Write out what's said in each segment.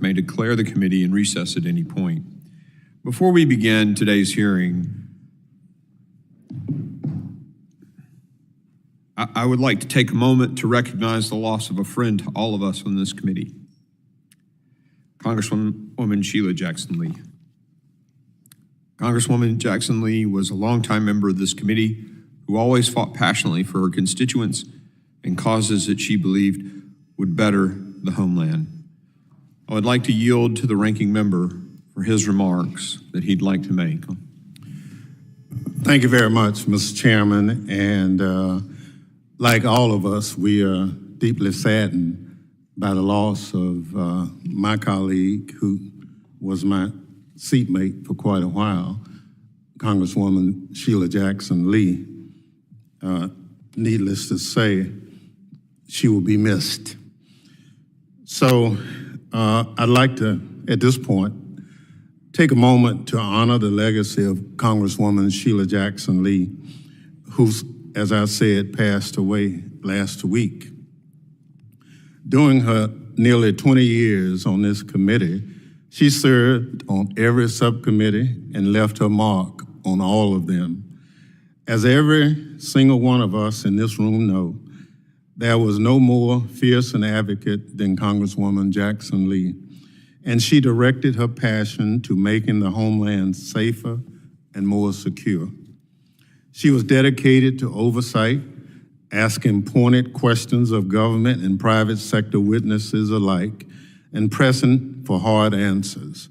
may declare the committee in recess at any point. Before we begin today's hearing, I would like to take a moment to recognize the loss of a friend to all of us on this committee, Congresswoman Sheila Jackson Lee. Congresswoman Jackson Lee was a longtime member of this committee who always fought passionately for her constituents and causes that she believed would better the homeland. I would like to yield to the ranking member for his remarks that he'd like to make. Thank you very much, Mr. Chairman. And like all of us, we are deeply saddened by the loss of my colleague who was my seatmate for quite a while, Congresswoman Sheila Jackson Lee. Needless to say, she will be missed. So I'd like to, at this point, take a moment to honor the legacy of Congresswoman Sheila Jackson Lee, who, as I said, passed away last week. During her nearly 20 years on this committee, she served on every subcommittee and left her mark on all of them. As every single one of us in this room know, there was no more fierce an advocate than Congresswoman Jackson Lee, and she directed her passion to making the homeland safer and more secure. She was dedicated to oversight, asking pointed questions of government and private sector witnesses alike, and pressing for hard answers.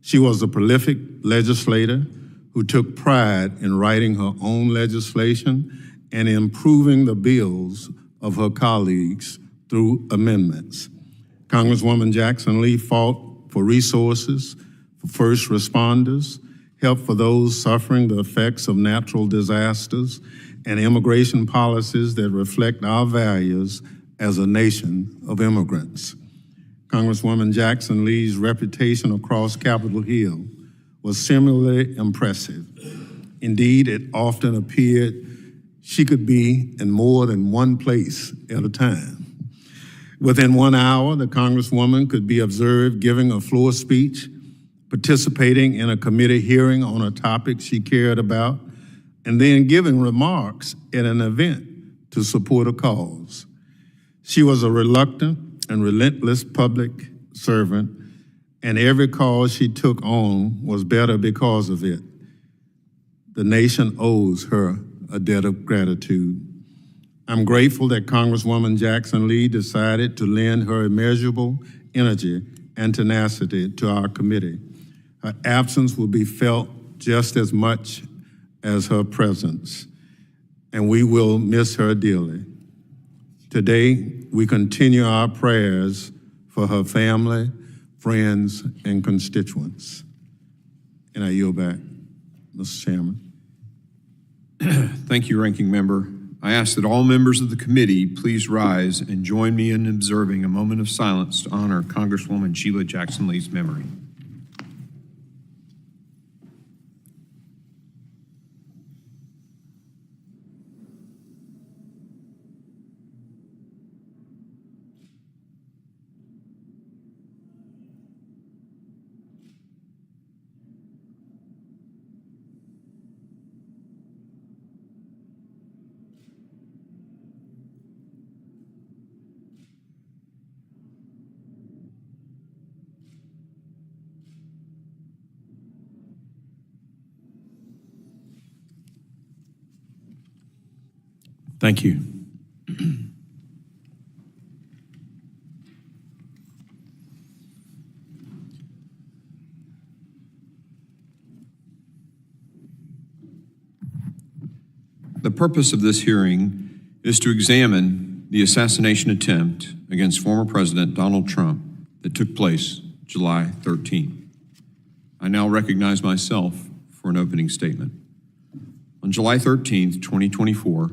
She was a prolific legislator who took pride in writing her own legislation and improving the bills of her colleagues through amendments. Congresswoman Jackson Lee fought for resources for first responders, help for those suffering the effects of natural disasters, and immigration policies that reflect our values as a nation of immigrants. Congresswoman Jackson Lee's reputation across Capitol Hill was similarly impressive. Indeed, it often appeared she could be in more than one place at a time. Within 1 hour, the Congresswoman could be observed giving a floor speech, participating in a committee hearing on a topic she cared about, and then giving remarks at an event to support a cause. She was a reluctant and relentless public servant, and every cause she took on was better because of it. The nation owes her a debt of gratitude. I'm grateful that Congresswoman Jackson Lee decided to lend her immeasurable energy and tenacity to our committee. Her absence will be felt just as much as her presence, and we will miss her dearly. Today, we continue our prayers for her family, friends, and constituents. And I yield back, Mr. Chairman. Thank you, Ranking Member. I ask that all members of the committee please rise and join me in observing a moment of silence to honor Congresswoman Sheila Jackson Lee's memory. Thank you. The purpose of this hearing is to examine the assassination attempt against former President Donald Trump that took place July 13th. I now recognize myself for an opening statement. On July 13th, 2024,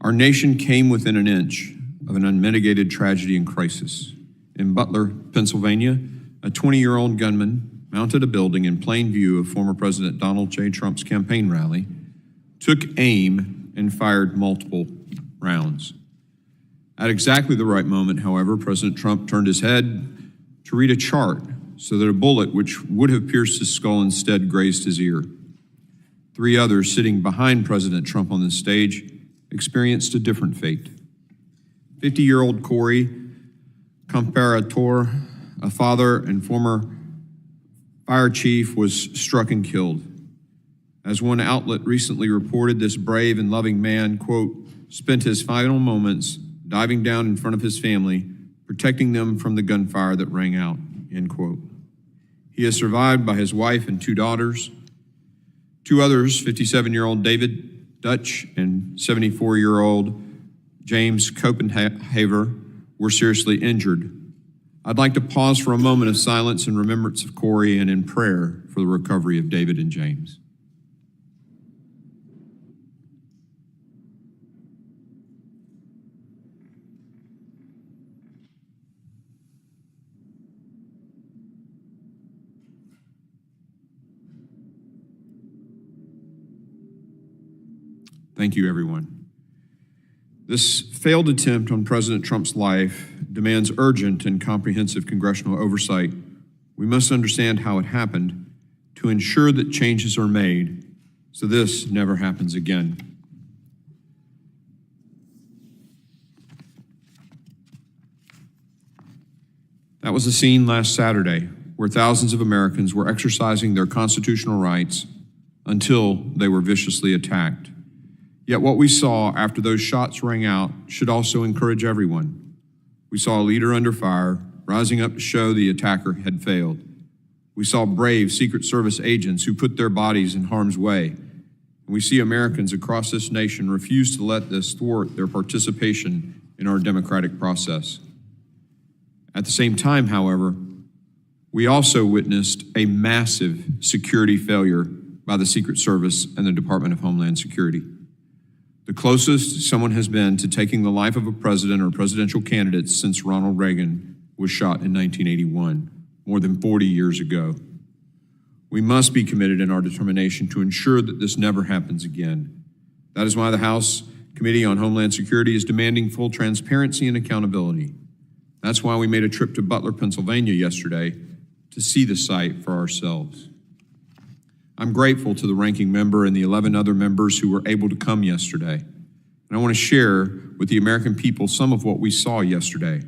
our nation came within an inch of an unmitigated tragedy and crisis. In Butler, Pennsylvania, a 20-year-old gunman mounted a building in plain view of former President Donald J. Trump's campaign rally, took aim, and fired multiple rounds. At exactly the right moment, however, President Trump turned his head to read a chart so that a bullet which would have pierced his skull instead grazed his ear. 3 others sitting behind President Trump on the stage experienced a different fate. 50-year-old Corey Comparator, a father and former fire chief, was struck and killed. As one outlet recently reported, this brave and loving man, quote, spent his final moments diving down in front of his family, protecting them from the gunfire that rang out, end quote. He is survived by his wife and 2 daughters. 2 others, 57-year-old David Dutch and 74-year-old James Copenhaver, were seriously injured. I'd like to pause for a moment of silence in remembrance of Corey and in prayer for the recovery of David and James. Thank you, everyone. This failed attempt on President Trump's life demands urgent and comprehensive congressional oversight. We must understand how it happened to ensure that changes are made so this never happens again. That was a scene last Saturday where thousands of Americans were exercising their constitutional rights until they were viciously attacked. Yet what we saw after those shots rang out should also encourage everyone. We saw a leader under fire, rising up to show the attacker had failed. We saw brave Secret Service agents who put their bodies in harm's way. And we see Americans across this nation refuse to let this thwart their participation in our democratic process. At the same time, however, we also witnessed a massive security failure by the Secret Service and the Department of Homeland Security. The closest someone has been to taking the life of a president or presidential candidate since Ronald Reagan was shot in 1981, more than 40 years ago. We must be committed in our determination to ensure that this never happens again. That is why the House Committee on Homeland Security is demanding full transparency and accountability. That's why we made a trip to Butler, Pennsylvania yesterday to see the site for ourselves. I'm grateful to the ranking member and the 11 other members who were able to come yesterday. And I want to share with the American people some of what we saw yesterday.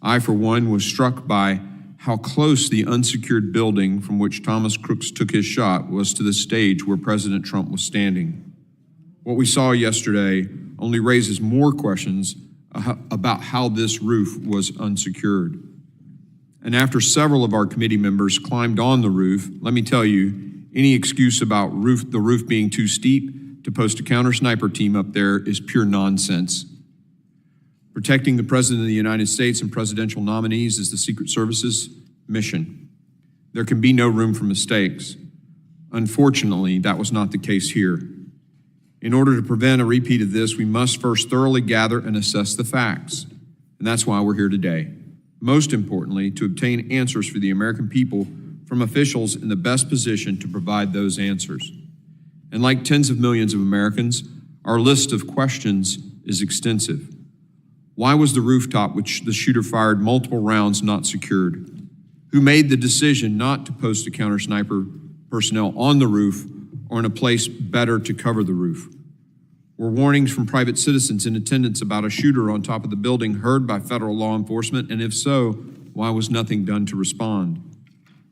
I, for one, was struck by how close the unsecured building from which Thomas Crooks took his shot was to the stage where President Trump was standing. What we saw yesterday only raises more questions about how this roof was unsecured. And after several of our committee members climbed on the roof, let me tell you, any excuse about the roof being too steep to post a counter sniper team up there is pure nonsense. Protecting the President of the United States and presidential nominees is the Secret Service's mission. There can be no room for mistakes. Unfortunately, that was not the case here. In order to prevent a repeat of this, we must first thoroughly gather and assess the facts. And that's why we're here today. Most importantly, to obtain answers for the American people from officials in the best position to provide those answers. And like tens of millions of Americans, our list of questions is extensive. Why was the rooftop which the shooter fired multiple rounds not secured? Who made the decision not to post a counter sniper personnel on the roof or in a place better to cover the roof? Were warnings from private citizens in attendance about a shooter on top of the building heard by federal law enforcement? And if so, why was nothing done to respond?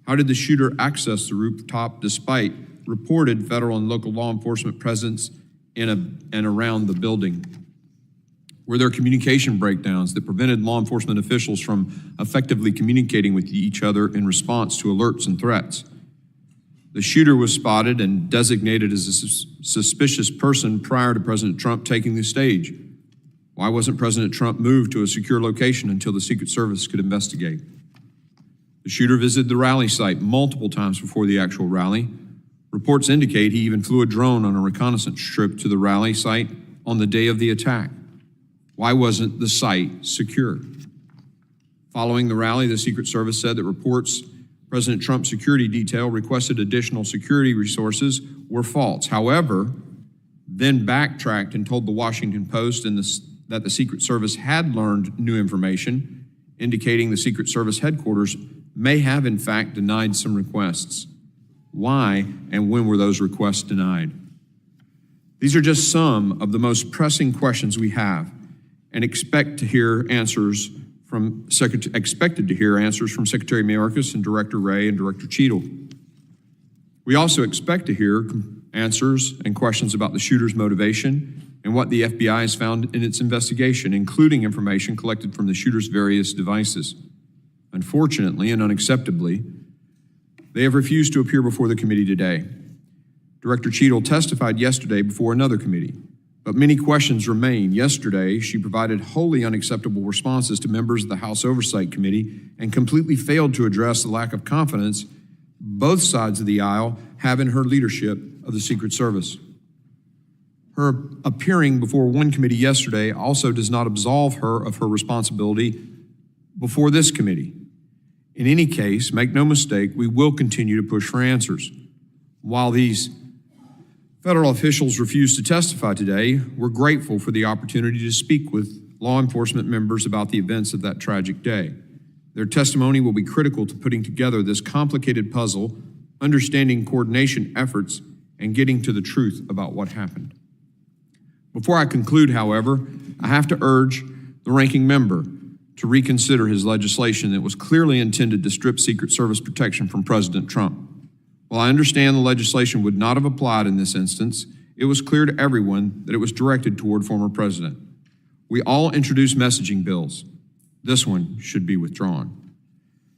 How did the shooter access the rooftop despite reported federal and local law enforcement presence in and around the building? Were there communication breakdowns that prevented law enforcement officials from effectively communicating with each other in response to alerts and threats? The shooter was spotted and designated as a suspicious person prior to President Trump taking the stage. Why wasn't President Trump moved to a secure location until the Secret Service could investigate? The shooter visited the rally site multiple times before the actual rally. Reports indicate he even flew a drone on a reconnaissance trip to the rally site on the day of the attack. Why wasn't the site secure? Following the rally, the Secret Service said that reports President Trump's security detail requested additional security resources were false. However, then backtracked and told the Washington Post that the Secret Service had learned new information, indicating the Secret Service headquarters may have in fact denied some requests. Why and when were those requests denied? These are just some of the most pressing questions we have and expected to hear answers from Secretary Mayorkas and Director Wray and Director Cheadle. We also expect to hear answers and questions about the shooter's motivation and what the FBI has found in its investigation, including information collected from the shooter's various devices. Unfortunately and unacceptably, they have refused to appear before the committee today. Director Cheadle testified yesterday before another committee, but many questions remain. Yesterday, she provided wholly unacceptable responses to members of the House Oversight Committee and completely failed to address the lack of confidence both sides of the aisle have in her leadership of the Secret Service. Her appearing before one committee yesterday also does not absolve her of her responsibility before this committee. In any case, make no mistake, we will continue to push for answers. While these federal officials refuse to testify today, we're grateful for the opportunity to speak with law enforcement members about the events of that tragic day. Their testimony will be critical to putting together this complicated puzzle, understanding coordination efforts, and getting to the truth about what happened. Before I conclude, however, I have to urge the ranking member to reconsider his legislation that was clearly intended to strip Secret Service protection from President Trump. While I understand the legislation would not have applied in this instance, it was clear to everyone that it was directed toward former president. We all introduced messaging bills. This one should be withdrawn.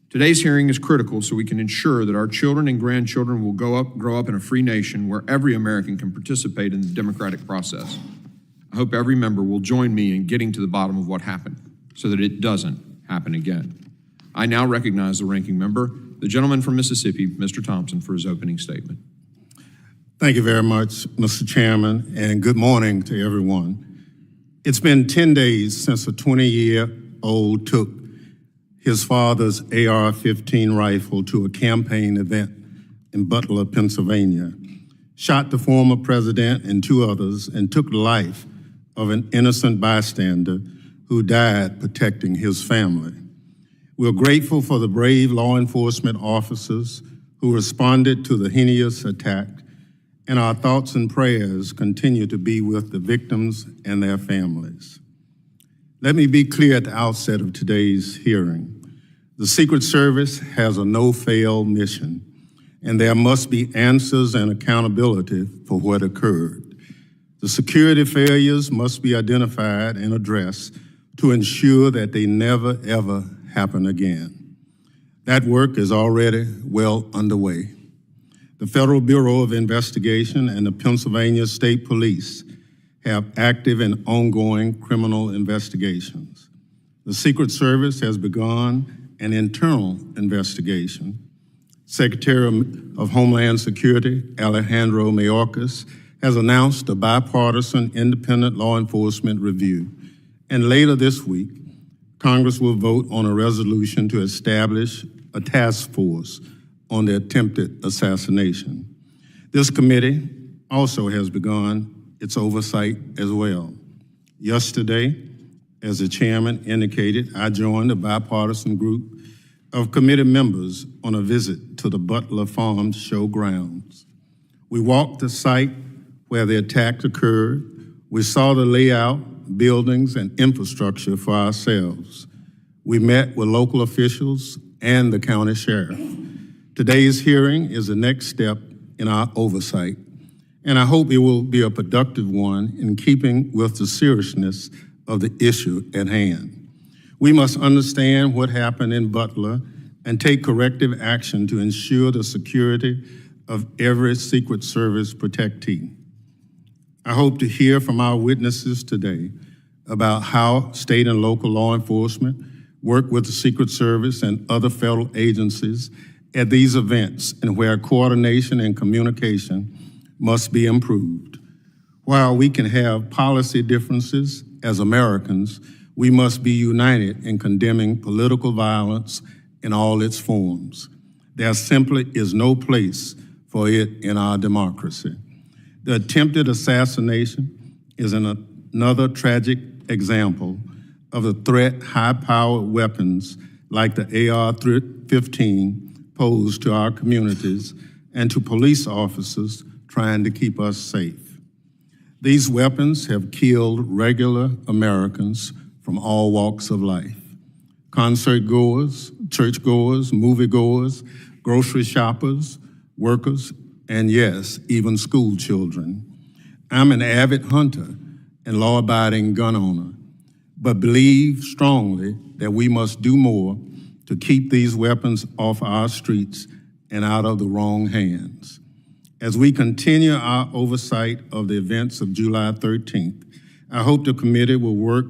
Today's hearing is critical so we can ensure that our children and grandchildren will grow up in a free nation where every American can participate in the democratic process. I hope every member will join me in getting to the bottom of what happened so that it doesn't happen again. I now recognize the ranking member, the gentleman from Mississippi, Mr. Thompson, for his opening statement. Thank you very much, Mr. Chairman, and good morning to everyone. It's been 10 days since a 20-year-old took his father's AR-15 rifle to a campaign event in Butler, Pennsylvania, shot the former president and two others, and took the life of an innocent bystander who died protecting his family. We're grateful for the brave law enforcement officers who responded to the heinous attack, and our thoughts and prayers continue to be with the victims and their families. Let me be clear at the outset of today's hearing. The Secret Service has a no-fail mission, and there must be answers and accountability for what occurred. The security failures must be identified and addressed to ensure that they never, ever happen again. That work is already well underway. The Federal Bureau of Investigation and the Pennsylvania State Police have active and ongoing criminal investigations. The Secret Service has begun an internal investigation. Secretary of Homeland Security, Alejandro Mayorkas, has announced a bipartisan independent law enforcement review. And later this week, Congress will vote on a resolution to establish a task force on the attempted assassination. This committee also has begun its oversight as well. Yesterday, as the chairman indicated, I joined a bipartisan group of committee members on a visit to the Butler Farm show grounds. We walked the site where the attack occurred. We saw the layout, buildings, and infrastructure for ourselves. We met with local officials and the county sheriff. Today's hearing is the next step in our oversight, and I hope it will be a productive one in keeping with the seriousness of the issue at hand. We must understand what happened in Butler and take corrective action to ensure the security of every Secret Service protectee. I hope to hear from our witnesses today about how state and local law enforcement work with the Secret Service and other federal agencies at these events and where coordination and communication must be improved. While we can have policy differences as Americans, we must be united in condemning political violence in all its forms. There simply is no place for it in our democracy. The attempted assassination is another tragic example of the threat high-powered weapons like the AR-15 posed to our communities and to police officers trying to keep us safe. These weapons have killed regular Americans from all walks of life: concert goers, church goers, movie goers, grocery shoppers, workers, and yes, even school children. I'm an avid hunter and law-abiding gun owner, but believe strongly that we must do more to keep these weapons off our streets and out of the wrong hands. As we continue our oversight of the events of July 13th, I hope the committee will work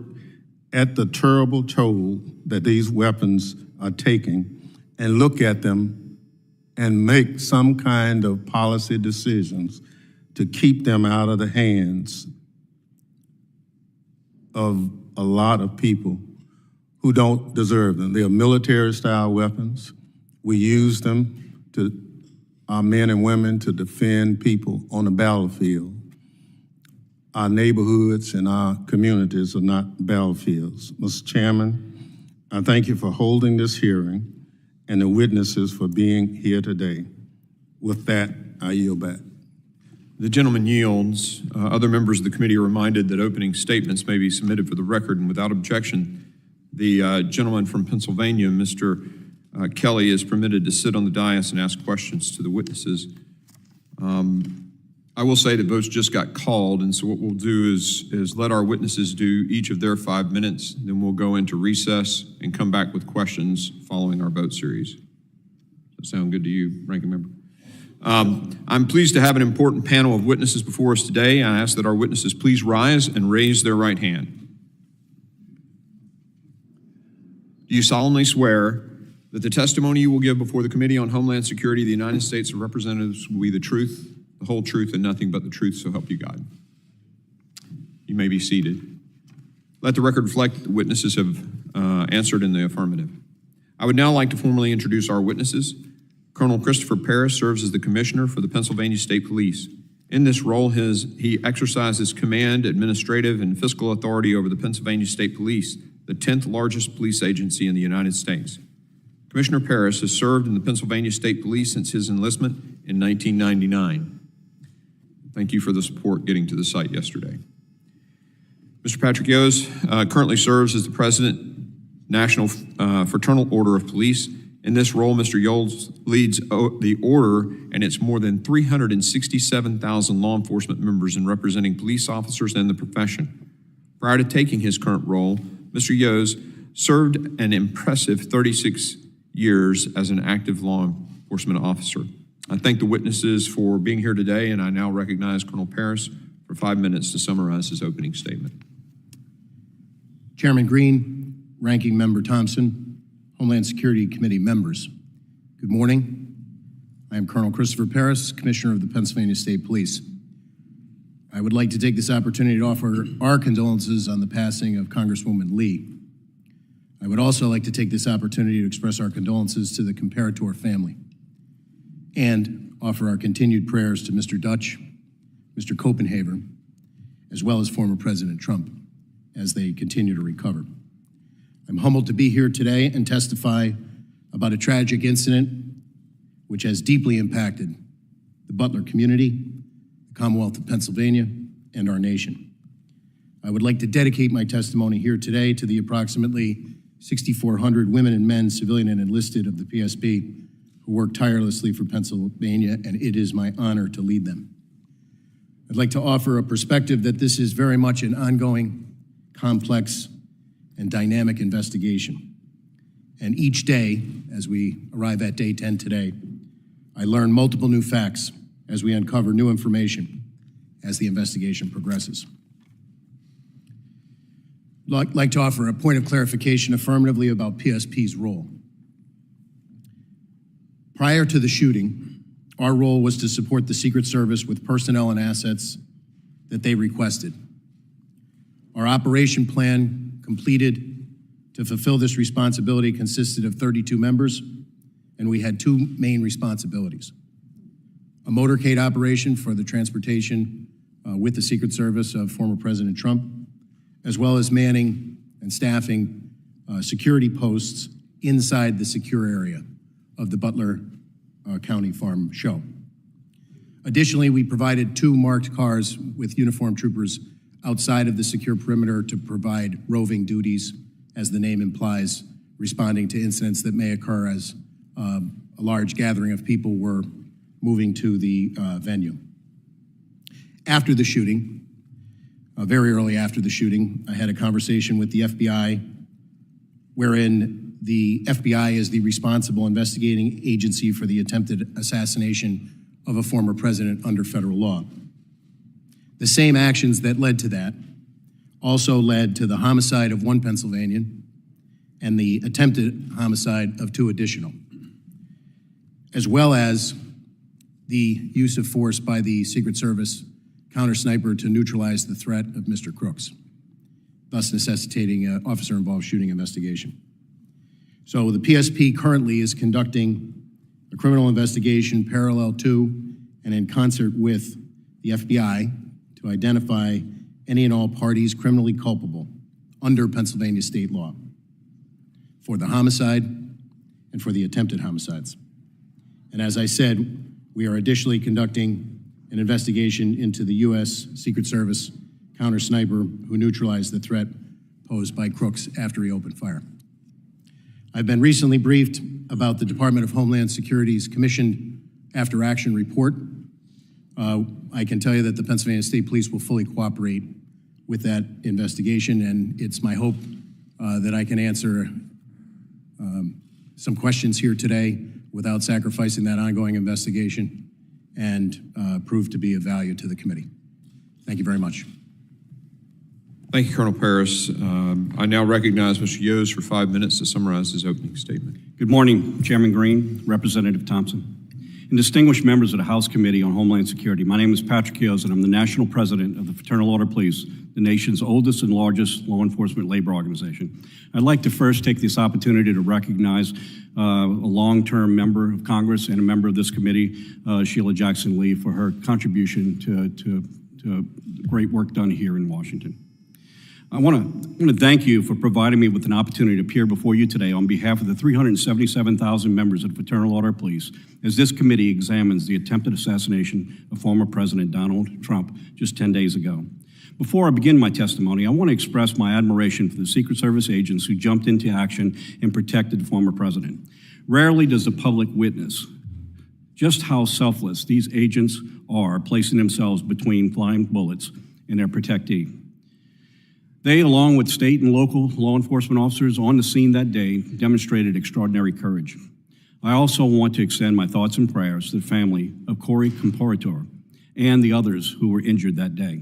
at the terrible toll that these weapons are taking and look at them and make some kind of policy decisions to keep them out of the hands of a lot of people who don't deserve them. They are military-style weapons. We use them to our men and women to defend people on the battlefield. Our neighborhoods and our communities are not battlefields. Mr. Chairman, I thank you for holding this hearing and the witnesses for being here today. With that, I yield back. The gentleman yields. Other members of the committee are reminded that opening statements may be submitted for the record, and without objection, the gentleman from Pennsylvania, Mr. Kelly, is permitted to sit on the dais and ask questions to the witnesses. I will say that votes just got called, and so what we'll do is let our witnesses do each of their 5 minutes, then we'll go into recess and come back with questions following our vote series. Does that sound good to you, Ranking Member? I'm pleased to have an important panel of witnesses before us today. I ask that our witnesses please rise and raise their right hand. Do you solemnly swear that the testimony you will give before the Committee on Homeland Security of the United States of Representatives will be the truth, the whole truth, and nothing but the truth, so help you God? You may be seated. Let the record reflect that the witnesses have answered in the affirmative. I would now like to formally introduce our witnesses. Colonel Christopher Paris serves as the Commissioner for the Pennsylvania State Police. In this role, he exercises command, administrative, and fiscal authority over the Pennsylvania State Police, the 10th largest police agency in the United States. Commissioner Paris has served in the Pennsylvania State Police since his enlistment in 1999. Thank you for the support getting to the site yesterday. Mr. Patrick Yos currently serves as the President, National Fraternal Order of Police. In this role, Mr. Yos leads the order and its more than 367,000 law enforcement members in representing police officers and the profession. Prior to taking his current role, Mr. Yos served an impressive 36 years as an active law enforcement officer. I thank the witnesses for being here today, and I now recognize Colonel Paris for 5 minutes to summarize his opening statement. Chairman Green, Ranking Member Thompson, Homeland Security Committee members, good morning. I am Colonel Christopher Paris, Commissioner of the Pennsylvania State Police. I would like to take this opportunity to offer our condolences on the passing of Congresswoman Lee. I would also like to take this opportunity to express our condolences to the Comparator family and offer our continued prayers to Mr. Dutch, Mr. Copenhagen, as well as former President Trump as they continue to recover. I'm humbled to be here today and testify about a tragic incident which has deeply impacted the Butler community, the Commonwealth of Pennsylvania, and our nation. I would like to dedicate my testimony here today to the approximately 6,400 women and men, civilian and enlisted, of the PSP who work tirelessly for Pennsylvania, and it is my honor to lead them. I'd like to offer a perspective that this is very much an ongoing, complex, and dynamic investigation. And each day, as we arrive at day 10 today, I learn multiple new facts as we uncover new information as the investigation progresses. I'd like to offer a point of clarification affirmatively about PSP's role. Prior to the shooting, our role was to support the Secret Service with personnel and assets that they requested. Our operation plan completed to fulfill this responsibility consisted of 32 members, and we had two main responsibilities: a motorcade operation for the transportation with the Secret Service of former President Trump, as well as manning and staffing security posts inside the secure area of the Butler County Farm Show. Additionally, we provided 2 marked cars with uniformed troopers outside of the secure perimeter to provide roving duties, as the name implies, responding to incidents that may occur as a large gathering of people were moving to the venue. After the shooting, very early after the shooting, I had a conversation with the FBI, wherein the FBI is the responsible investigating agency for the attempted assassination of a former president under federal law. The same actions that led to that also led to the homicide of 1 Pennsylvanian and the attempted homicide of 2 additional, as well as the use of force by the Secret Service counter-sniper to neutralize the threat of Mr. Crooks, thus necessitating an officer-involved shooting investigation. So the PSP currently is conducting a criminal investigation parallel to and in concert with the FBI to identify any and all parties criminally culpable under Pennsylvania state law for the homicide and for the attempted homicides. And as I said, we are additionally conducting an investigation into the U.S. Secret Service counter-sniper who neutralized the threat posed by Crooks after he opened fire. I've been recently briefed about the Department of Homeland Security's commissioned after-action report. I can tell you that the Pennsylvania State Police will fully cooperate with that investigation, and it's my hope that I can answer some questions here today without sacrificing that ongoing investigation and prove to be of value to the committee. Thank you very much. Thank you, Colonel Paris. I now recognize Mr. Yost for 5 minutes to summarize his opening statement. Good morning, Chairman Green, Representative Thompson, and distinguished members of the House Committee on Homeland Security. My name is Patrick Yost, and I'm the National President of the Fraternal Order Police, the nation's oldest and largest law enforcement labor organization. I'd like to first take this opportunity to recognize a long-term member of Congress and a member of this committee, Sheila Jackson Lee, for her contribution to great work done here in Washington. I want to thank you for providing me with an opportunity to appear before you today on behalf of the 377,000 members of the Fraternal Order of Police as this committee examines the attempted assassination of former President Donald Trump just 10 days ago. Before I begin my testimony, I want to express my admiration for the Secret Service agents who jumped into action and protected the former president. Rarely does the public witness just how selfless these agents are, placing themselves between flying bullets and their protectee. They, along with state and local law enforcement officers on the scene that day, demonstrated extraordinary courage. I also want to extend my thoughts and prayers to the family of Corey Comparator and the others who were injured that day.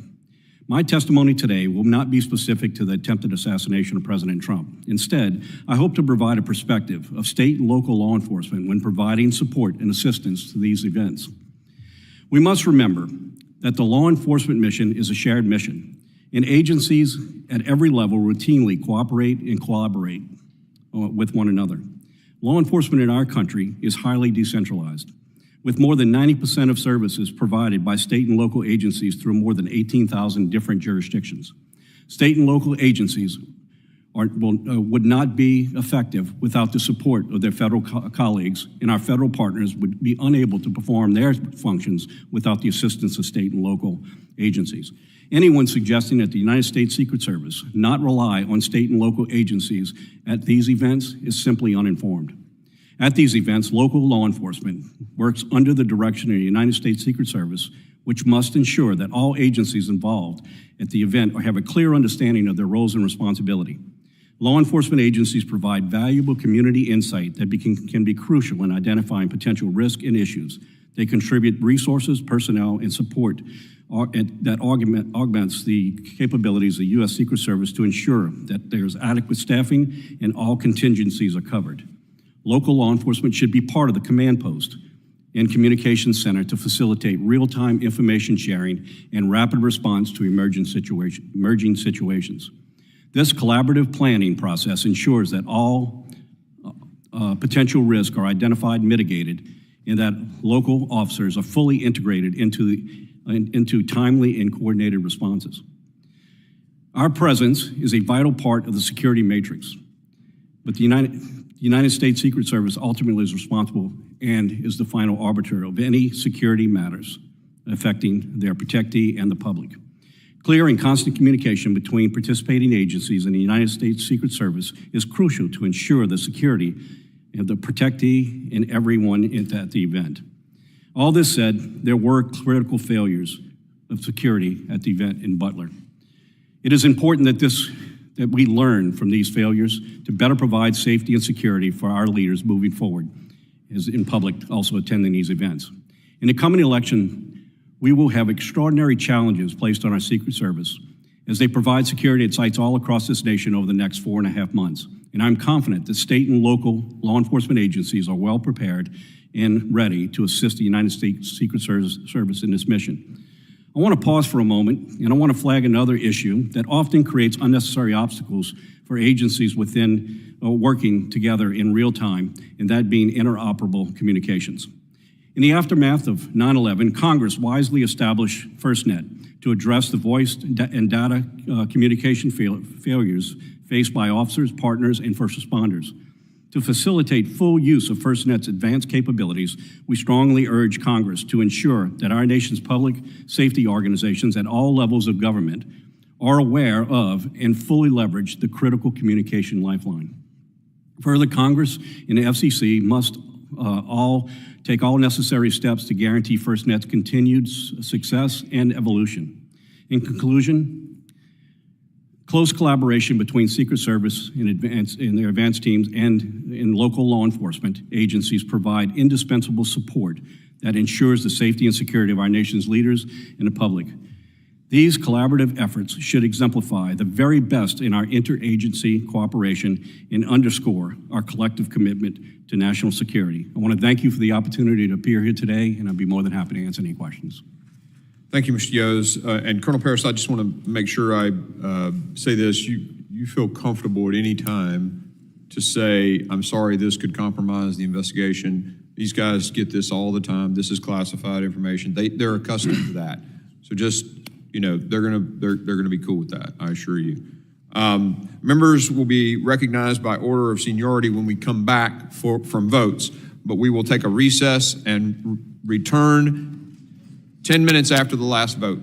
My testimony today will not be specific to the attempted assassination of President Trump. Instead, I hope to provide a perspective of state and local law enforcement when providing support and assistance to these events. We must remember that the law enforcement mission is a shared mission, and agencies at every level routinely cooperate and collaborate with one another. Law enforcement in our country is highly decentralized, with more than 90% of services provided by state and local agencies through more than 18,000 different jurisdictions. State and local agencies would not be effective without the support of their federal colleagues, and our federal partners would be unable to perform their functions without the assistance of state and local agencies. Anyone suggesting that the United States Secret Service not rely on state and local agencies at these events is simply uninformed. At these events, local law enforcement works under the direction of the United States Secret Service, which must ensure that all agencies involved at the event have a clear understanding of their roles and responsibility. Law enforcement agencies provide valuable community insight that can be crucial in identifying potential risk and issues. They contribute resources, personnel, and support that augments the capabilities of the U.S. Secret Service to ensure that there's adequate staffing and all contingencies are covered. Local law enforcement should be part of the command post and communications center to facilitate real-time information sharing and rapid response to emerging situations. This collaborative planning process ensures that all potential risks are identified and mitigated, and that local officers are fully integrated into timely and coordinated responses. Our presence is a vital part of the security matrix, but the United States Secret Service ultimately is responsible and is the final arbiter of any security matters affecting their protectee and the public. Clear and constant communication between participating agencies and the United States Secret Service is crucial to ensure the security of the protectee and everyone at the event. All this said, there were critical failures of security at the event in Butler. It is important that we learn from these failures to better provide safety and security for our leaders moving forward, as in public also attending these events. In the coming election, we will have extraordinary challenges placed on our Secret Service as they provide security at sites all across this nation over the next 4.5 months. And I'm confident that state and local law enforcement agencies are well prepared and ready to assist the United States Secret Service in this mission. I want to pause for a moment, and I want to flag another issue that often creates unnecessary obstacles for agencies within working together in real time, and that being interoperable communications. In the aftermath of 9/11, Congress wisely established FirstNet to address the voice and data communication failures faced by officers, partners, and first responders. To facilitate full use of FirstNet's advanced capabilities, we strongly urge Congress to ensure that our nation's public safety organizations at all levels of government are aware of and fully leverage the critical communication lifeline. Further, Congress and the FCC must take all necessary steps to guarantee FirstNet's continued success and evolution. In conclusion, close collaboration between Secret Service and their advanced teams and in local law enforcement agencies provide indispensable support that ensures the safety and security of our nation's leaders and the public. These collaborative efforts should exemplify the very best in our interagency cooperation and underscore our collective commitment to national security. I want to thank you for the opportunity to appear here today, and I'd be more than happy to answer any questions. Thank you, Mr. Yos. And Colonel Paris, I just want to make sure I say this. You feel comfortable at any time to say, I'm sorry, this could compromise the investigation. These guys get this all the time. This is classified information. They're accustomed to that. So just, they're gonna be cool with that, I assure you. Members will be recognized by order of seniority when we come back from votes, but we will take a recess and return 10 minutes after the last vote.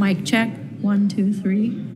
Mic check, 1, 2, 3.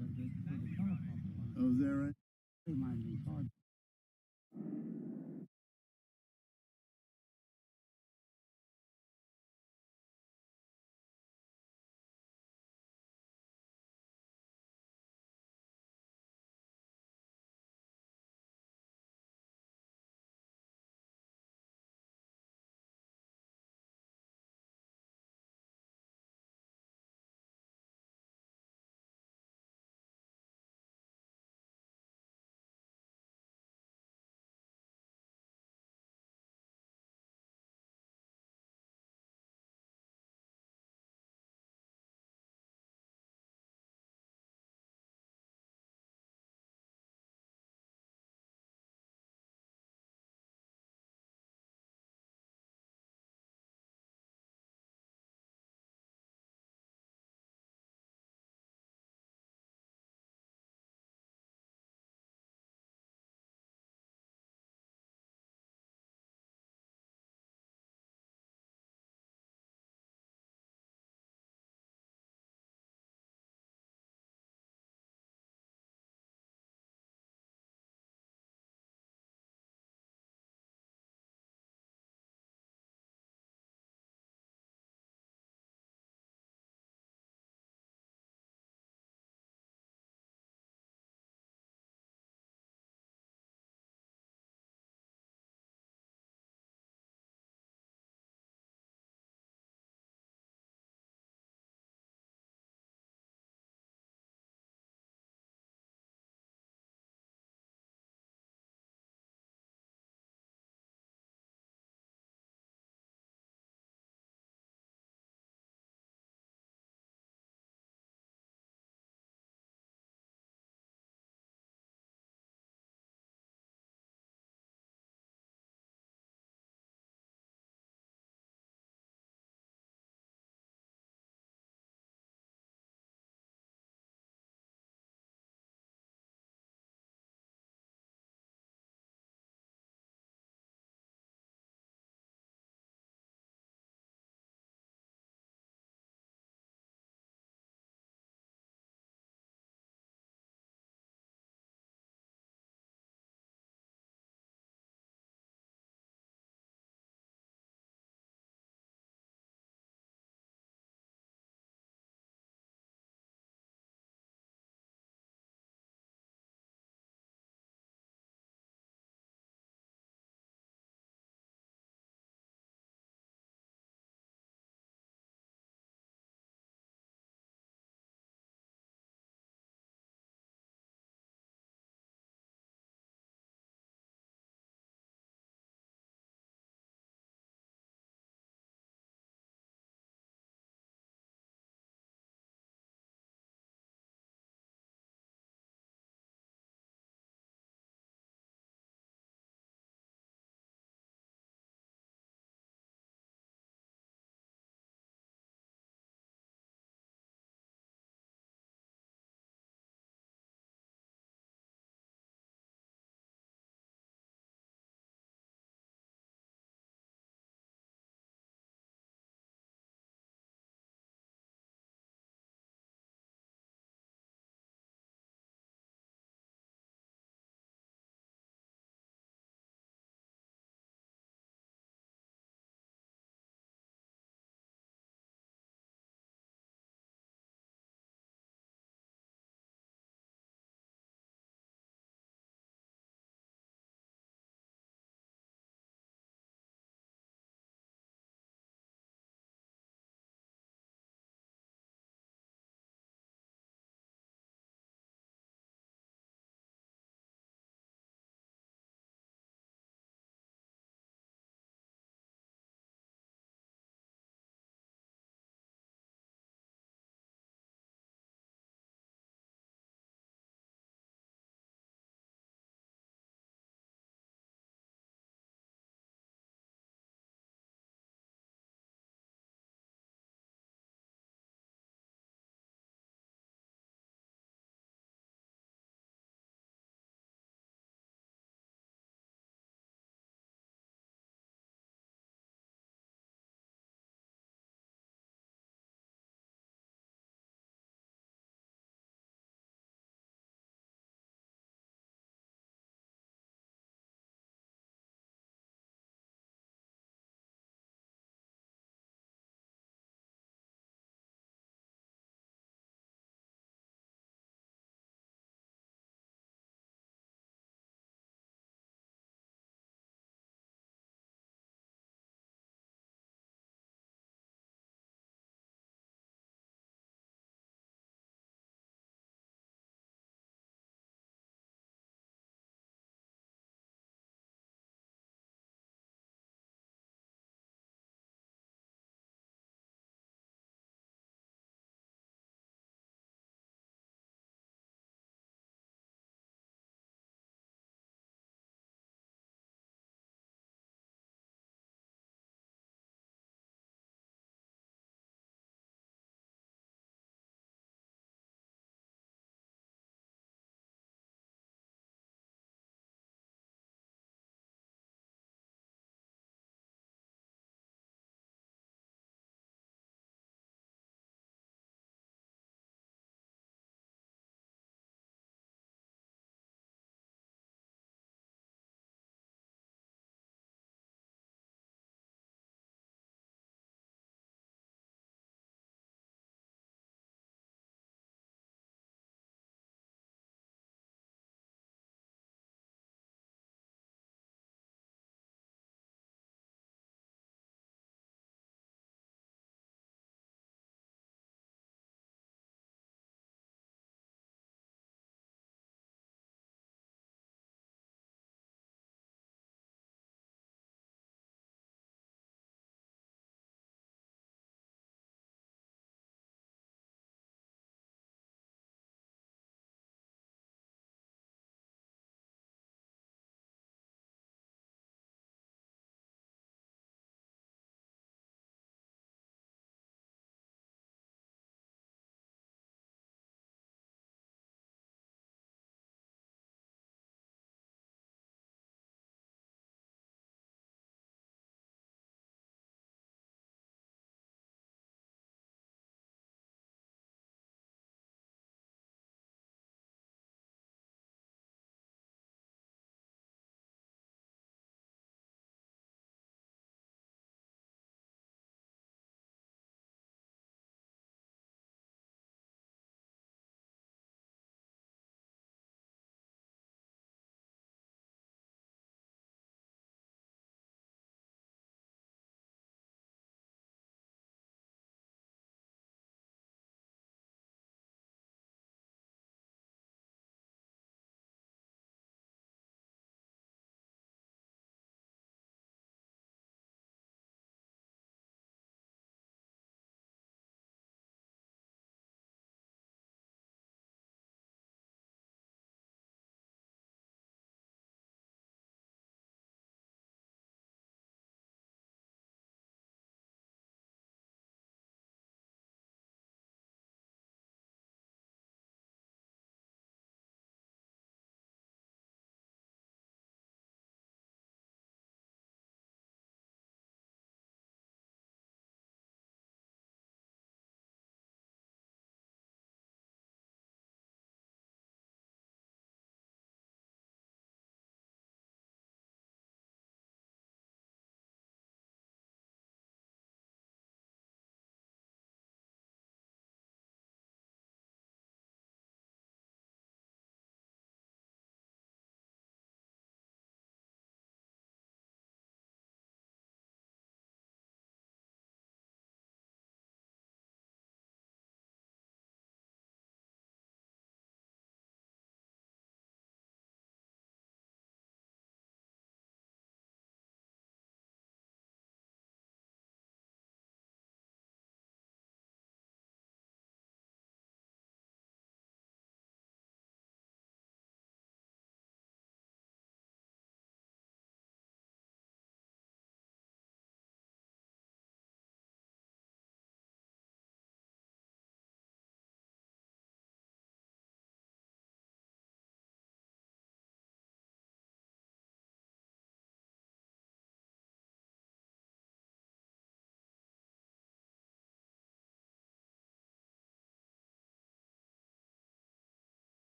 Oh, is that right?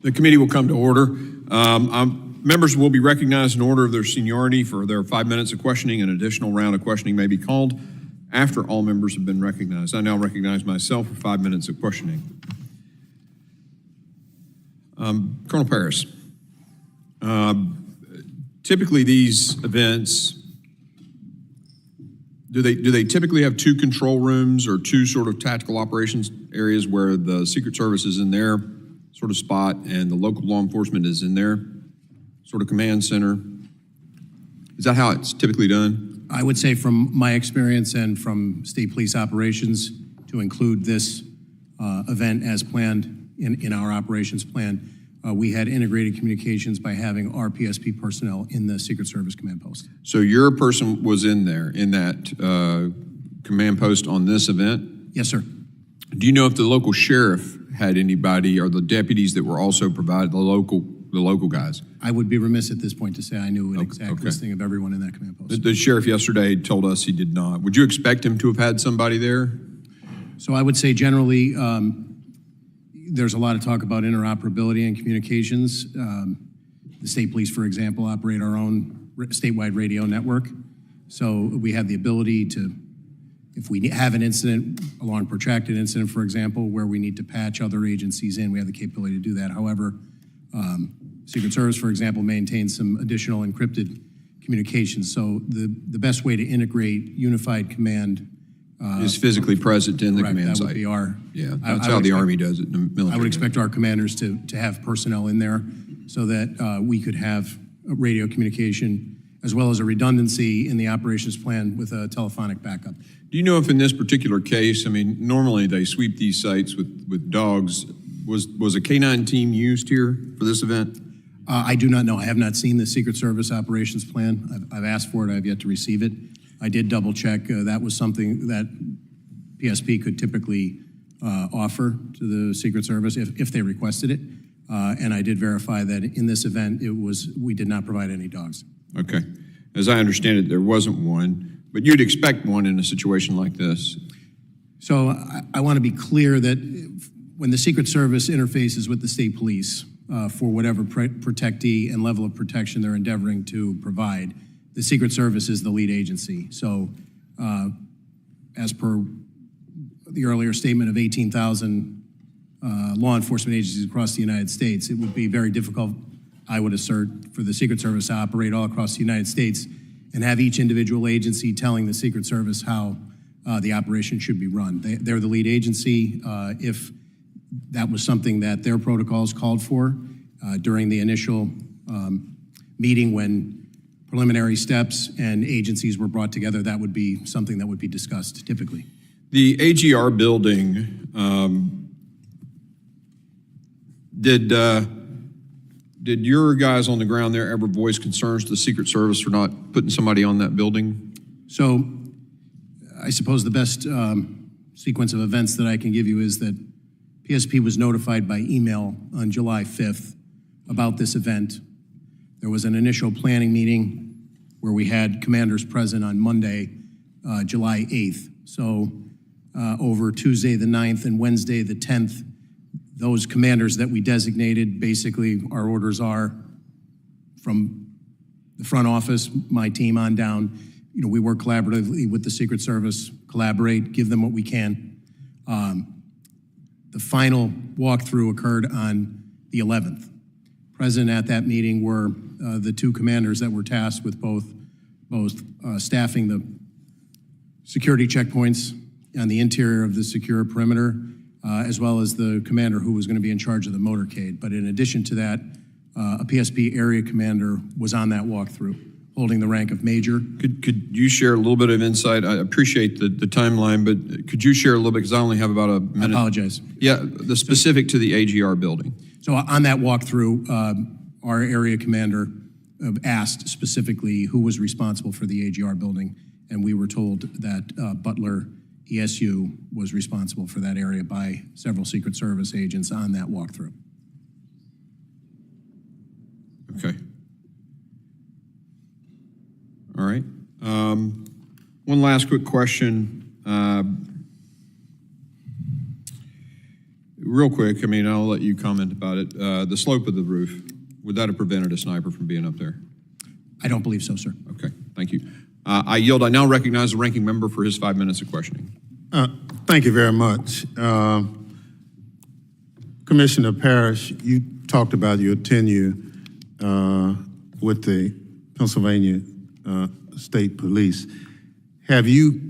The committee will come to order. Members will be recognized in order of their seniority for their 5 minutes of questioning. An additional round of questioning may be called after all members have been recognized. I now recognize myself for 5 minutes of questioning. Colonel Paris, typically these events, do they typically have two control rooms or two sort of tactical operations areas where the Secret Service is in their sort of spot and the local law enforcement is in their sort of command center? Is that how it's typically done? I would say from my experience and from state police operations, to include this event as planned in our operations plan, we had integrated communications by having our PSP personnel in the Secret Service command post. So your person was in there, in that command post on this event? Yes, sir. Do you know if the local sheriff had anybody, or the deputies that were also provided, the local guys? I would be remiss at this point to say I knew an exact okay. listing of everyone in that command post. The sheriff yesterday told us he did not. Would you expect him to have had somebody there? So I would say generally, there's a lot of talk about interoperability and communications. The state police, for example, operate our own statewide radio network. So we have the ability to, if we have an incident, a long protracted incident, for example, where we need to patch other agencies in, we have the capability to do that. However, Secret Service, for example, maintains some additional encrypted communications. So the best way to integrate unified command Is physically present in the correct, command that site. would be our. Yeah, that's how the Army does it in the military. I would expect our commanders to have personnel in there so that we could have radio communication as well as a redundancy in the operations plan with a telephonic backup. Do you know if in this particular case, I mean, normally they sweep these sites with dogs. Was a K-9 team used here for this event? I do not know. I have not seen the Secret Service operations plan. I've asked for it. I have yet to receive it. I did double check. That was something that PSP could typically offer to the Secret Service if they requested it. And I did verify that in this event, we did not provide any dogs. Okay. As I understand it, there wasn't one, but you'd expect one in a situation like this. So I want to be clear that when the Secret Service interfaces with the state police for whatever protectee and level of protection they're endeavoring to provide, the Secret Service is the lead agency. So as per the earlier statement of 18,000 law enforcement agencies across the United States, it would be very difficult, I would assert, for the Secret Service to operate all across the United States and have each individual agency telling the Secret Service how the operation should be run. They're the lead agency. If that was something that their protocols called for during the initial meeting when preliminary steps and agencies were brought together, that would be something that would be discussed typically. The AGR building, did your guys on the ground there ever voice concerns to the Secret Service for not putting somebody on that building? So I suppose the best sequence of events that I can give you is that PSP was notified by email on July 5th about this event. There was an initial planning meeting where we had commanders present on Monday, July 8th. So over Tuesday the 9th and Wednesday the 10th, those commanders that we designated, basically our orders are from the front office, my team on down. You know, we work collaboratively with the Secret Service, collaborate, give them what we can. The final walkthrough occurred on the 11th. Present at that meeting were the two commanders that were tasked with both staffing the security checkpoints on the interior of the secure perimeter, as well as the commander who was going to be in charge of the motorcade. But in addition to that, a PSP area commander was on that walkthrough, holding the rank of major. Could you share a little bit of insight? I appreciate the timeline, but could you share a little bit, because I only have about a minute. I apologize. Yeah, the specific to the AGR building. So on that walkthrough, our area commander asked specifically who was responsible for the AGR building, and we were told that Butler ESU was responsible for that area by several Secret Service agents on that walkthrough. Okay. All right. One last quick question. real quick, I mean, I'll let you comment about it. The slope of the roof, would that have prevented a sniper from being up there? I don't believe so, sir. Okay, thank you. I yield. I now recognize the ranking member for his 5 minutes of questioning. Thank you very much. Commissioner Parrish, you talked about your tenure with the Pennsylvania State Police. Have you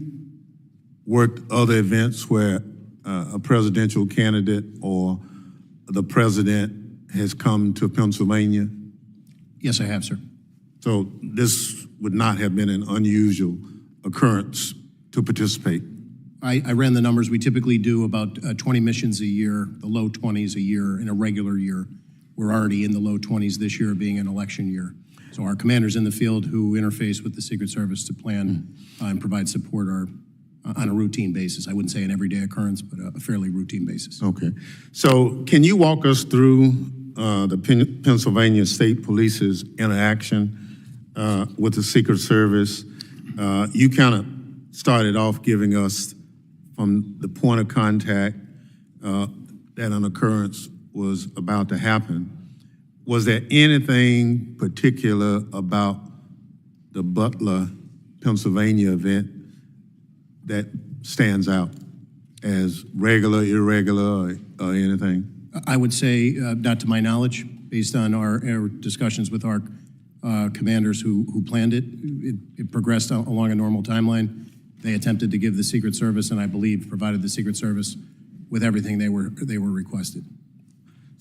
worked other events where a presidential candidate or the president has come to Pennsylvania? Yes, I have, sir. So this would not have been an unusual occurrence to participate. I ran the numbers. We typically do about 20 missions a year, the low 20s a year in a regular year. We're already in the low 20s this year, being an election year. So our commanders in the field who interface with the Secret Service to plan and provide support are on a routine basis. I wouldn't say an everyday occurrence, but a fairly routine basis. Okay. So can you walk us through the Pennsylvania State Police's interaction with the Secret Service? You kind of started off giving us from the point of contact that an occurrence was about to happen. Was there anything particular about the Butler, Pennsylvania event that stands out as regular, irregular, or anything? I would say, not to my knowledge, based on our discussions with our commanders who planned it, it progressed along a normal timeline. They attempted to give the Secret Service, and I believe provided the Secret Service with everything they were requested.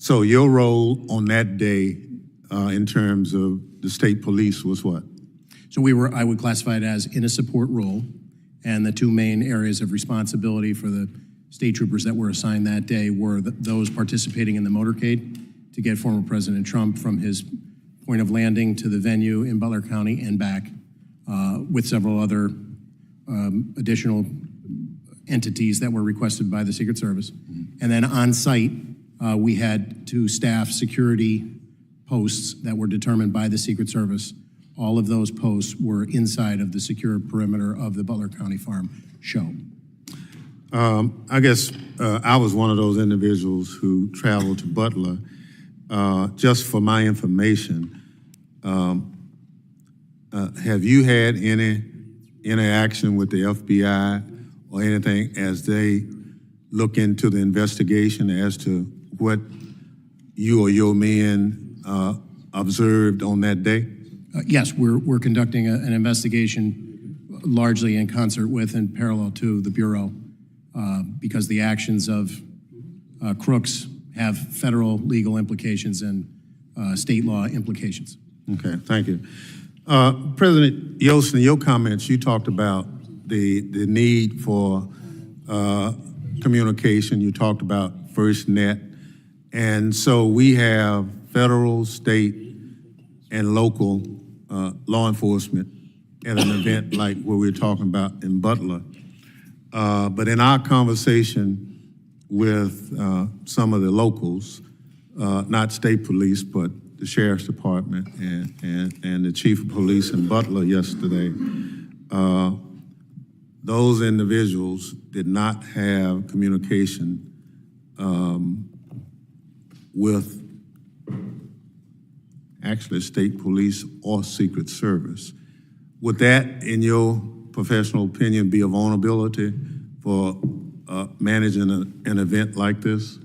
So your role on that day in terms of the state police was what? So I would classify it as in a support role, and the two main areas of responsibility for the state troopers that were assigned that day were those participating in the motorcade to get former President Trump from his point of landing to the venue in Butler County and back, with several other additional entities that were requested by the Secret Service. And then on site, we had to staff security posts that were determined by the Secret Service. All of those posts were inside of the secure perimeter of the Butler County Farm show. I guess I was one of those individuals who traveled to Butler. Just for my information, have you had any interaction with the FBI or anything as they look into the investigation as to what you or your men observed on that day? Yes, we're conducting an investigation largely in concert with and parallel to the Bureau because the actions of crooks have federal legal implications and state law implications. Okay, thank you. President Yost, in your comments, you talked about the need for communication. You talked about FirstNet. And so we have federal, state, and local law enforcement at an event like what we're talking about in Butler. But in our conversation with some of the locals, not state police, but the sheriff's department and the chief of police in Butler yesterday, those individuals did not have communication with actually state police or Secret Service. Would that, in your professional opinion, be a vulnerability for managing an event like this?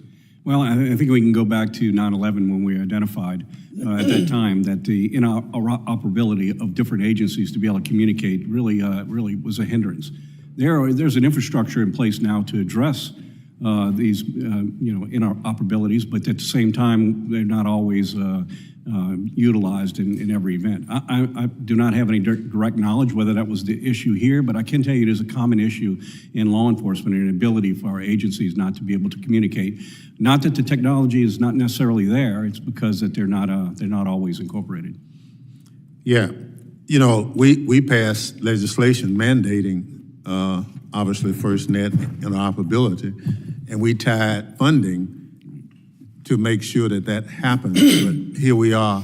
Well, I think we can go back to 9/11 when we identified at that time that the interoperability of different agencies to be able to communicate really was a hindrance. There's an infrastructure in place now to address these interoperabilities, but at the same time, they're not always utilized in every event. I do not have any direct knowledge whether that was the issue here, but I can tell you it is a common issue in law enforcement and an ability for our agencies not to be able to communicate. Not that the technology is not necessarily there, it's because that they're not always incorporated. Yeah, you know, we passed legislation mandating obviously FirstNet interoperability, and we tied funding to make sure that that happens. But here we are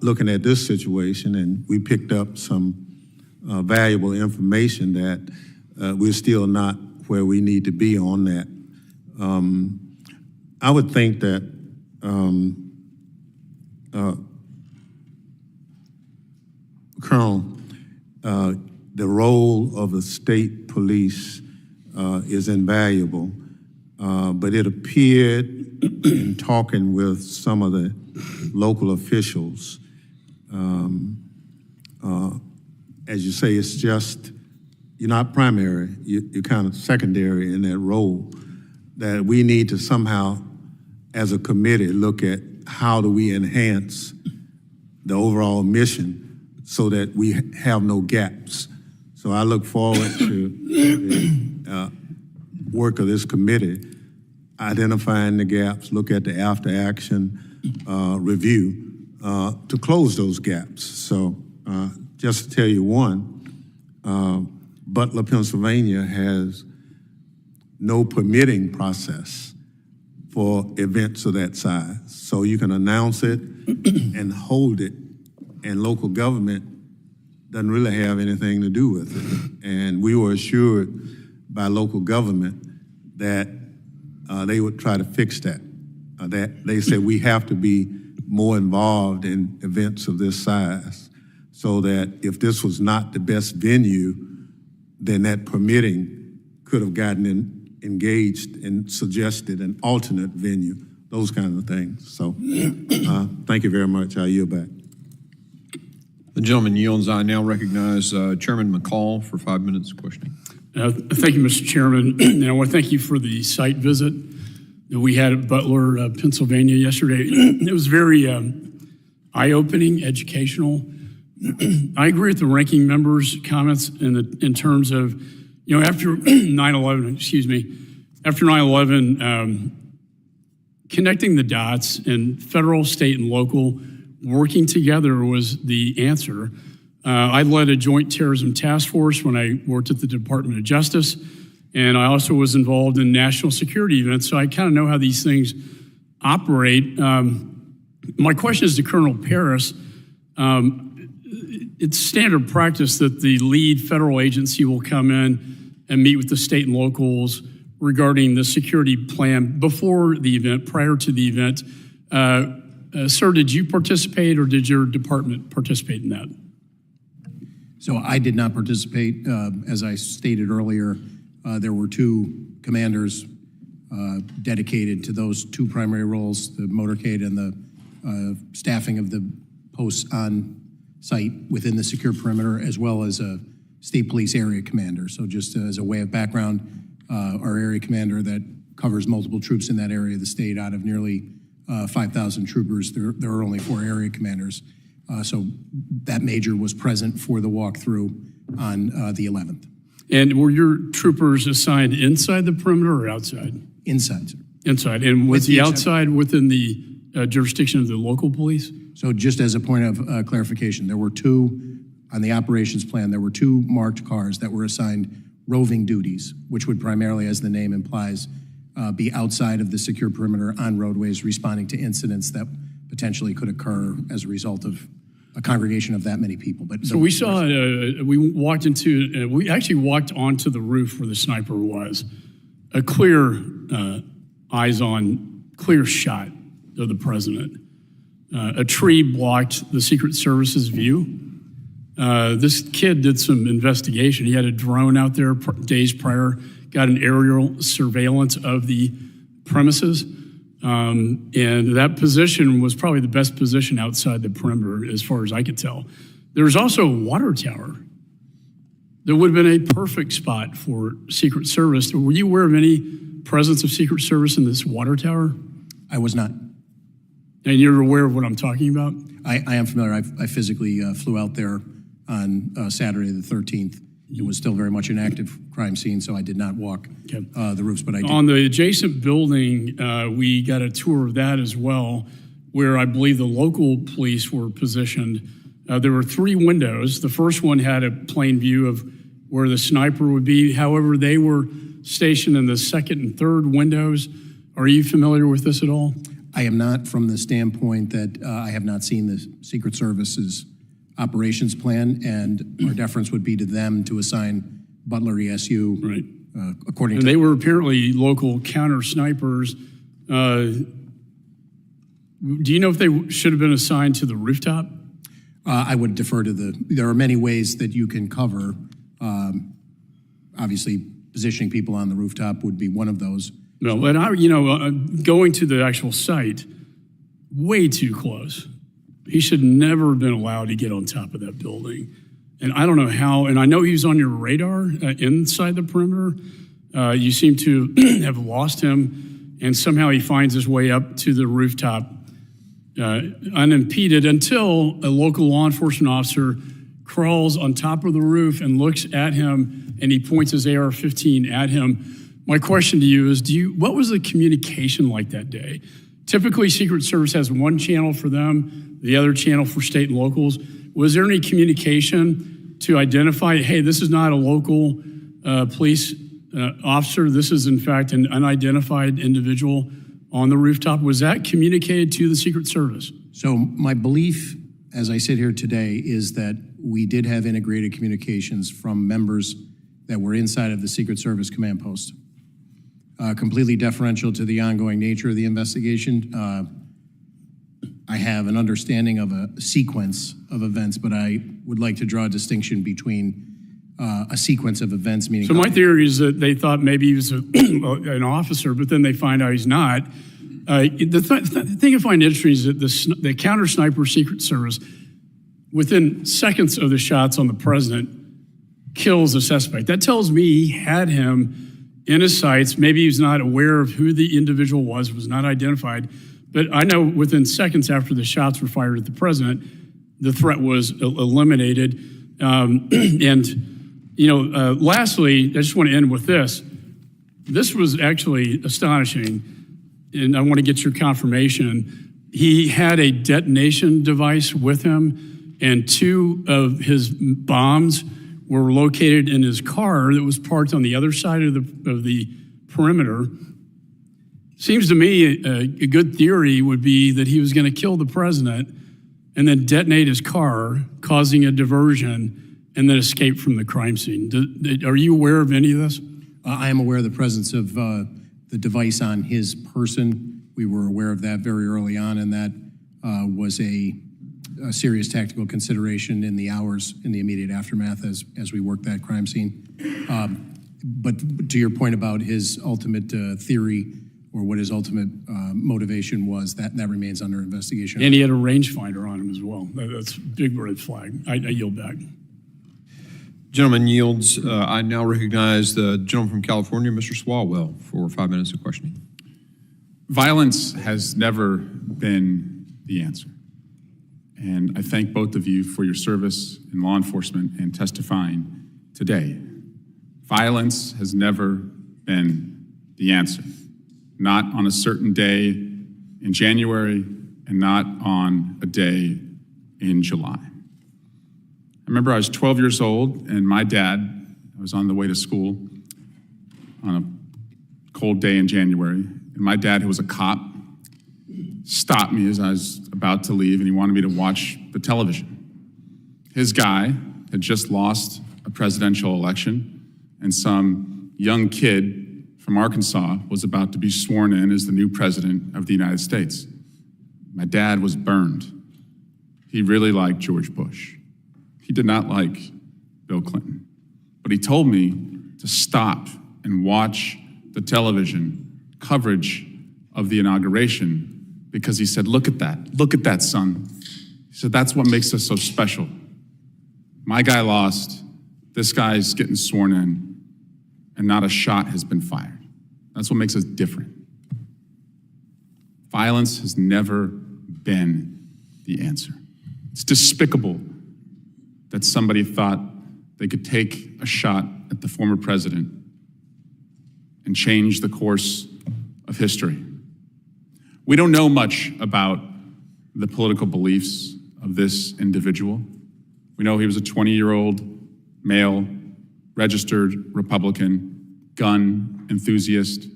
looking at this situation, and we picked up some valuable information that we're still not where we need to be on that. I would think that Colonel, the role of the state police is invaluable, but it appeared in talking with some of the local officials, as you say, it's just, you're not primary, you're kind of secondary in that role, that we need to somehow, as a committee, look at how do we enhance the overall mission so that we have no gaps. So I look forward to the work of this committee, identifying the gaps, look at the after action review to close those gaps. So just to tell you one, Butler, Pennsylvania has no permitting process for events of that size. So you can announce it and hold it, and local government doesn't really have anything to do with it. And we were assured by local government that they would try to fix that. That they said we have to be more involved in events of this size, so that if this was not the best venue, then that permitting could have gotten engaged and suggested an alternate venue, those kind of things. So thank you very much. I yield back. The gentleman yields. I now recognize Chairman McCall for 5 minutes questioning. Thank you, Mr. Chairman. And I want to thank you for the site visit that we had at Butler, Pennsylvania yesterday. It was very eye-opening, educational. I agree with the ranking member's comments in terms of, after 9/11, after 9/11, connecting the dots and federal, state, and local working together was the answer. I led a joint terrorism task force when I worked at the Department of Justice, and I also was involved in national security events, so I kind of know how these things operate. My question is to Colonel Paris. It's standard practice that the lead federal agency will come in and meet with the state and locals regarding the security plan before the event, prior to the event. Sir, did you participate or did your department participate in that? So I did not participate. As I stated earlier, there were two commanders dedicated to those two primary roles, the motorcade and the staffing of the posts on site within the secure perimeter, as well as a state police area commander. So just as a way of background, our area commander that covers multiple troops in that area of the state, out of nearly 5,000 troopers, there are only 4 area commanders. So that major was present for the walkthrough on the 11th. And were your troopers assigned inside the perimeter or outside? Inside, sir. Inside. And was the outside within the jurisdiction of the local police? So just as a point of clarification, there were 2, on the operations plan, there were 2 marked cars that were assigned roving duties, which would primarily, as the name implies, be outside of the secure perimeter on roadways, responding to incidents that potentially could occur as a result of a congregation of that many people. But so we saw, we actually walked onto the roof where the sniper was. A clear, eyes-on, clear shot of the president. A tree blocked the Secret Service's view. This kid did some investigation. He had a drone out there days prior, got an aerial surveillance of the premises. And that position was probably the best position outside the perimeter as far as I could tell. There was also a water tower that would have been a perfect spot for Secret Service. Were you aware of any presence of Secret Service in this water tower? I was not. And you're aware of what I'm talking about? I am familiar. I physically flew out there on Saturday the 13th. It was still very much an active crime scene, so I did not walk the roofs, but I did. On the adjacent building, we got a tour of that as well, where I believe the local police were positioned. There were 3 windows. The first one had a plain view of where the sniper would be. However, they were stationed in the second and third windows. Are you familiar with this at all? I am not, from the standpoint that I have not seen the Secret Service's operations plan, and our deference would be to them to assign Butler ESU right. According and to. They were apparently local counter snipers Do you know if they should have been assigned to the rooftop? I would defer to there are many ways that you can cover. Obviously, positioning people on the rooftop would be one of those. No, but going to the actual site, way too close. He should never have been allowed to get on top of that building. And I don't know how, and I know he was on your radar inside the perimeter. You seem to have lost him, and somehow he finds his way up to the rooftop unimpeded until a local law enforcement officer crawls on top of the roof and looks at him, and he points his AR-15 at him. My question to you is, what was the communication like that day? Typically, Secret Service has one channel for them, the other channel for state and locals. Was there any communication to identify, hey, this is not a local police officer, this is in fact an unidentified individual on the rooftop? Was that communicated to the Secret Service? So my belief, as I sit here today, is that we did have integrated communications from members that were inside of the Secret Service command post. Completely deferential to the ongoing nature of the investigation. I have an understanding of a sequence of events, but I would like to draw a distinction between a sequence of events, meaning... So my theory is that they thought maybe he was an officer, but then they find out he's not. The thing I find interesting is that the counter-sniper Secret Service, within seconds of the shots on the president, kills the suspect. That tells me he had him in his sights. Maybe he was not aware of who the individual was not identified. But I know within seconds after the shots were fired at the president, the threat was eliminated. Lastly, I just want to end with this. This was actually astonishing, and I want to get your confirmation. He had a detonation device with him, and 2 of his bombs were located in his car that was parked on the other side of the perimeter. Seems to me a good theory would be that he was going to kill the president and then detonate his car, causing a diversion, and then escape from the crime scene. Are you aware of any of this? I am aware of the presence of the device on his person. We were aware of that very early on, and that was a serious tactical consideration in the hours in the immediate aftermath as we worked that crime scene. But to your point about his ultimate theory or what his ultimate motivation was, that remains under investigation. And he had a rangefinder on him as well. That's a big red flag. I yield back. Gentleman yields. I now recognize the gentleman from California, Mr. Swalwell, for 5 minutes of questioning. Violence has never been the answer. And I thank both of you for your service in law enforcement and testifying today. Violence has never been the answer. Not on a certain day in January and not on a day in July. I remember I was 12 years old and my dad, I was on the way to school on a cold day in January, and my dad, who was a cop, stopped me as I was about to leave, and he wanted me to watch the television. His guy had just lost a presidential election, and some young kid from Arkansas was about to be sworn in as the new president of the United States. My dad was burned. He really liked George Bush. He did not like Bill Clinton. But he told me to stop and watch the television coverage of the inauguration because he said, look at that, son. He said, that's what makes us so special. My guy lost, this guy's getting sworn in, and not a shot has been fired. That's what makes us different. Violence has never been the answer. It's despicable that somebody thought they could take a shot at the former president and change the course of history. We don't know much about the political beliefs of this individual. We know he was a 20-year-old male, registered Republican, gun enthusiast,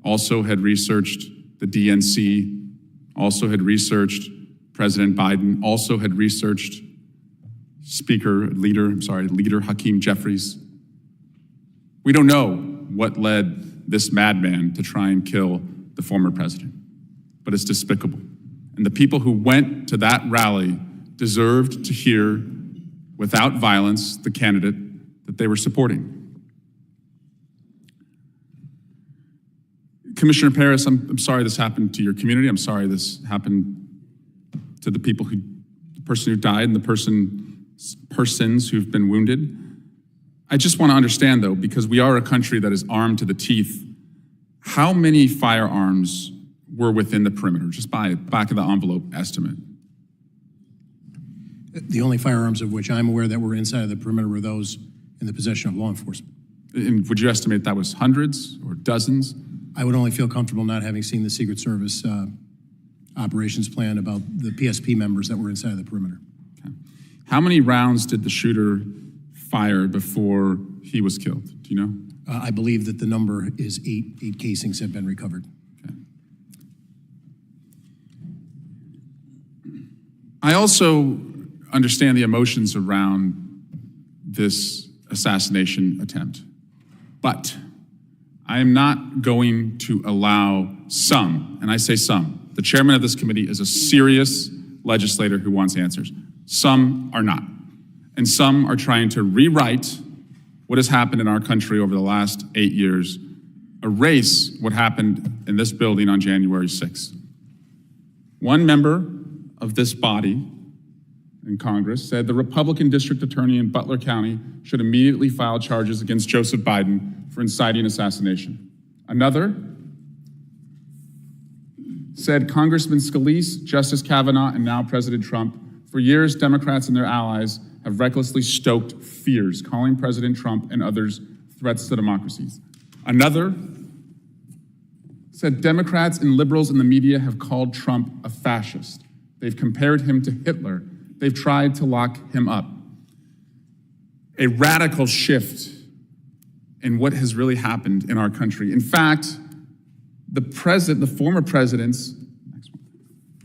also had researched the DNC, also had researched President Biden, also had researched Leader Hakeem Jeffries. We don't know what led this madman to try and kill the former president. But it's despicable. And the people who went to that rally deserved to hear, without violence, the candidate that they were supporting. Commissioner Paris, I'm sorry this happened to your community. I'm sorry this happened to the person who died and the persons who've been wounded. I just want to understand, though, because we are a country that is armed to the teeth, how many firearms were within the perimeter, just by back of the envelope estimate? The only firearms of which I'm aware that were inside of the perimeter were those in the possession of law enforcement. And would you estimate that was hundreds or dozens? I would only feel comfortable not having seen the Secret Service operations plan about the PSP members that were inside of the perimeter. Okay. How many rounds did the shooter fire before he was killed? Do you know? I believe that the number is 8. 8 casings have been recovered. Okay. I also understand the emotions around this assassination attempt, but I am not going to allow some, and I say some, the chairman of this committee is a serious legislator who wants answers. Some are not. And some are trying to rewrite what has happened in our country over the last 8 years, erase what happened in this building on January 6th. One member of this body in Congress said the Republican district attorney in Butler County should immediately file charges against Joseph Biden for inciting assassination. Another said Congressman Scalise, Justice Kavanaugh, and now President Trump, for years, Democrats and their allies have recklessly stoked fears, calling President Trump and others threats to democracies. Another said Democrats and liberals in the media have called Trump a fascist. They've compared him to Hitler. They've tried to lock him up. A radical shift in what has really happened in our country. In fact, the former president's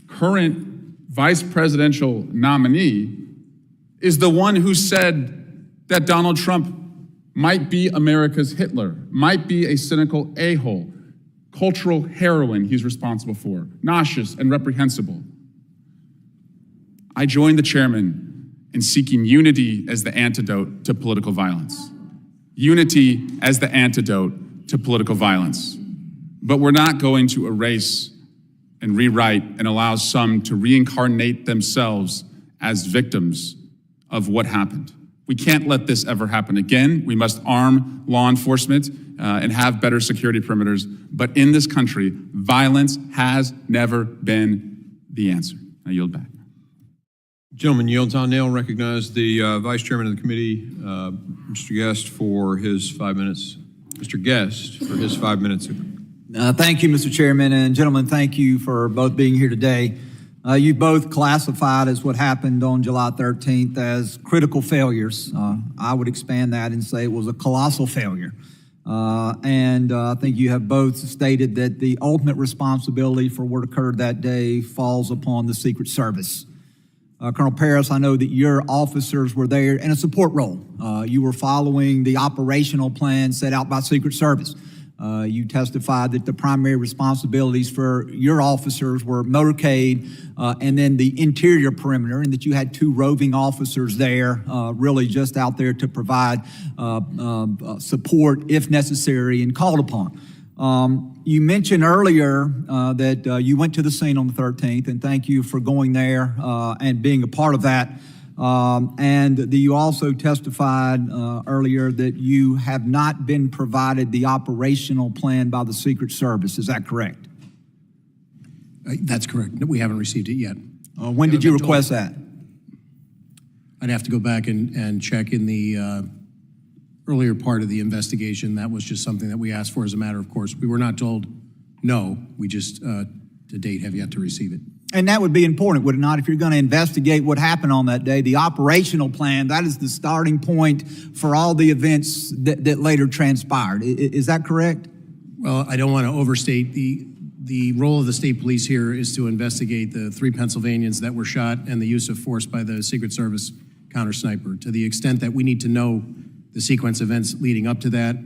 current vice presidential nominee is the one who said that Donald Trump might be America's Hitler, might be a cynical a-hole, cultural heroin he's responsible for, nauseous and reprehensible. I joined the chairman in seeking unity as the antidote to political violence. Unity as the antidote to political violence. But we're not going to erase and rewrite and allow some to reincarnate themselves as victims of what happened. We can't let this ever happen again. We must arm law enforcement and have better security perimeters. But in this country, violence has never been the answer. I yield back. Gentleman yields. I now recognize the Vice Chairman of the committee, Mr. Guest, for his 5 minutes. Mr. Guest, for his 5 minutes. Thank you, Mr. Chairman, and gentlemen, thank you for both being here today. You both classified as what happened on July 13th as critical failures. I would expand that and say it was a colossal failure. And I think you have both stated that the ultimate responsibility for what occurred that day falls upon the Secret Service. Colonel Paris, I know that your officers were there in a support role. You were following the operational plan set out by Secret Service. You testified that the primary responsibilities for your officers were motorcade and then the interior perimeter, and that you had 2 roving officers there, really just out there to provide support if necessary and called upon. You mentioned earlier that you went to the scene on the 13th, and thank you for going there and being a part of that. And you also testified earlier that you have not been provided the operational plan by the Secret Service. Is that correct? That's correct. We haven't received it yet. When did you request that? I'd have to go back and check in the earlier part of the investigation. That was just something that we asked for as a matter of course. We were not told no. We just, to date, have yet to receive it. And that would be important, would it not, if you're going to investigate what happened on that day? The operational plan, that is the starting point for all the events that later transpired. Is that correct? Well, I don't want to overstate the role of the state police here is to investigate the 3 Pennsylvanians that were shot and the use of force by the Secret Service counter sniper. To the extent that we need to know the sequence of events leading up to that,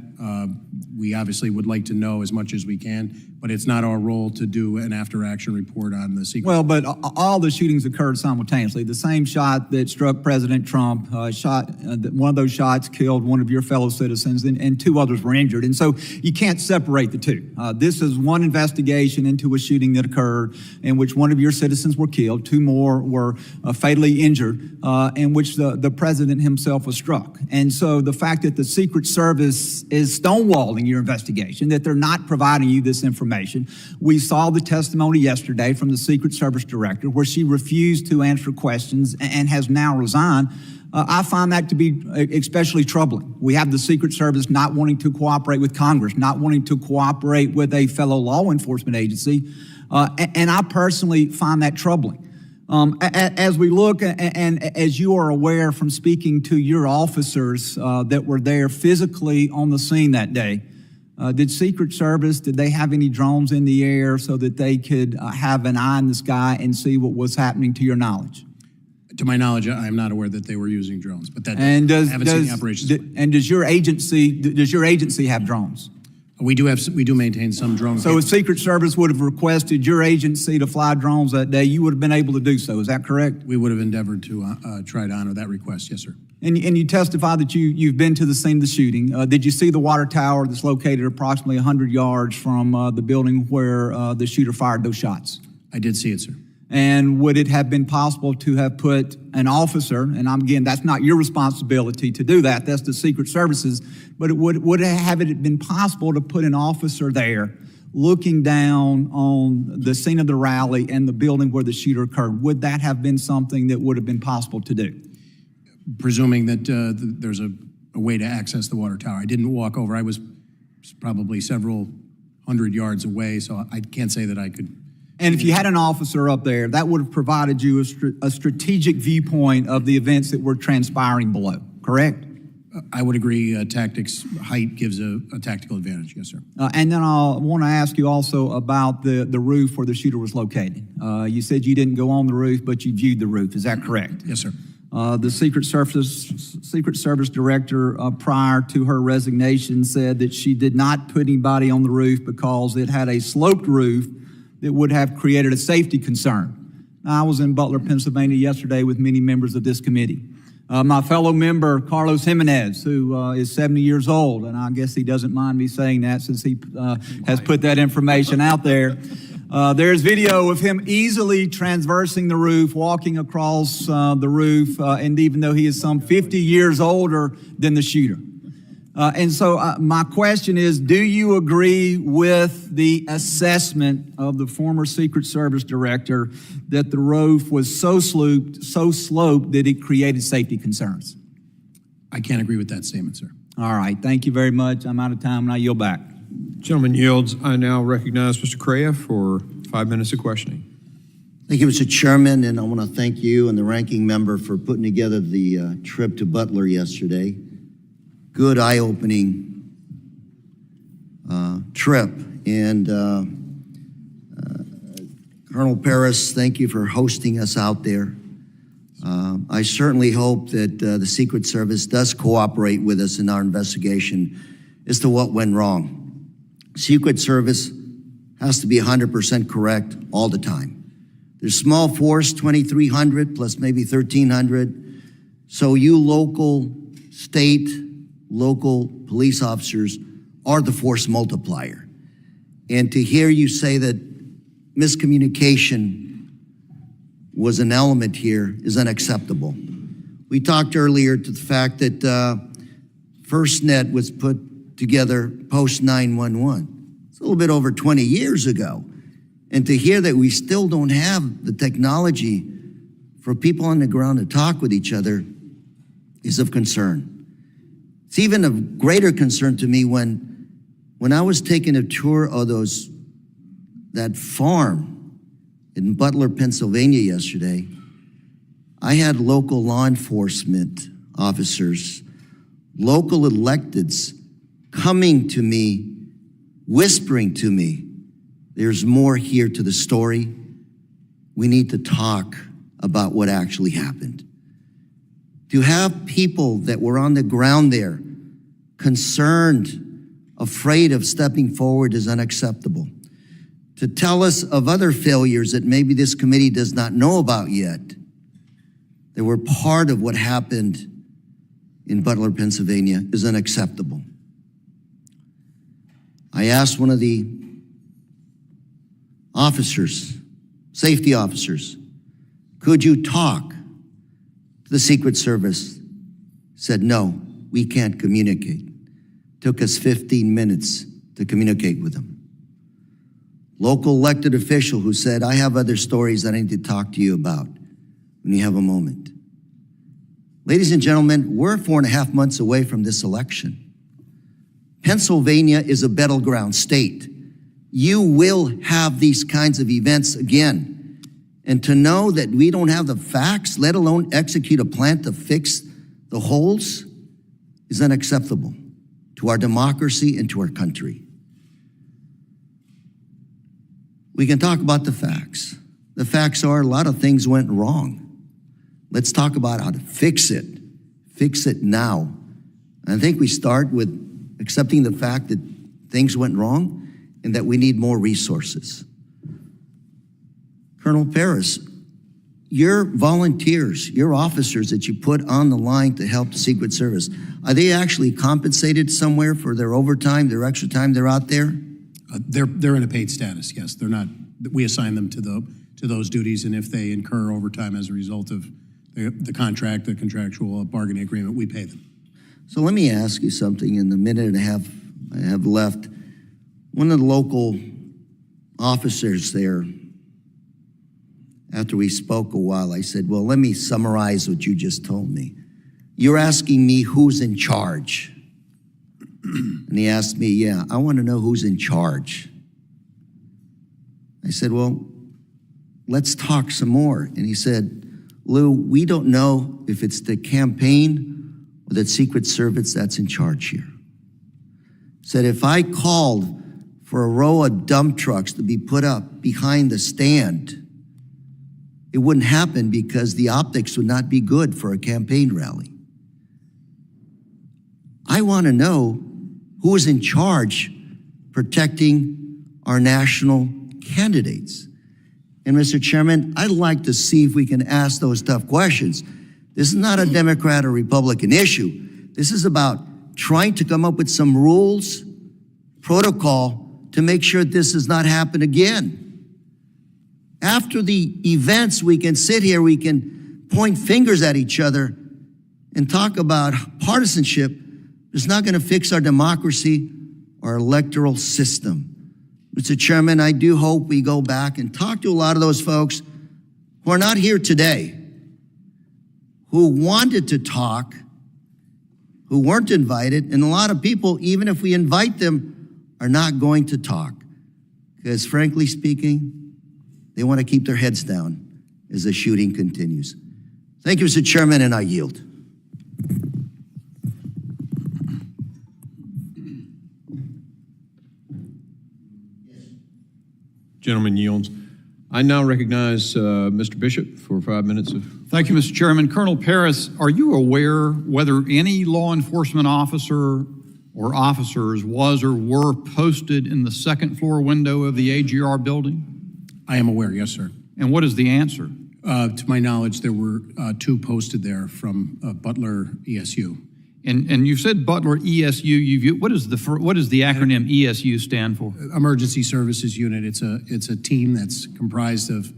we obviously would like to know as much as we can, but it's not our role to do an after-action report on the secret. Well, but all the shootings occurred simultaneously. The same shot that struck President Trump, one of those shots killed one of your fellow citizens, and two others were injured. And so you can't separate the two. This is one investigation into a shooting that occurred in which one of your citizens were killed, two more were fatally injured, in which the president himself was struck. And so the fact that the Secret Service is stonewalling your investigation, that they're not providing you this information. We saw the testimony yesterday from the Secret Service director where she refused to answer questions and has now resigned. I find that to be especially troubling. We have the Secret Service not wanting to cooperate with Congress, not wanting to cooperate with a fellow law enforcement agency, and I personally find that troubling. As we look, and as you are aware from speaking to your officers that were there physically on the scene that day, did Secret Service, did they have any drones in the air so that they could have an eye in the sky and see what was happening to your knowledge? To my knowledge, I'm not aware that they were using drones, but that I haven't seen the operations. And does your agency have drones? We do maintain some drones. So if Secret Service would have requested your agency to fly drones that day, you would have been able to do so. Is that correct? We would have endeavored to try to honor that request. Yes, sir. And you testified that you've been to the scene of the shooting. Did you see the water tower that's located approximately 100 yards from the building where the shooter fired those shots? I did see it, sir. And would it have been possible to have put an officer, and again, that's not your responsibility to do that, that's the Secret Service's, but would it been possible to put an officer there looking down on the scene of the rally and the building where the shooter occurred? Would that have been something that would have been possible to do? Presuming that there's a way to access the water tower. I didn't walk over. I was probably several hundred yards away, so I can't say that I could. And if you had an officer up there, that would have provided you a strategic viewpoint of the events that were transpiring below, correct? I would agree. Tactics, height gives a tactical advantage. Yes, sir. And then I want to ask you also about the roof where the shooter was located. You said you didn't go on the roof, but you viewed the roof. Is that correct? Yes, sir. The Secret Service director, prior to her resignation, said that she did not put anybody on the roof because it had a sloped roof that would have created a safety concern. Now, I was in Butler, Pennsylvania yesterday with many members of this committee. My fellow member, Carlos Jimenez, who is 70 years old, and I guess he doesn't mind me saying that since he has put that information out there. There's video of him easily traversing the roof, walking across the roof, and even though he is some 50 years older than the shooter. And so my question is, do you agree with the assessment of the former Secret Service director that the roof was so sloped that it created safety concerns? I can't agree with that statement, sir. All right, thank you very much. I'm out of time and I yield back. Gentleman yields. I now recognize Mr. Correa for 5 minutes of questioning. Thank you, Mr. Chairman, and I want to thank you and the ranking member for putting together the trip to Butler yesterday. Good, eye-opening trip. And Colonel Paris, thank you for hosting us out there. I certainly hope that the Secret Service does cooperate with us in our investigation as to what went wrong. Secret Service has to be 100% correct all the time. There's small force, 2,300 plus maybe 1,300. So you local, state, local police officers are the force multiplier. And to hear you say that miscommunication was an element here is unacceptable. We talked earlier to the fact that FirstNet was put together post 9/11. It's a little bit over 20 years ago. And to hear that we still don't have the technology for people on the ground to talk with each other is of concern. It's even of greater concern to me when I was taking a tour of that farm in Butler, Pennsylvania yesterday. I had local law enforcement officers, local electeds coming to me, whispering to me, there's more here to the story. We need to talk about what actually happened. To have people that were on the ground there concerned afraid of stepping forward is unacceptable. To tell us of other failures that maybe this committee does not know about yet, that were part of what happened in Butler, Pennsylvania, is unacceptable. I asked one of the officers, safety officers, could you talk to the Secret Service? Said, no, we can't communicate. Took us 15 minutes to communicate with them. Local elected official who said, I have other stories that I need to talk to you about when you have a moment. Ladies and gentlemen, we're 4.5 months away from this election. Pennsylvania is a battleground state. You will have these kinds of events again. And to know that we don't have the facts, let alone execute a plan to fix the holes, is unacceptable to our democracy and to our country. We can talk about the facts. The facts are a lot of things went wrong. Let's talk about how to fix it. Fix it now. And I think we start with accepting the fact that things went wrong and that we need more resources. Colonel Paris, your volunteers, your officers that you put on the line to help the Secret Service, are they actually compensated somewhere for their overtime, their extra time they're out there? They're in a paid status, yes. They're not, we assign them to those duties, and if they incur overtime as a result of the contract, the contractual bargaining agreement, we pay them. So let me ask you something in the minute and a half I have left. One of the local officers there, after we spoke a while, I said, well, let me summarize what you just told me. You're asking me who's in charge. And he asked me, yeah, I want to know who's in charge. I said, well, let's talk some more. And he said, Lou, we don't know if it's the campaign or the Secret Service that's in charge here. Said, if I called for a row of dump trucks to be put up behind the stand, it wouldn't happen because the optics would not be good for a campaign rally. I want to know who is in charge protecting our national candidates. And Mr. Chairman, I'd like to see if we can ask those tough questions. This is not a Democrat or Republican issue. This is about trying to come up with some rules, protocol to make sure this does not happen again. After the events, we can sit here, we can point fingers at each other and talk about partisanship. It's not going to fix our democracy or electoral system. Mr. Chairman, I do hope we go back and talk to a lot of those folks who are not here today, who wanted to talk, who weren't invited, and a lot of people, even if we invite them, are not going to talk. Because frankly speaking, they want to keep their heads down as the shooting continues. Thank you, Mr. Chairman, and I yield. Gentleman yields. I now recognize Mr. Bishop for 5 minutes of... Thank you, Mr. Chairman. Colonel Paris, are you aware whether any law enforcement officer or officers was or were posted in the second floor window of the AGR building? I am aware, yes, sir. And what is the answer? To my knowledge, there were 2 posted there from Butler ESU. And you said Butler ESU. What is the acronym ESU stand for? Emergency Services Unit. It's a team that's comprised of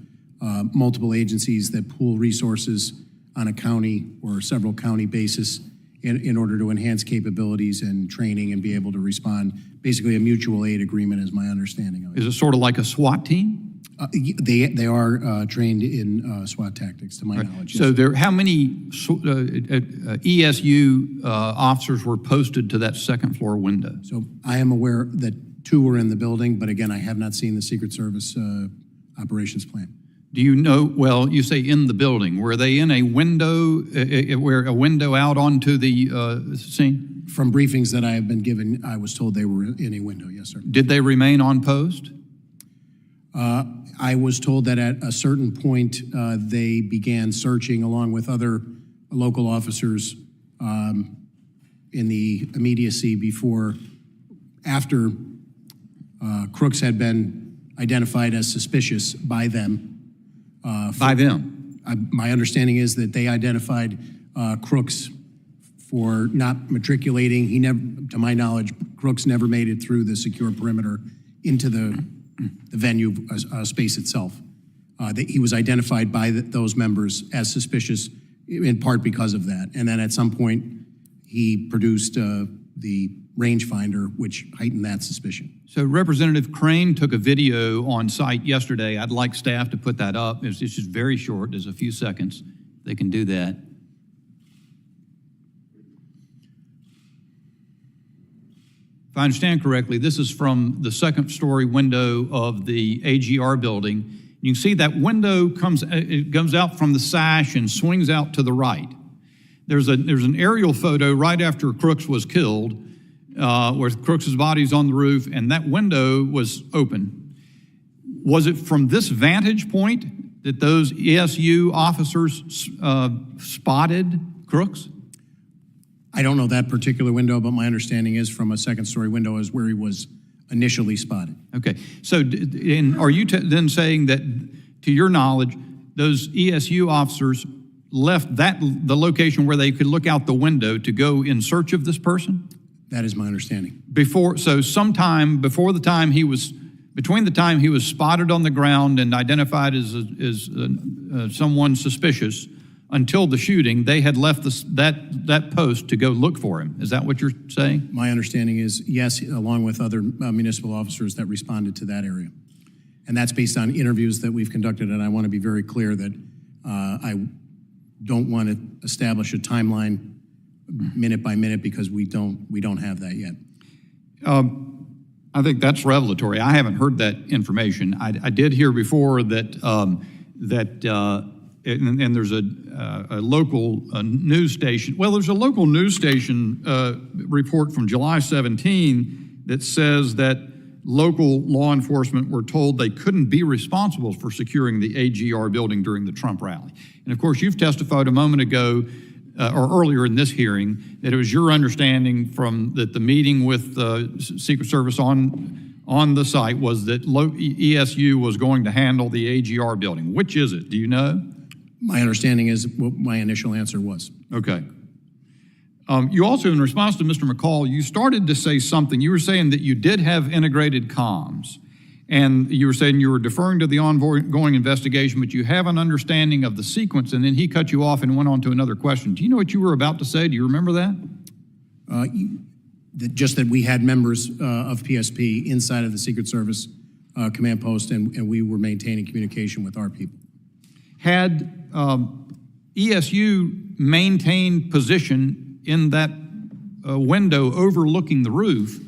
multiple agencies that pool resources on a county or several county basis in order to enhance capabilities and training and be able to respond. Basically, a mutual aid agreement is my understanding of it. Is it sort of like a SWAT team? They are trained in SWAT tactics, to my knowledge. So yes. how many ESU officers were posted to that second floor window? So I am aware that 2 were in the building, but again, I have not seen the Secret Service operations plan. Do you know, well, you say in the building. Were they in a window, a window out onto the scene? From briefings that I have been given, I was told they were in a window, yes, sir. Did they remain on post? I was told that at a certain point, they began searching along with other local officers in the immediacy before after Crooks had been identified as suspicious by them. By them? My understanding is that they identified Crooks for not matriculating. He never, to my knowledge, Crooks never made it through the secure perimeter into the venue space itself. That he was identified by those members as suspicious in part because of that. And then at some point, he produced the rangefinder, which heightened that suspicion. So Representative Crane took a video on site yesterday. I'd like staff to put that up. It's just very short. There's a few seconds. They can do that. If I understand correctly, this is from the second story window of the AGR building. You can see that window comes out from the sash and swings out to the right. There's an aerial photo right after Crooks was killed, where Crooks's body's on the roof, and that window was open. Was it from this vantage point that those ESU officers spotted Crooks? I don't know that particular window, but my understanding is from a second story window is where he was initially spotted. Okay, so are you then saying that, to your knowledge, those ESU officers left the location where they could look out the window to go in search of this person? That is my understanding. Sometime before the time between the time he was spotted on the ground and identified as someone suspicious until the shooting, they had left that post to go look for him. Is that what you're saying? My understanding is yes, along with other municipal officers that responded to that area. And that's based on interviews that we've conducted, and I want to be very clear that I don't want to establish a timeline minute by minute because we don't have that yet. I think that's revelatory. I haven't heard that information. I did hear before that and there's a local news station. Well, there's a local news station report from July 17 that says that local law enforcement were told they couldn't be responsible for securing the AGR building during the Trump rally. And of course, you've testified a moment ago or earlier in this hearing that it was your understanding that the meeting with the Secret Service on the site was that ESU was going to handle the AGR building. Which is it? Do you know? My understanding is what my initial answer was. Okay. You also, in response to Mr. McCall, you started to say something. You were saying that you did have integrated comms, and you were saying you were deferring to the ongoing investigation, but you have an understanding of the sequence, and then he cut you off and went on to another question. Do you know what you were about to say? Do you remember that? Just that we had members of PSP inside of the Secret Service command post, and we were maintaining communication with our people. Had ESU maintained position in that window overlooking the roof,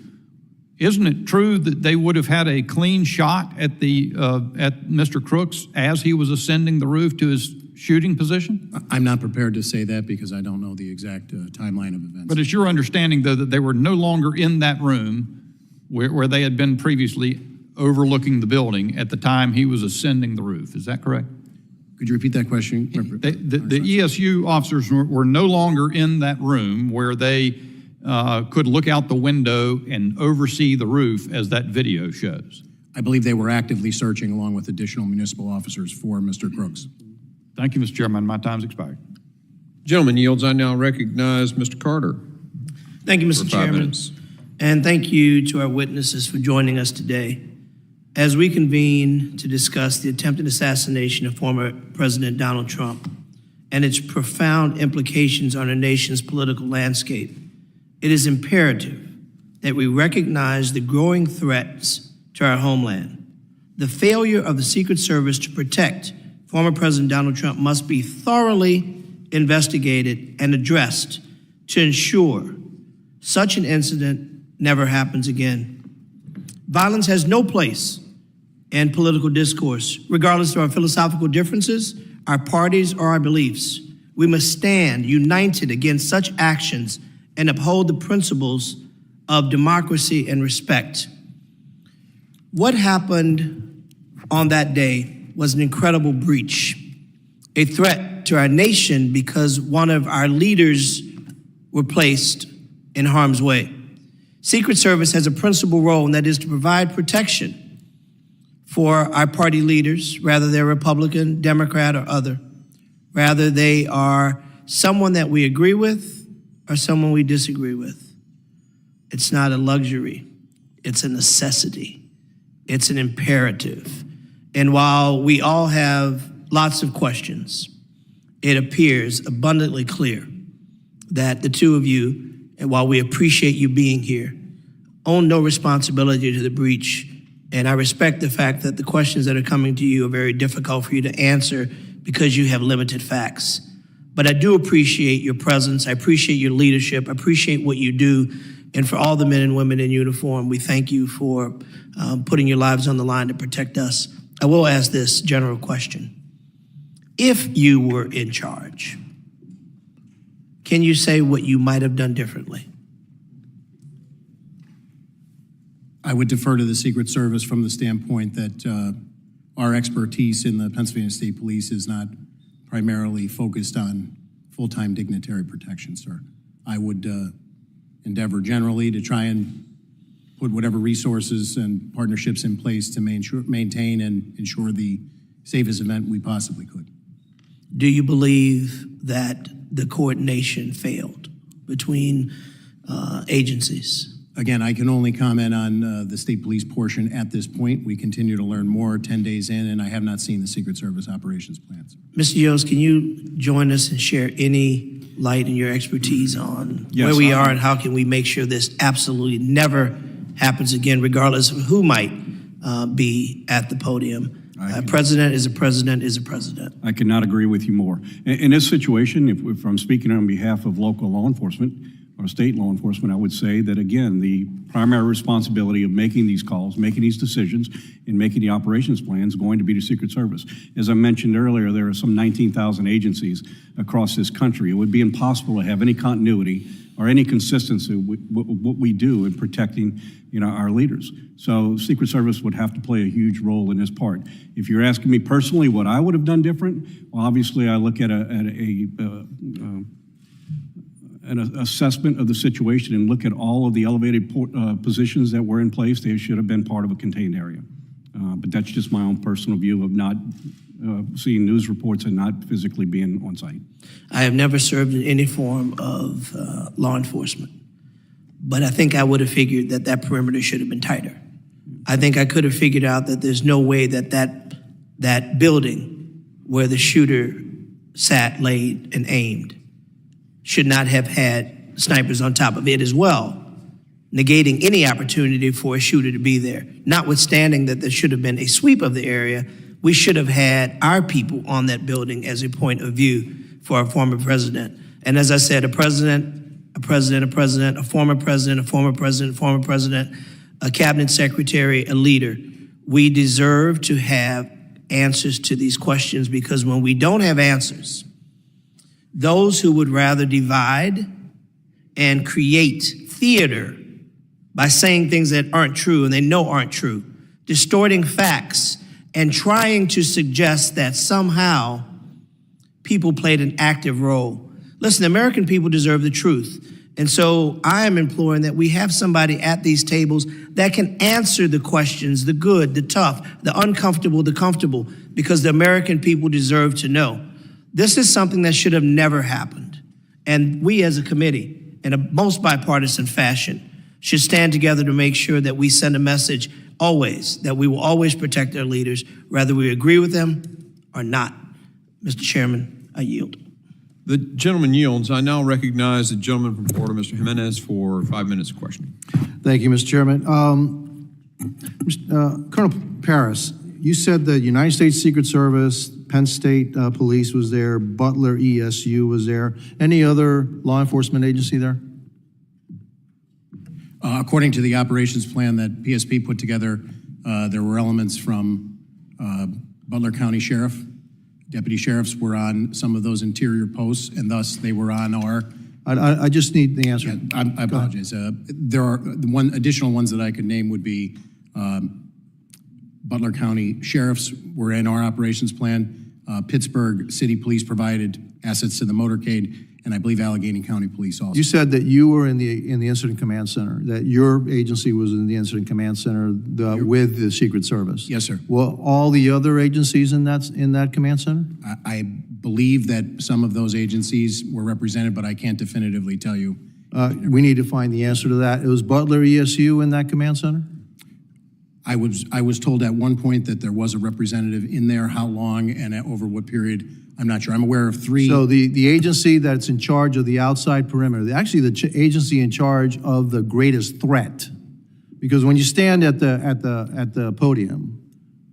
isn't it true that they would have had a clean shot at Mr. Crooks as he was ascending the roof to his shooting position? I'm not prepared to say that because I don't know the exact timeline of events. But it's your understanding, though, that they were no longer in that room where they had been previously overlooking the building at the time he was ascending the roof. Is that correct? Could you repeat that question? The ESU officers were no longer in that room where they could look out the window and oversee the roof as that video shows. I believe they were actively searching along with additional municipal officers for Mr. Crooks. Thank you, Mr. Chairman. My time's expired. Gentleman yields. I now recognize Mr. Carter. Thank you, Mr. Chairman. Minutes. And thank you to our witnesses for joining us today as we convene to discuss the attempted assassination of former President Donald Trump and its profound implications on our nation's political landscape. It is imperative that we recognize the growing threats to our homeland. The failure of the Secret Service to protect former President Donald Trump must be thoroughly investigated and addressed to ensure such an incident never happens again. Violence has no place in political discourse, regardless of our philosophical differences, our parties, or our beliefs. We must stand united against such actions and uphold the principles of democracy and respect. What happened on that day was an incredible breach, a threat to our nation because one of our leaders were placed in harm's way. Secret Service has a principal role, and that is to provide protection for our party leaders, whether they're Republican, Democrat, or other. Rather, they are someone that we agree with or someone we disagree with. It's not a luxury. It's a necessity. It's an imperative. And while we all have lots of questions, it appears abundantly clear that the two of you, and while we appreciate you being here, own no responsibility to the breach. And I respect the fact that the questions that are coming to you are very difficult for you to answer because you have limited facts. But I do appreciate your presence. I appreciate your leadership. I appreciate what you do. And for all the men and women in uniform, we thank you for putting your lives on the line to protect us. I will ask this general question. If you were in charge, can you say what you might have done differently? I would defer to the Secret Service from the standpoint that our expertise in the Pennsylvania State Police is not primarily focused on full-time dignitary protection, sir. I would endeavor generally to try and put whatever resources and partnerships in place to maintain and ensure the safest event we possibly could. Do you believe that the coordination failed between agencies? Again, I can only comment on the state police portion at this point. We continue to learn more 10 days in, and I have not seen the Secret Service operations plans. Mr. Yost, can you join us and share any light in your expertise on Yes, where we are and how can we make sure this absolutely never happens again, regardless of who might be at the podium? A president is a president is a president. I could not agree with you more. In this situation, if I'm speaking on behalf of local law enforcement or state law enforcement, I would say that, again, the primary responsibility of making these calls, making these decisions, and making the operations plans is going to be the Secret Service. As I mentioned earlier, there are some 19,000 agencies across this country. It would be impossible to have any continuity or any consistency with what we do in protecting, our leaders. So Secret Service would have to play a huge role in this part. If you're asking me personally what I would have done different, well, obviously I look at an assessment of the situation and look at all of the elevated positions that were in place. They should have been part of a contained area. But that's just my own personal view of not seeing news reports and not physically being on site. I have never served in any form of law enforcement, but I think I would have figured that that perimeter should have been tighter. I think I could have figured out that there's no way that that building where the shooter sat, laid, and aimed should not have had snipers on top of it as well, negating any opportunity for a shooter to be there. Notwithstanding that there should have been a sweep of the area, we should have had our people on that building as a point of view for our former president. And as I said, a president, a president, a president, a former president, a former president, a former president, a cabinet secretary, a leader. We deserve to have answers to these questions, because when we don't have answers, those who would rather divide and create theater by saying things that aren't true and they know aren't true, distorting facts, and trying to suggest that somehow people played an active role. Listen, the American people deserve the truth. And so I am imploring that we have somebody at these tables that can answer the questions, the good, the tough, the uncomfortable, the comfortable, because the American people deserve to know. This is something that should have never happened. And we as a committee, in a most bipartisan fashion, should stand together to make sure that we send a message always, that we will always protect our leaders, whether we agree with them or not. Mr. Chairman, I yield. The gentleman yields. I now recognize the gentleman from Florida, Mr. Jimenez, for 5 minutes of questioning. Thank you, Mr. Chairman. Colonel Paris, you said the United States Secret Service, Penn State Police was there, Butler ESU was there. Any other law enforcement agency there? According to the operations plan that PSP put together, there were elements from Butler County Sheriff. Deputy sheriffs were on some of those interior posts, and thus they were on our... I just need the answer. Yeah, I apologize. There are the one additional ones that I could name would be Butler County Sheriffs were in our operations plan. Pittsburgh City Police provided assets to the motorcade, and I believe Allegheny County Police also. You said that you were in the Incident Command Center, that your agency was in the Incident Command Center with the Secret Service. Yes, sir. Well, all the other agencies in that command center? I believe that some of those agencies were represented, but I can't definitively tell you. We need to find the answer to that. It was Butler ESU in that command center? I was told at one point that there was a representative in there. How long and over what period, I'm not sure. I'm aware of 3. So the agency that's in charge of the outside perimeter, actually the agency in charge of the greatest threat, because when you stand at the podium,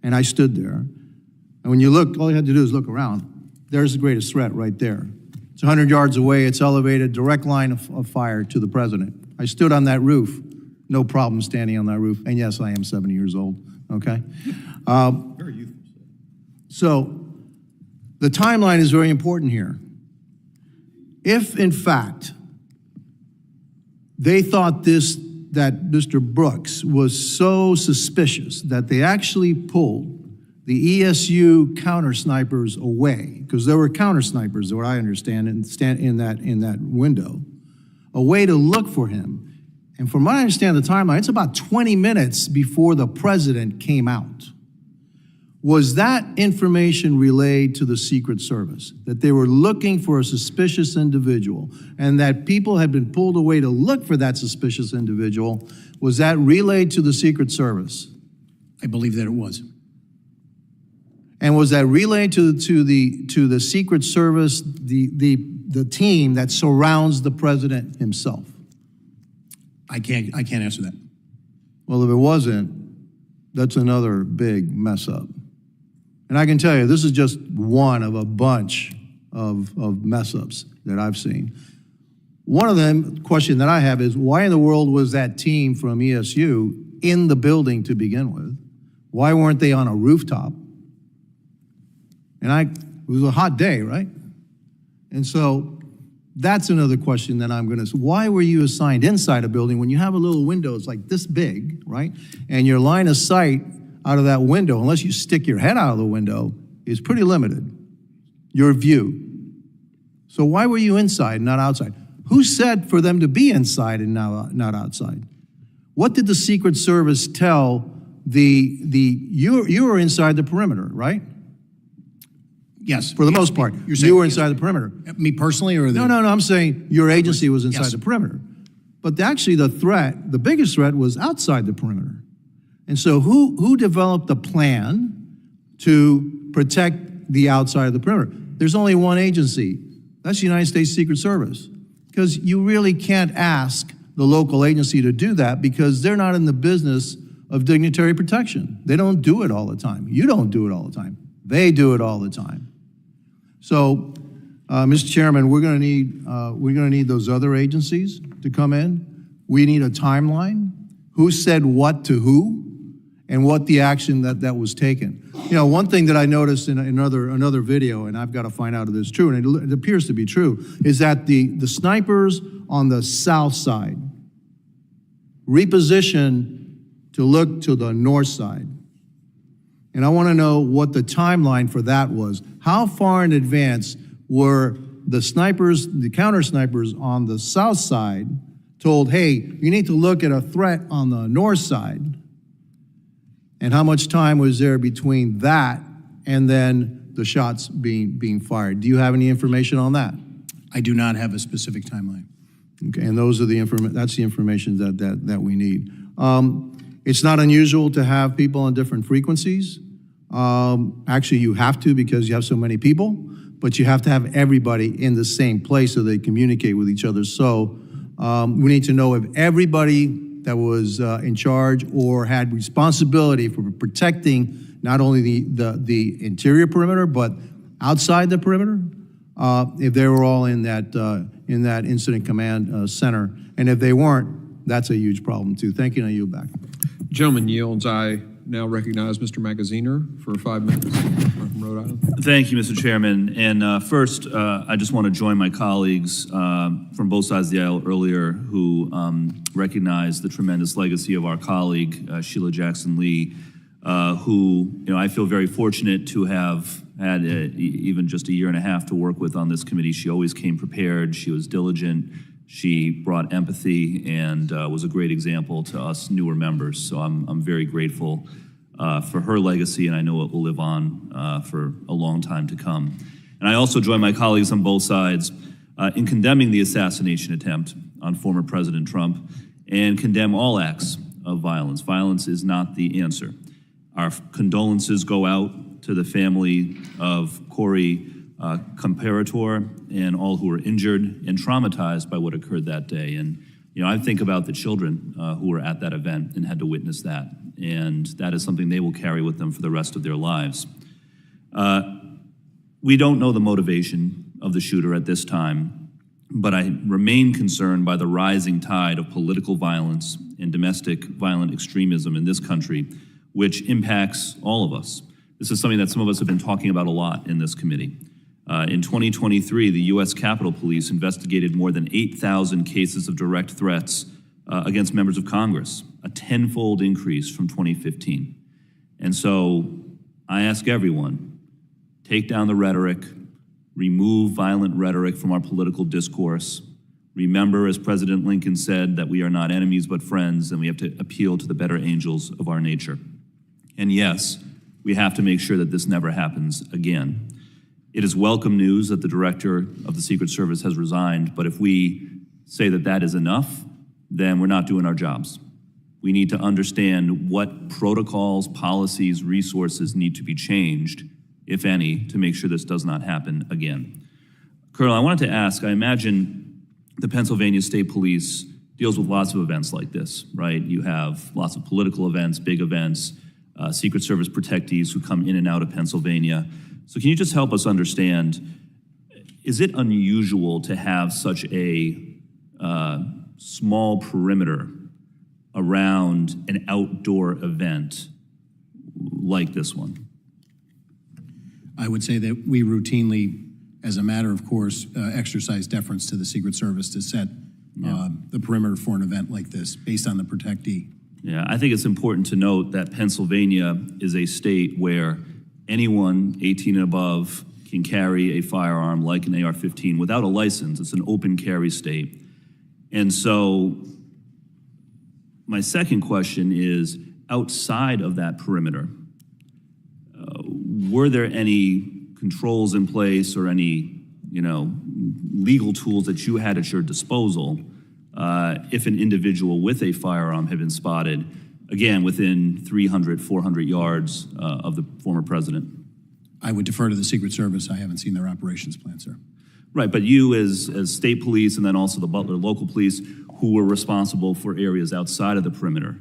and I stood there, and when you look, all you had to do is look around. There's the greatest threat right there. It's 100 yards away. It's elevated, direct line of fire to the president. I stood on that roof. No problem standing on that roof. And yes, I am 70 years old, okay? Very youthful. So the timeline is very important here. If, in fact, they thought that Mr. Brooks was so suspicious that they actually pulled the ESU counter snipers away, because there were counter snipers, what I understand, in that window, a way to look for him. And from what I understand the timeline, it's about 20 minutes before the president came out. Was that information relayed to the Secret Service, that they were looking for a suspicious individual and that people had been pulled away to look for that suspicious individual? Was that relayed to the Secret Service? I believe that it was. And was that relayed to the Secret Service, the team that surrounds the president himself? I can't answer that. Well, if it wasn't, that's another big mess up. And I can tell you, this is just one of a bunch of mess ups that I've seen. One of them, question that I have is, why in the world was that team from ESU in the building to begin with? Why weren't they on a rooftop? And it was a hot day, right? And so that's another question that I'm gonna, why were you assigned inside a building when you have a little window, it's like this big, right? And your line of sight out of that window, unless you stick your head out of the window, is pretty limited, your view. So why were you inside, not outside? Who said for them to be inside and not outside? What did the Secret Service tell you were inside the perimeter, right? Yes. For the most part, you were inside the perimeter. Me personally, or No, I'm saying your agency was inside the perimeter. But actually the biggest threat was outside the perimeter. And so who developed the plan to protect the outside of the perimeter? There's only one agency. That's the United States Secret Service. Because you really can't ask the local agency to do that because they're not in the business of dignitary protection. They don't do it all the time. You don't do it all the time. They do it all the time. So, Mr. Chairman, we're going to need those other agencies to come in. We need a timeline. Who said what to who, and what the action that was taken. You know, one thing that I noticed in another video, and I've got to find out if it's true, and it appears to be true, is that the snipers on the south side repositioned to look to the north side. And I want to know what the timeline for that was. How far in advance were the snipers, the counter snipers on the south side told, hey, you need to look at a threat on the north side? And how much time was there between that and then the shots being fired? Do you have any information on that? I do not have a specific timeline. Okay, and those are that's the information that we need. It's not unusual to have people on different frequencies. Actually, you have to because you have so many people, but you have to have everybody in the same place so they communicate with each other. So we need to know if everybody that was in charge or had responsibility for protecting not only the interior perimeter, but outside the perimeter, if they were all in that incident command center. And if they weren't, that's a huge problem too. Thank you, and I yield back. Gentleman yields. I now recognize Mr. Magaziner for 5 minutes from Rhode Island. Thank you, Mr. Chairman. And first, I just want to join my colleagues from both sides of the aisle earlier who recognized the tremendous legacy of our colleague, Sheila Jackson Lee, who, I feel very fortunate to have had even just a year and a half to work with on this committee. She always came prepared. She was diligent. She brought empathy and was a great example to us newer members. So I'm very grateful for her legacy, and I know it will live on for a long time to come. And I also join my colleagues on both sides in condemning the assassination attempt on former President Trump and condemn all acts of violence. Violence is not the answer. Our condolences go out to the family of Corey Comparator and all who were injured and traumatized by what occurred that day. And, I think about the children who were at that event and had to witness that. And that is something they will carry with them for the rest of their lives. We don't know the motivation of the shooter at this time, but I remain concerned by the rising tide of political violence and domestic violent extremism in this country, which impacts all of us. This is something that some of us have been talking about a lot in this committee. In 2023, the U.S. Capitol Police investigated more than 8,000 cases of direct threats against members of Congress, a tenfold increase from 2015. And so I ask everyone, take down the rhetoric, remove violent rhetoric from our political discourse. Remember, as President Lincoln said, that we are not enemies but friends, and we have to appeal to the better angels of our nature. And yes, we have to make sure that this never happens again. It is welcome news that the director of the Secret Service has resigned, but if we say that that is enough, then we're not doing our jobs. We need to understand what protocols, policies, resources need to be changed, if any, to make sure this does not happen again. Colonel, I wanted to ask, I imagine the Pennsylvania State Police deals with lots of events like this, right? You have lots of political events, big events, Secret Service protectees who come in and out of Pennsylvania. So can you just help us understand, is it unusual to have such a small perimeter around an outdoor event like this one? I would say that we routinely, as a matter of course, exercise deference to the Secret Service to set the perimeter for an event like this based on the protectee. Yeah, I think it's important to note that Pennsylvania is a state where anyone 18 and above can carry a firearm like an AR-15 without a license. It's an open carry state. And so my second question is, outside of that perimeter, were there any controls in place or any, legal tools that you had at your disposal if an individual with a firearm had been spotted, again, within 300, 400 yards of the former president? I would defer to the Secret Service. I haven't seen their operations plan, sir. Right, but you as state police and then also the Butler local police who were responsible for areas outside of the perimeter,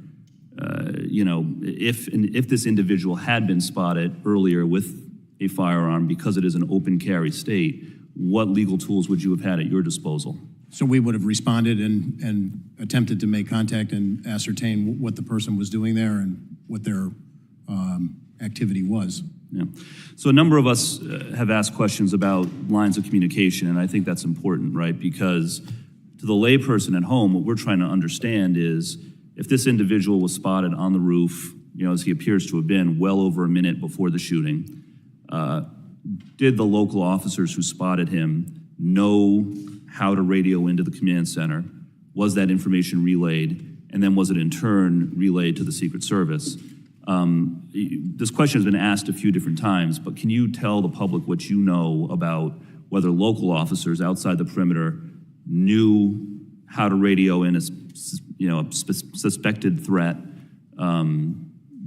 if this individual had been spotted earlier with a firearm because it is an open carry state, what legal tools would you have had at your disposal? So we would have responded and attempted to make contact and ascertain what the person was doing there and what their activity was. Yeah. So a number of us have asked questions about lines of communication, and I think that's important, right? Because to the layperson at home, what we're trying to understand is if this individual was spotted on the roof, as he appears to have been well over a minute before the shooting, did the local officers who spotted him know how to radio into the command center? Was that information relayed? And then was it in turn relayed to the Secret Service? This question has been asked a few different times, but can you tell the public what you know about whether local officers outside the perimeter knew how to radio in a suspected threat,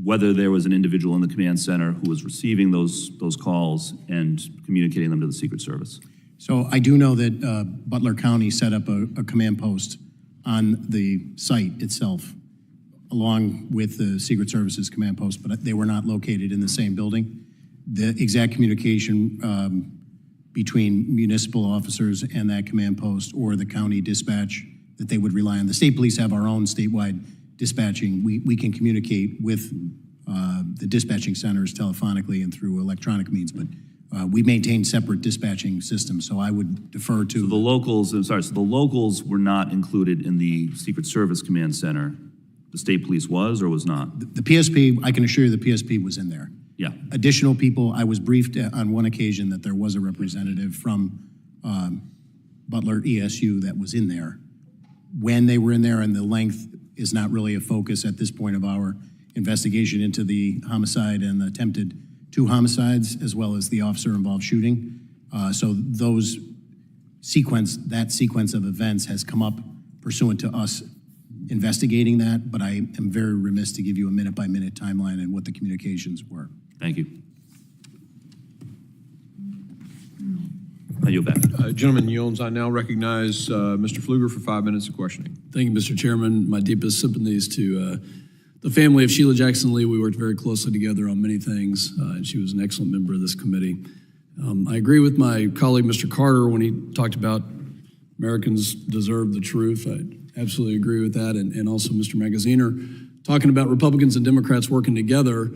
whether there was an individual in the command center who was receiving those calls and communicating them to the Secret Service? So I do know that Butler County set up a command post on the site itself, along with the Secret Service's command post, but they were not located in the same building. The exact communication between municipal officers and that command post or the county dispatch that they would rely on. The state police have our own statewide dispatching. We can communicate with the dispatching centers telephonically and through electronic means, but we maintain separate dispatching systems, so I would defer to... So the locals were not included in the Secret Service Command Center, The state police was or was not? The PSP, I can assure you the PSP was in there. Yeah. Additional people, I was briefed on one occasion that there was a representative from Butler ESU that was in there. When they were in there and the length is not really a focus at this point of our investigation into the homicide and the attempted 2 homicides, as well as the officer-involved shooting. So that sequence of events has come up pursuant to us investigating that, but I am very remiss to give you a minute-by-minute timeline and what the communications were. Thank you. I yield back. Gentleman yields. I now recognize Mr. Pfluger for 5 minutes of questioning. Thank you, Mr. Chairman. My deepest sympathies to the family of Sheila Jackson Lee. We worked very closely together on many things, and she was an excellent member of this committee. I agree with my colleague, Mr. Carter, when he talked about Americans deserve the truth. I absolutely agree with that, and also Mr. Magaziner talking about Republicans and Democrats working together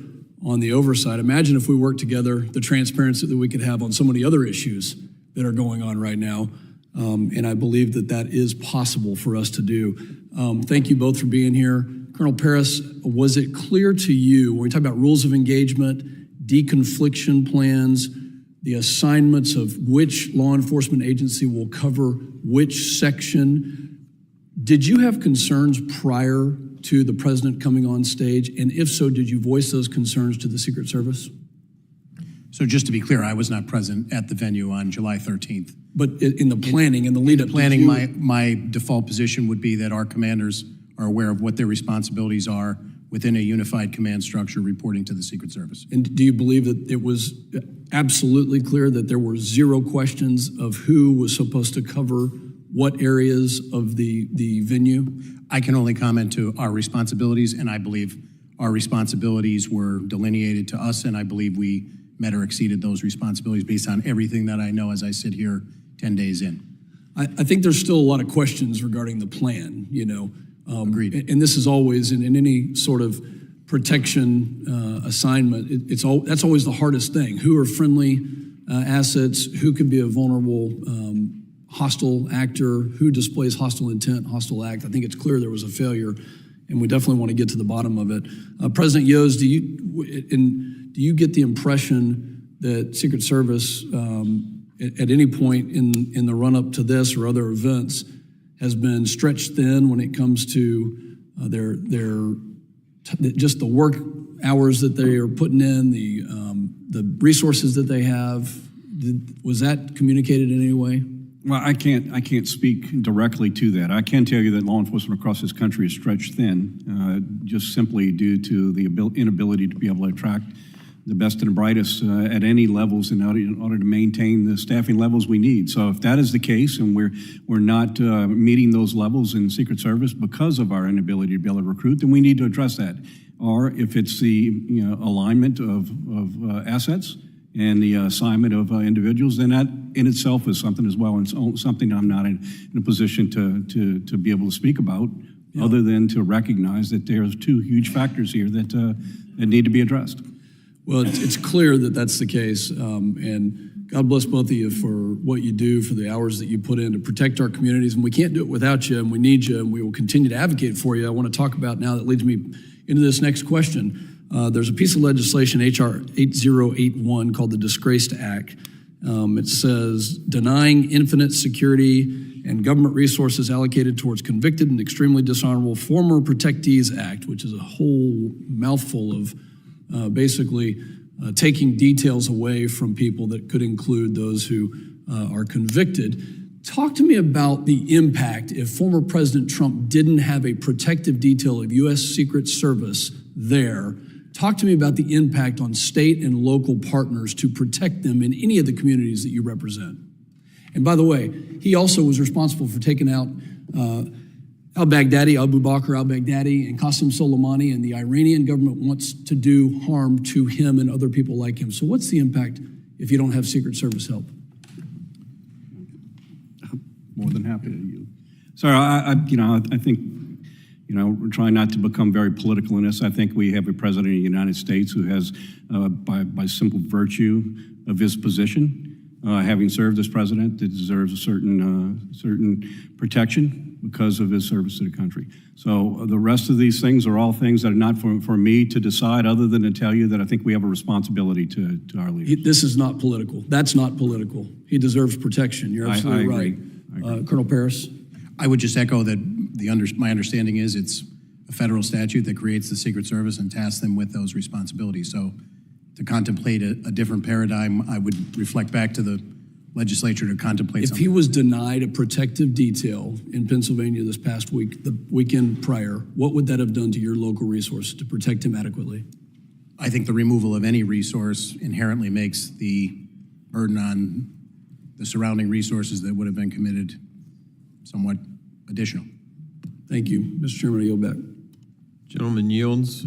on the oversight. Imagine if we worked together, the transparency that we could have on so many other issues that are going on right now. And I believe that that is possible for us to do. Thank you both for being here. Colonel Paris, was it clear to you, when we talk about rules of engagement, deconfliction plans, the assignments of which law enforcement agency will cover which section, did you have concerns prior to the president coming on stage? And if so, did you voice those concerns to the Secret Service? So just to be clear, I was not present at the venue on July 13th. But in the planning and the lead up, planning, my default position would be that our commanders are aware of what their responsibilities are within a unified command structure reporting to the Secret Service. And do you believe that it was absolutely clear that there were zero questions of who was supposed to cover what areas of the venue? I can only comment to our responsibilities, and I believe our responsibilities were delineated to us, and I believe we met or exceeded those responsibilities based on everything that I know as I sit here 10 days in. I think there's still a lot of questions regarding the plan, you know. Agreed. And this is always, in any sort of protection assignment, that's always the hardest thing. Who are friendly assets? Who could be a vulnerable hostile actor? Who displays hostile intent, hostile act? I think it's clear there was a failure, and we definitely want to get to the bottom of it. President Yos, do you get the impression that Secret Service, at any point in the run-up to this or other events, has been stretched thin when it comes to just the work hours that they are putting in, the resources that they have? Was that communicated in any way? Well, I can't speak directly to that. I can tell you that law enforcement across this country is stretched thin, just simply due to the inability to be able to attract the best and the brightest at any levels in order to maintain the staffing levels we need. So if that is the case, and we're not meeting those levels in Secret Service because of our inability to be able to recruit, then we need to address that. Or if it's the alignment of assets and the assignment of individuals, then that in itself is something as well, and something I'm not in a position to be able to speak about, other than to recognize that there's 2 huge factors here that need to be addressed. Well, it's clear that that's the case, and God bless both of you for what you do, for the hours that you put in to protect our communities, and we can't do it without you, and we need you, and we will continue to advocate for you. I want to talk about now, that leads me into this next question. There's a piece of legislation, H.R. 8081, called the Disgraced Act. It says, denying infinite security and government resources allocated towards convicted and extremely dishonorable former protectees act, which is a whole mouthful of basically taking details away from people that could include those who are convicted. Talk to me about the impact if former President Trump didn't have a protective detail of U.S. Secret Service there. Talk to me about the impact on state and local partners to protect them in any of the communities that you represent. And by the way, he also was responsible for taking out al-Baghdadi, Abu Bakr al-Baghdadi, and Qasem Soleimani, and the Iranian government wants to do harm to him and other people like him. So what's the impact if you don't have Secret Service help? More than happy to yield. So I think, we're trying not to become very political in this. I think we have a president of the United States who has, by simple virtue of his position, having served as president, that deserves a certain protection because of his service to the country. So the rest of these things are all things that are not for me to decide, other than to tell you that I think we have a responsibility to our leaders. This is not political. That's not political. He deserves protection. You're absolutely I right. agree. Colonel Paris? I would just echo that my understanding is it's a federal statute that creates the Secret Service and tasks them with those responsibilities. So to contemplate a different paradigm, I would reflect back to the legislature to contemplate If something. he was denied a protective detail in Pennsylvania this past week, the weekend prior, what would that have done to your local resources to protect him adequately? I think the removal of any resource inherently makes the burden on the surrounding resources that would have been committed somewhat additional. Thank you. Mr. Chairman, I yield back. Gentleman yields.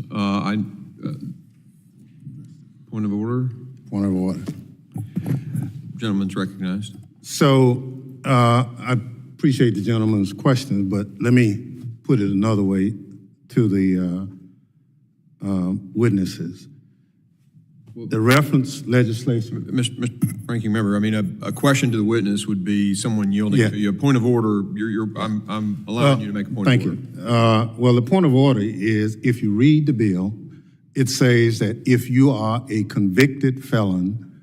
Point of order. Point of order. Gentleman's recognized. So I appreciate the gentleman's question, but let me put it another way to the witnesses. The reference legislation. Mr. Ranking Member, I mean, a question to the witness would be someone yielding to you. A point of order, I'm allowing you to make a point of order. Thank you. Well, the point of order is, if you read the bill, it says that if you are a convicted felon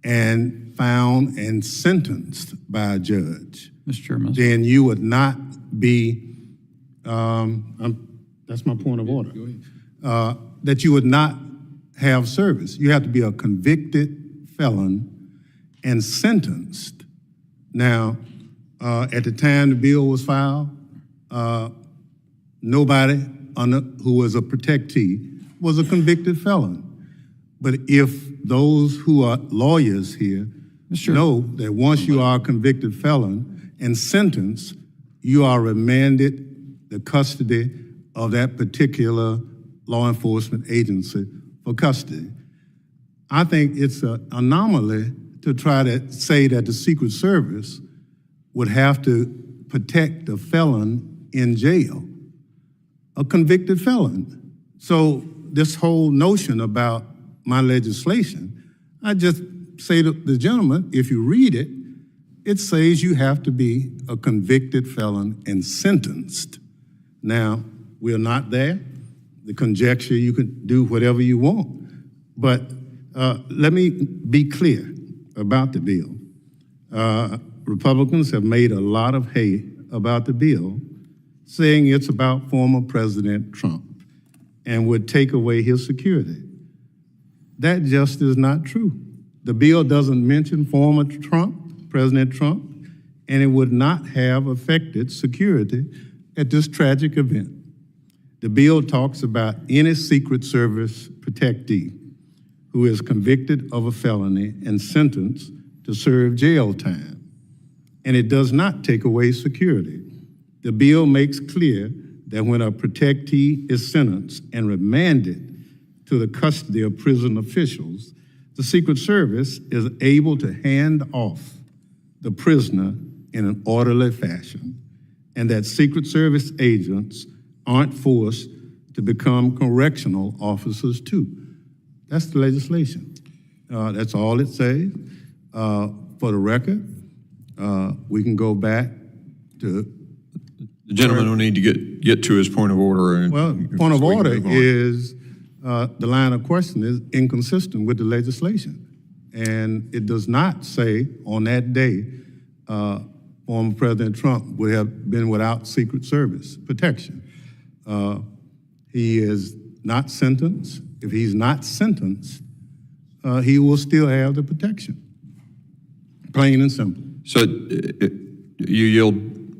and found and sentenced by a judge, Mr. Chairman. then you would not be, that's my point of order, that you would not have service. You have to be a convicted felon and sentenced. Now, at the time the bill was filed, nobody who was a protectee was a convicted felon. But if those who are lawyers here know that once you are a convicted felon and sentenced, you are remanded the custody of that particular law enforcement agency for custody. I think it's an anomaly to try to say that the Secret Service would have to protect the felon in jail, a convicted felon. So this whole notion about my legislation, I just say to the gentleman, if you read it, it says you have to be a convicted felon and sentenced. Now, we're not there. The conjecture, you can do whatever you want. But let me be clear about the bill. Republicans have made a lot of hay about the bill, saying it's about former President Trump and would take away his security. That just is not true. The bill doesn't mention former Trump, President Trump, and it would not have affected security at this tragic event. The bill talks about any Secret Service protectee who is convicted of a felony and sentenced to serve jail time, and it does not take away security. The bill makes clear that when a protectee is sentenced and remanded to the custody of prison officials, the Secret Service is able to hand off the prisoner in an orderly fashion, and that Secret Service agents aren't forced to become correctional officers too. That's the legislation. That's all it says. For the record, we can go back to... The gentleman will need to get to his point of order. Well, point of order is, the line of question is inconsistent with the legislation. And it does not say on that day, former President Trump would have been without Secret Service protection. He is not sentenced. If he's not sentenced, he will still have the protection. Plain and simple. So you yield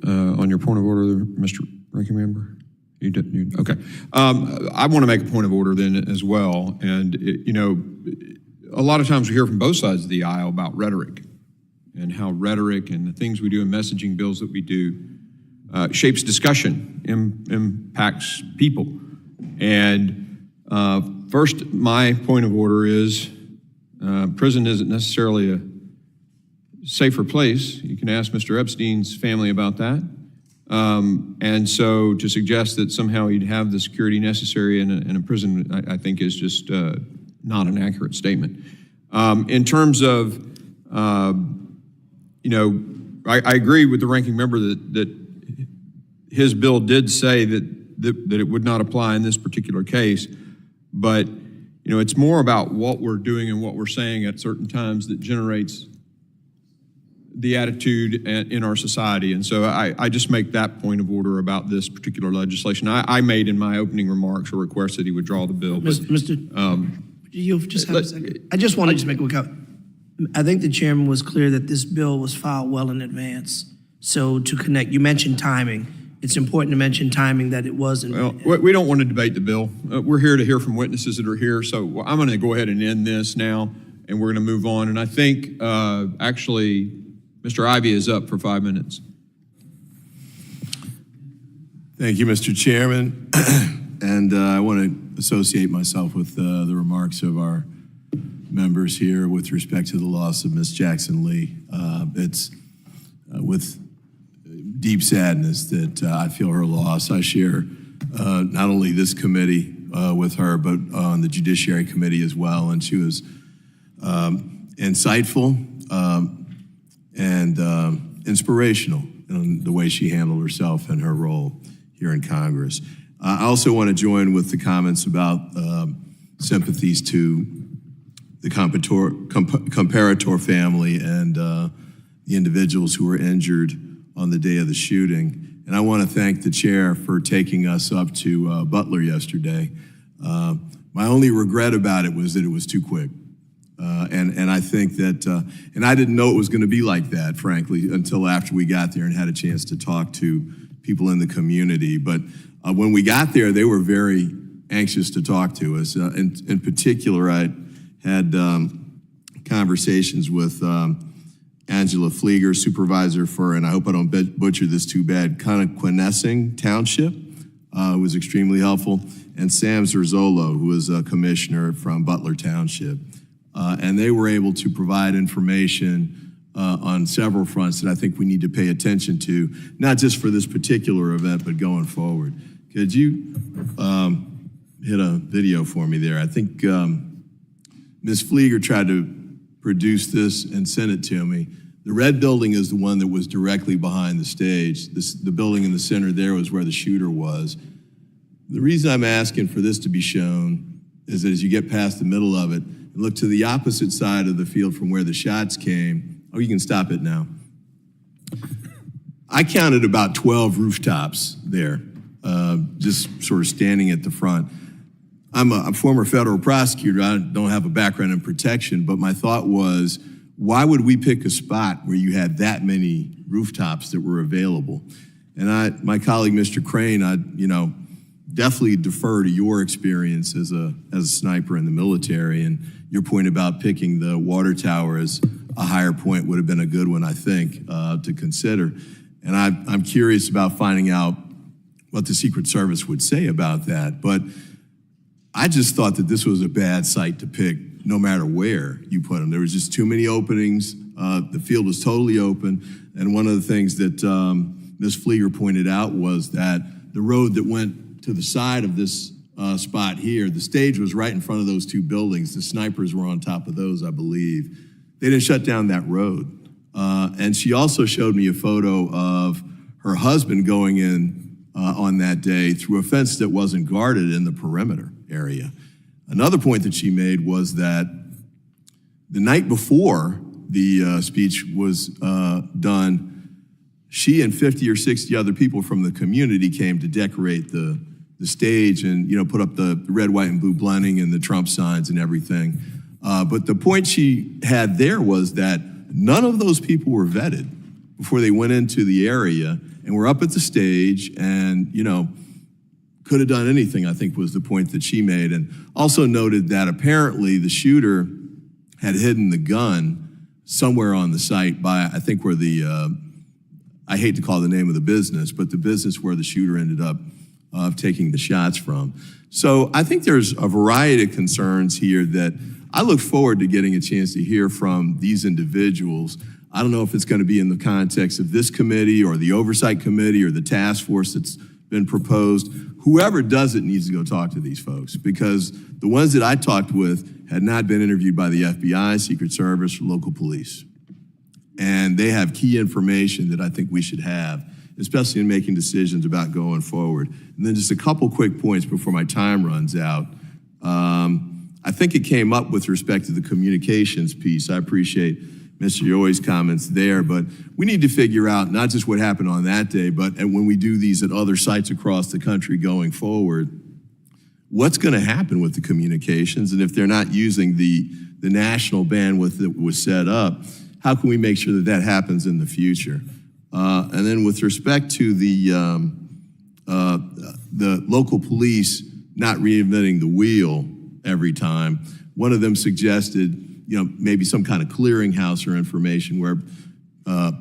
on your point of order, Mr. Ranking Member? You did. Okay. I want to make a point of order then as well. And, a lot of times we hear from both sides of the aisle about rhetoric and how rhetoric and the things we do in messaging bills that we do shapes discussion, impacts people. And first, my point of order is prison isn't necessarily a safer place. You can ask Mr. Epstein's family about that. And so to suggest that somehow you'd have the security necessary in a prison, I think is just not an accurate statement. In terms of you know, I agree with the ranking member that his bill did say that it would not apply in this particular case, but you know, it's more about what we're doing and what we're saying at certain times that generates the attitude in our society. And so I just make that point of order about this particular legislation. I made in my opening remarks a request that he would draw the bill. You just have a second. I just want to make a quick comment. I think the chairman was clear that this bill was filed well in advance. So to connect, you mentioned timing. It's important to mention timing, that it wasn't. Well, we don't want to debate the bill. We're here to hear from witnesses that are here. So I'm going to go ahead and end this now, and we're going to move on. And I think actually Mr. Ivey is up for 5 minutes. Thank you, Mr. Chairman. And I want to associate myself with the remarks of our members here with respect to the loss of Miss Jackson Lee. It's with deep sadness that I feel her loss. I share not only this committee with her, but on the Judiciary Committee as well. And she was insightful and inspirational in the way she handled herself and her role here in Congress. I also want to join with the comments about sympathies to the comparator family and the individuals who were injured on the day of the shooting. And I want to thank the chair for taking us up to Butler yesterday. My only regret about it was that it was too quick. And I think that, and I didn't know it was going to be like that, frankly, until after we got there and had a chance to talk to people in the community. But when we got there, they were very anxious to talk to us. In particular, I had conversations with Angela Flieger, supervisor for, and I hope I don't butcher this too bad, Connequenessing Township, who was extremely helpful, and Sam Zerzolo, who was a commissioner from Butler Township. And they were able to provide information on several fronts that I think we need to pay attention to, not just for this particular event, but going forward. Could you hit a video for me there? I think Ms. Flieger tried to produce this and sent it to me. The red building is the one that was directly behind the stage. The building in the center there was where the shooter was. The reason I'm asking for this to be shown is that as you get past the middle of it and look to the opposite side of the field from where the shots came, oh, you can stop it now. I counted about 12 rooftops there, just sort of standing at the front. I'm a former federal prosecutor. I don't have a background in protection, but my thought was, why would we pick a spot where you had that many rooftops that were available? And my colleague, Mr. Crane, I definitely defer to your experience as a sniper in the military, and your point about picking the water tower as a higher point would have been a good one, I think, to consider. And I'm curious about finding out what the Secret Service would say about that. But I just thought that this was a bad site to pick no matter where you put them. There was just too many openings. The field was totally open. And one of the things that Ms. Flieger pointed out was that the road that went to the side of this spot here, the stage was right in front of those two buildings. The snipers were on top of those, I believe. They didn't shut down that road. And she also showed me a photo of her husband going in on that day through a fence that wasn't guarded in the perimeter area. Another point that she made was that the night before the speech was done, she and 50 or 60 other people from the community came to decorate the stage and put up the red, white, and blue blending and the Trump signs and everything. But the point she had there was that none of those people were vetted before they went into the area and were up at the stage and, could have done anything, I think was the point that she made. And also noted that apparently the shooter had hidden the gun somewhere on the site by, I think, where I hate to call the name of the business, but the business where the shooter ended up taking the shots from. So I think there's a variety of concerns here that I look forward to getting a chance to hear from these individuals. I don't know if it's going to be in the context of this committee or the oversight committee or the task force that's been proposed. Whoever does it needs to go talk to these folks, because the ones that I talked with had not been interviewed by the FBI, Secret Service, or local police. and they have key information that I think we should have, especially in making decisions about going forward. And then just a couple quick points before my time runs out. I think it came up with respect to the communications piece. I appreciate Mr. Yoi's comments there, but we need to figure out not just what happened on that day, but when we do these at other sites across the country going forward, what's going to happen with the communications? And if they're not using the national bandwidth that was set up, how can we make sure that that happens in the future? And then with respect to the local police not reinventing the wheel every time, one of them suggested, maybe some kind of clearinghouse or information where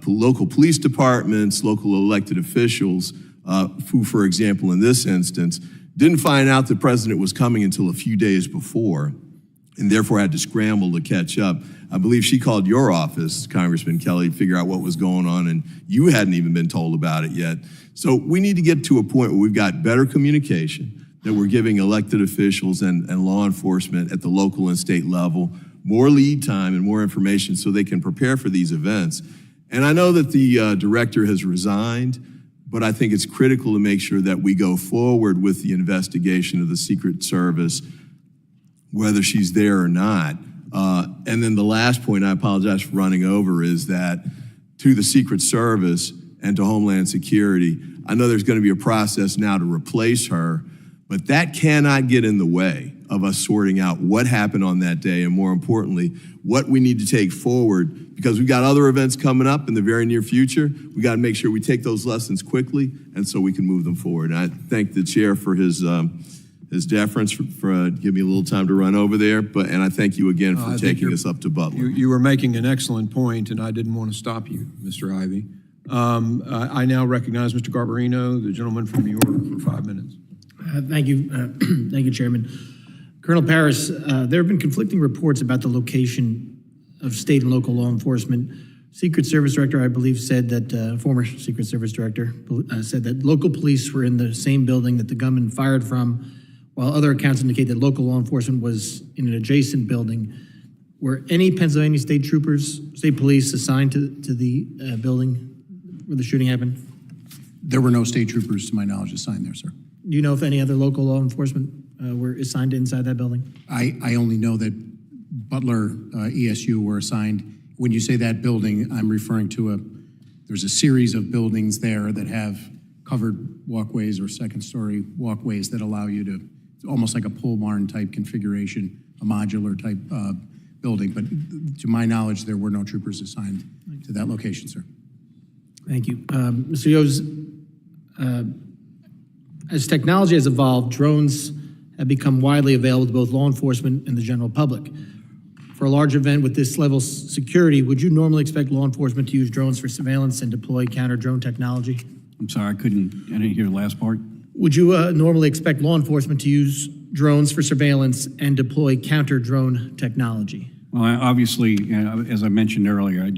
local police departments, local elected officials, who, for example, in this instance, didn't find out the president was coming until a few days before, and therefore had to scramble to catch up. I believe she called your office, Congressman Kelly, to figure out what was going on, and you hadn't even been told about it yet. So we need to get to a point where we've got better communication, that we're giving elected officials and law enforcement at the local and state level more lead time and more information so they can prepare for these events. And I know that the director has resigned, but I think it's critical to make sure that we go forward with the investigation of the Secret Service, whether she's there or not. And then the last point, I apologize for running over, is that to the Secret Service and to Homeland Security, I know there's going to be a process now to replace her, but that cannot get in the way of us sorting out what happened on that day, and more importantly, what we need to take forward, because we've got other events coming up in the very near future. We got to make sure we take those lessons quickly, and so we can move them forward. And I thank the chair for his deference for giving me a little time to run over there, and I thank you again for taking us up to Butler. You were making an excellent point, and I didn't want to stop you, Mr. Ivey. I now recognize Mr. Garbarino, the gentleman from New York, for 5 minutes. Thank you. Thank you, Chairman. Colonel Paris, there have been conflicting reports about the location of state and local law enforcement. Secret Service Director, I believe, said that, former Secret Service Director said that local police were in the same building that the gunman fired from, while other accounts indicate that local law enforcement was in an adjacent building. Were any Pennsylvania state troopers, state police assigned to the building where the shooting happened? There were no state troopers, to my knowledge, assigned there, sir. Do you know if any other local law enforcement were assigned inside that building? I only know that Butler ESU were assigned. When you say that building, I'm referring to there's a series of buildings there that have covered walkways or second-story walkways that allow you to, it's almost like a pole barn type configuration, a modular type building. But to my knowledge, there were no troopers assigned to that location, sir. Thank you. Mr. Yos, as technology has evolved, drones have become widely available to both law enforcement and the general public. For a large event with this level of security, would you normally expect law enforcement to use drones for surveillance and deploy counter-drone technology? I'm sorry, I didn't hear the last part. Would you normally expect law enforcement to use drones for surveillance and deploy counter-drone technology? Well, obviously, as I mentioned earlier,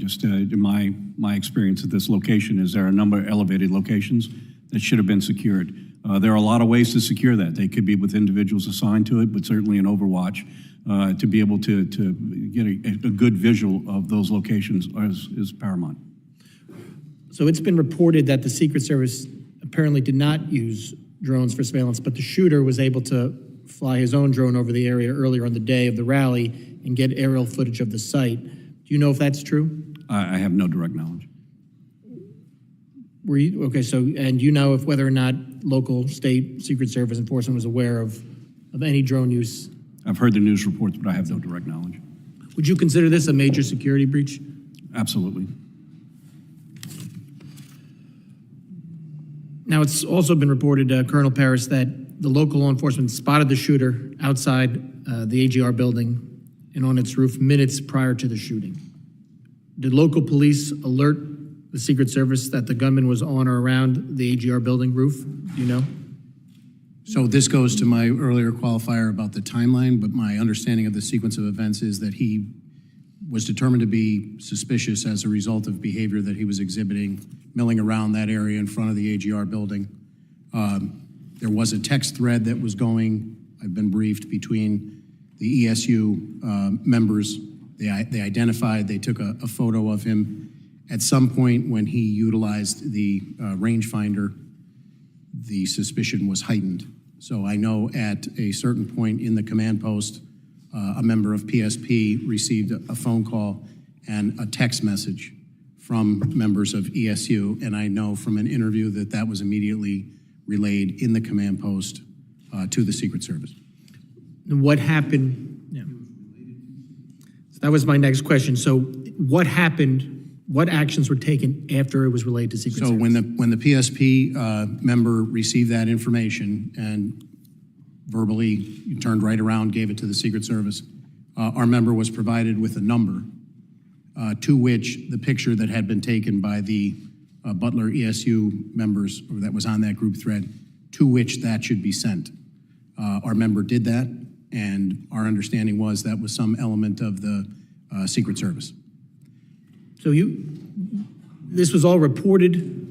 my experience at this location is there are a number of elevated locations that should have been secured. There are a lot of ways to secure that. They could be with individuals assigned to it, but certainly an overwatch to be able to get a good visual of those locations is paramount. So it's been reported that the Secret Service apparently did not use drones for surveillance, but the shooter was able to fly his own drone over the area earlier on the day of the rally and get aerial footage of the site. Do you know if that's true? I have no direct knowledge. Were you, okay, so, and you know if whether or not local, state, Secret Service enforcement was aware of any drone use? I've heard the news reports, but I have no direct knowledge. Would you consider this a major security breach? Absolutely. Now, it's also been reported, Colonel Paris, that the local law enforcement spotted the shooter outside the AGR building and on its roof minutes prior to the shooting. Did local police alert the Secret Service that the gunman was on or around the AGR building roof? Do you know? So this goes to my earlier qualifier about the timeline, but my understanding of the sequence of events is that he was determined to be suspicious as a result of behavior that he was exhibiting, milling around that area in front of the AGR building. There was a text thread that was going, I've been briefed, between the ESU members. They identified, they took a photo of him At some point when he utilized the rangefinder, the suspicion was heightened. So I know at a certain point in the command post, a member of PSP received a phone call and a text message from members of ESU, and I know from an interview that that was immediately relayed in the command post to the Secret Service. What happened? Yeah. So that was my next question. So what happened? What actions were taken after it was relayed to Secret Service? So when the PSP member received that information and verbally turned right around, gave it to the Secret Service, our member was provided with a number to which the picture that had been taken by the Butler ESU members, or that was on that group thread, to which that should be sent. Our member did that, and our understanding was that was some element of the Secret Service. So this was all reported.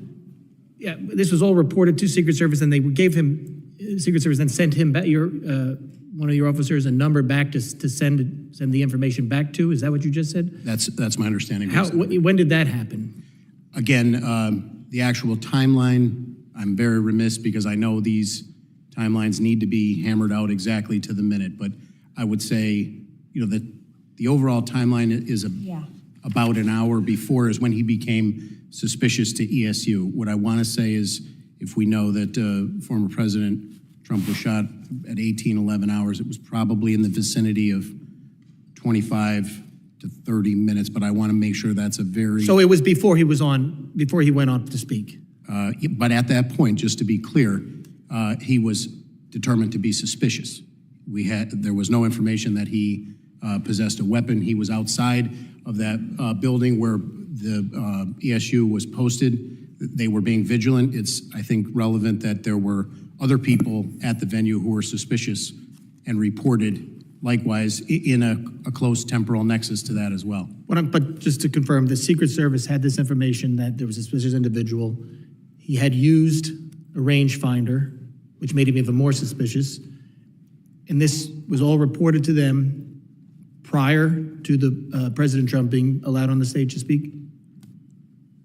Yeah, this was all reported to Secret Service, and they gave him Secret Service, then sent him back, one of your officers, a number back to send the information back to. Is that what you just said? That's my understanding. When did that happen? Again, the actual timeline, I'm very remiss because I know these timelines need to be hammered out exactly to the minute, but I would say, that the overall timeline is about an hour before is when he became suspicious to ESU. What I want to say is, if we know that former President Trump was shot at 11 hours, it was probably in the vicinity of 25 to 30 minutes, but I want to make sure that's a very... So it was before he went on to speak? But at that point, just to be clear, he was determined to be suspicious. There was no information that he possessed a weapon. He was outside of that building where the ESU was posted. They were being vigilant. It's, I think, relevant that there were other people at the venue who were suspicious and reported likewise in a close temporal nexus to that as well. But just to confirm, the Secret Service had this information that there was a suspicious individual. He had used a rangefinder, which made him even more suspicious. And this was all reported to them prior to the President Trump being allowed on the stage to speak?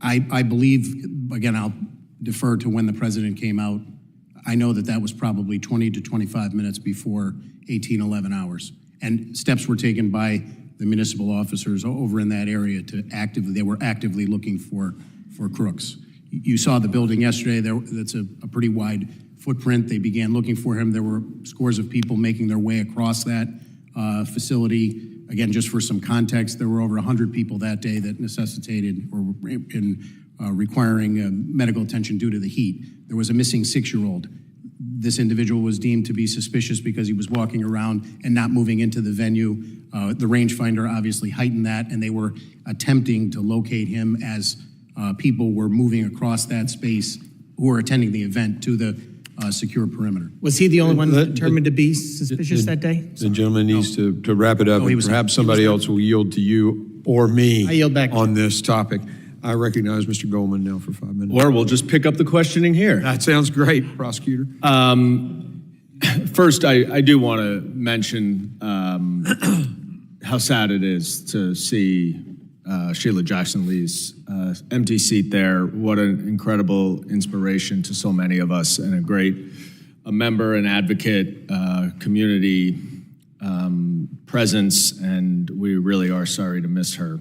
I believe, again, I'll defer to when the president came out. I know that was probably 20 to 25 minutes before 11 hours. And steps were taken by the municipal officers over in that area they were actively looking for crooks. You saw the building yesterday. That's a pretty wide footprint. They began looking for him. There were scores of people making their way across that facility. Again, just for some context, there were over 100 people that day that necessitated or were requiring medical attention due to the heat. There was a missing 6-year-old. This individual was deemed to be suspicious because he was walking around and not moving into the venue. The rangefinder obviously heightened that, and they were attempting to locate him as people were moving across that space who were attending the event to the secure perimeter. Was he the only one determined to be suspicious that day? The gentleman needs to wrap it up, and perhaps somebody else will yield to you or me I yield back on this topic. I recognize Mr. Goldman now for 5 minutes. Or we'll just pick up the questioning here. That sounds great, prosecutor. First, I do want to mention how sad it is to see Sheila Jackson Lee's empty seat there. What an incredible inspiration to so many of us, and a member and advocate, community presence, and we really are sorry to miss her.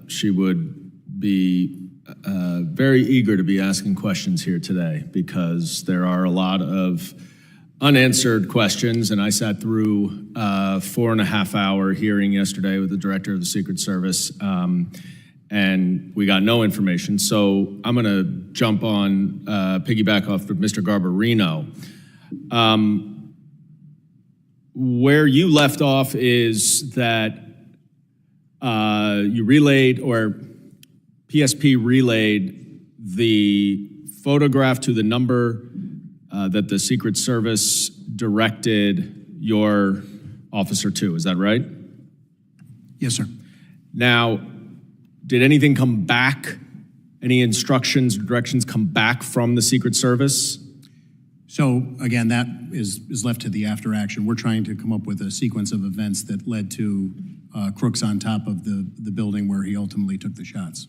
She would be very eager to be asking questions here today because there are a lot of unanswered questions, and I sat through a 4.5-hour hearing yesterday with the director of the Secret Service, and we got no information. So I'm going to jump on, piggyback off of Mr. Garbarino. Where you left off is that you relayed, or PSP relayed the photograph to the number that the Secret Service directed your officer to. Is that right? Yes, sir. Now, did anything come back? Any instructions or directions come back from the Secret Service? So again, that is left to the after action. We're trying to come up with a sequence of events that led to crooks on top of the building where he ultimately took the shots.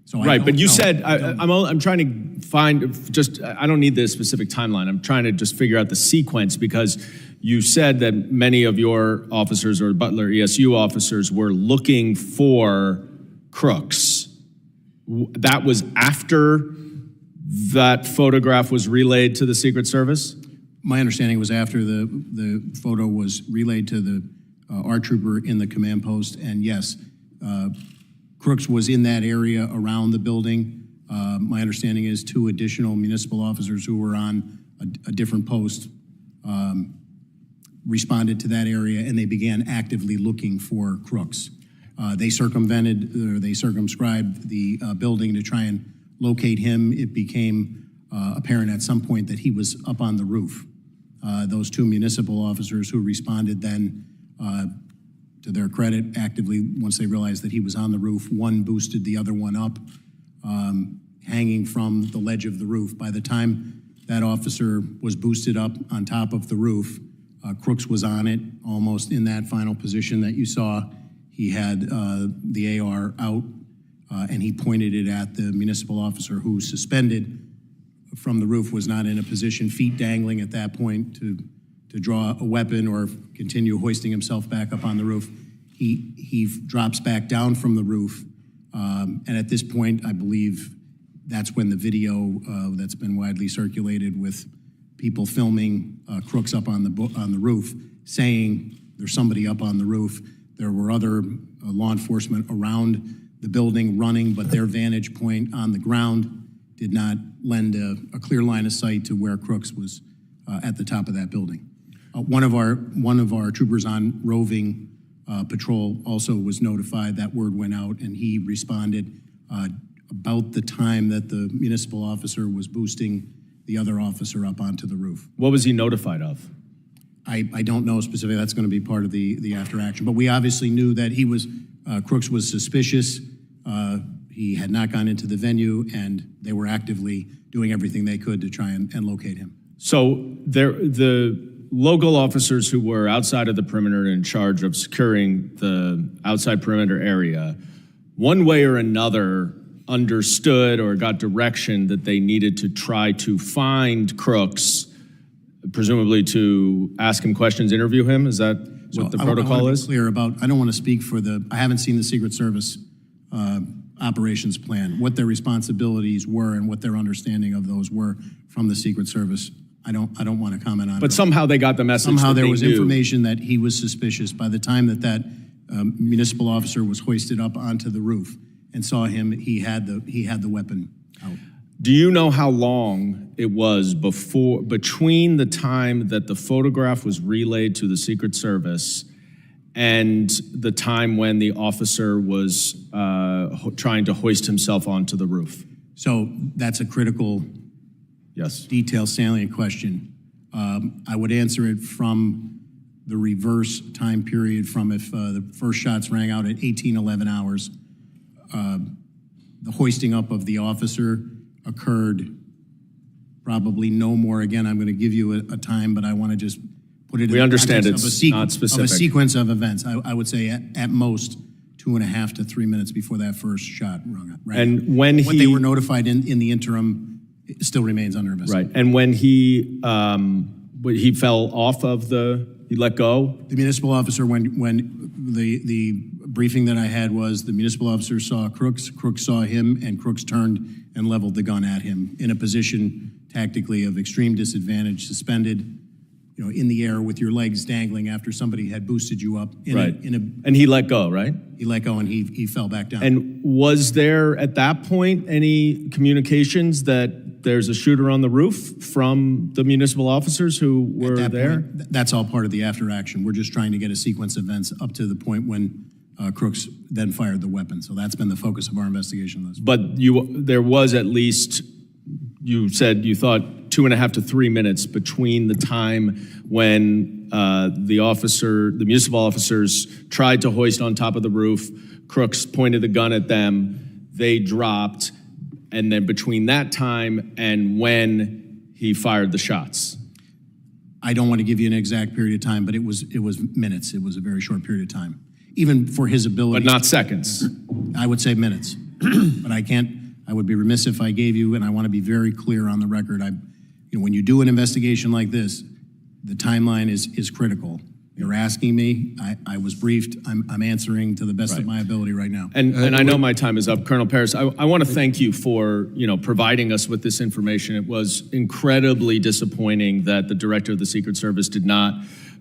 So I Right, don't but you know. said, I'm trying to find, I don't need the specific timeline. I'm trying to just figure out the sequence, because you said that many of your officers or Butler ESU officers were looking for crooks. That was after that photograph was relayed to the Secret Service? My understanding was after the photo was relayed to the our trooper in the command post, and yes, Crooks was in that area around the building. My understanding is 2 additional municipal officers who were on a different post responded to that area, and they began actively looking for Crooks. They circumvented, or they circumscribed the building to try and locate him. It became apparent at some point that he was up on the roof. Those 2 municipal officers who responded then, to their credit, actively, once they realized that he was on the roof, one boosted the other one up, hanging from the ledge of the roof. By the time that officer was boosted up on top of the roof, Crooks was on it, almost in that final position that you saw. He had the AR out, and he pointed it at the municipal officer who, suspended from the roof, was not in a position, feet dangling at that point, to draw a weapon or continue hoisting himself back up on the roof. He drops back down from the roof, and at this point, I believe that's when the video that's been widely circulated with people filming Crooks up on the roof, saying there's somebody up on the roof. There were other law enforcement around the building running, but their vantage point on the ground did not lend a clear line of sight to where Crooks was at the top of that building. One of our troopers on roving patrol also was notified. That word went out, and he responded about the time that the municipal officer was boosting the other officer up onto the roof. What was he notified of? I don't know specifically. That's going to be part of the after action. But we obviously knew that he was Crooks was suspicious. He had not gone into the venue, and they were actively doing everything they could to try and locate him. So the local officers who were outside of the perimeter in charge of securing the outside perimeter area, one way or another, understood or got direction that they needed to try to find Crooks, presumably to ask him questions, interview him. Is that what the protocol is? Clear about. I don't want to speak for I haven't seen the Secret Service operations plan, what their responsibilities were and what their understanding of those were from the Secret Service. I don't want to comment on it. But somehow they got the message. Somehow there was knew. information that he was suspicious. By the time that municipal officer was hoisted up onto the roof and saw him, he had the weapon out. Do you know how long it was between the time that the photograph was relayed to the Secret Service and the time when the officer was trying to hoist himself onto the roof? So that's a critical, detailed, salient question. I would answer it from the reverse time period, from if the first shots rang out at 11 hours. The hoisting up of the officer occurred probably no more. Again, I'm going to give you a time, but I want to just put it in the understand context it's not specific. Of a sequence of events. I would say at most 2.5 to 3 minutes before that first shot rung out. And when what they were notified in the interim still remains under investigation. Right. And when he fell off of he let go? The municipal officer, when the briefing that I had was the municipal officer saw Crooks saw him, and Crooks turned and leveled the gun at him in a position tactically of extreme disadvantage, suspended, in the air with your legs dangling after somebody had boosted you up. And he let go, right? He let go and he fell back down. And was there at that point any communications that there's a shooter on the roof from the municipal officers who were there? That's all part of the after action. We're just trying to get a sequence of events up to the point when Crooks then fired the weapon. So that's been the focus of our investigation thus far. But there was at least, you said you thought 2.5 to 3 minutes between the time when the municipal officers tried to hoist on top of the roof, Crooks pointed the gun at them, they dropped, and then between that time and when he fired the shots. I don't want to give you an exact period of time, but it was minutes. It was a very short period of time, even for his ability. But not seconds. I would say minutes. but I would be remiss if I gave you, and I want to be very clear on the record. When you do an investigation like this, the timeline is critical. You're asking me, I was briefed, I'm answering to the best of my ability right now. And I know my time is up. Colonel Paris, I want to thank you for, providing us with this information. It was incredibly disappointing that the director of the Secret Service did not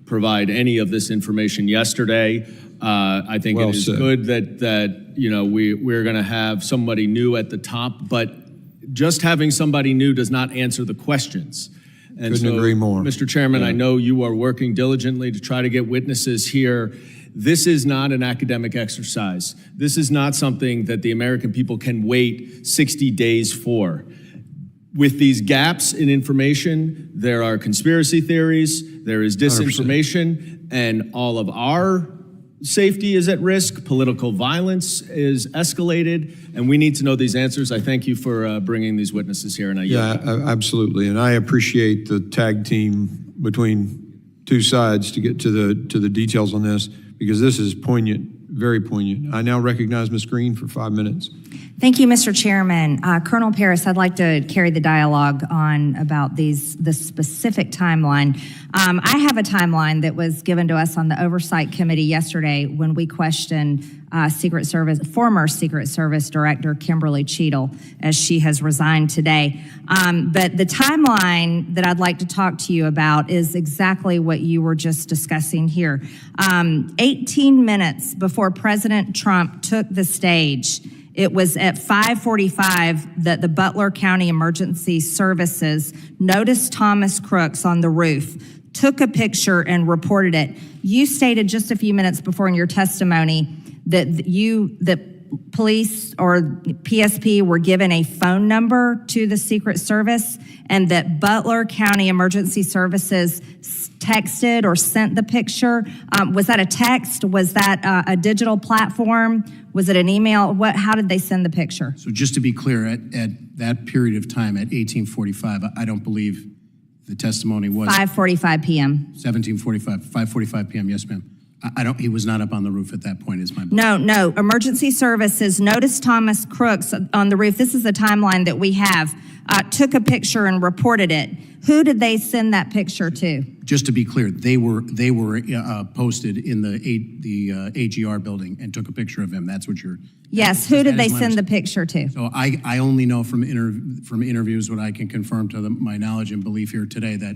provide any of this information yesterday. I think it is good that we're going to have somebody new at the top, but just having somebody new does not answer the questions. And Couldn't agree more. Mr. Chairman, I know you are working diligently to try to get witnesses here. This is not an academic exercise. This is not something that the American people can wait 60 days for. With these gaps in information, there are conspiracy theories, there is disinformation, 100%. And all of our safety is at risk. Political violence is escalated, and we need to know these answers. I thank you for bringing these witnesses here. And Absolutely. And I appreciate the tag team between two sides to get to the details on this, because this is poignant, very poignant. I now recognize Ms. Green for 5 minutes. Thank you, Mr. Chairman. Colonel Paris, I'd like to carry the dialogue on about the specific timeline. I have a timeline that was given to us on the Oversight Committee yesterday when we questioned former Secret Service Director Kimberly Cheadle, as she has resigned today. But the timeline that I'd like to talk to you about is exactly what you were just discussing here. 18 minutes before President Trump took the stage, it was at 5:45 that the Butler County Emergency Services noticed Thomas Crooks on the roof, took a picture, and reported it. You stated just a few minutes before in your testimony that police or PSP were given a phone number to the Secret Service, and that Butler County Emergency Services texted or sent the picture. Was that a text? Was that a digital platform? Was it an email? How did they send the picture? So just to be clear, at that period of time, at 18:45, I don't believe the testimony was 5:45 p.m. 5:45 p.m. Yes, ma'am. He was not up on the roof at that point, is my belief. No. Emergency Services noticed Thomas Crooks on the roof. This is the timeline that we have. Took a picture and reported it. Who did they send that picture to? Just to be clear, they were posted in the AGR building and took a picture of him. That's what you're. Yes. Who did they send the picture to? So I only know from interviews what I can confirm to my knowledge and belief here today that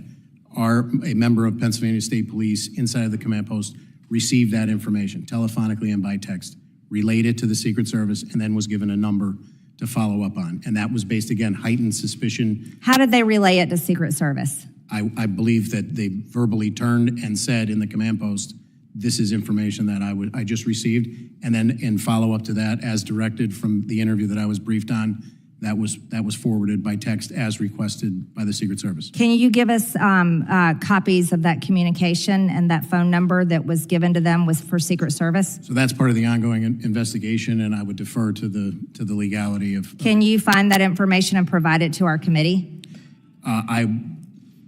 a member of Pennsylvania State Police inside of the command post received that information telephonically and by text, relayed it to the Secret Service, and then was given a number to follow up on. And that was based, again, heightened suspicion. How did they relay it to Secret Service? I believe that they verbally turned and said in the command post, this is information that I just received. And then in follow-up to that, as directed from the interview that I was briefed on, that was forwarded by text as requested by the Secret Service. Can you give us copies of that communication and that phone number that was given to them for Secret Service? So that's part of the ongoing investigation, and I would defer to the legality of. Can you find that information and provide it to our committee? I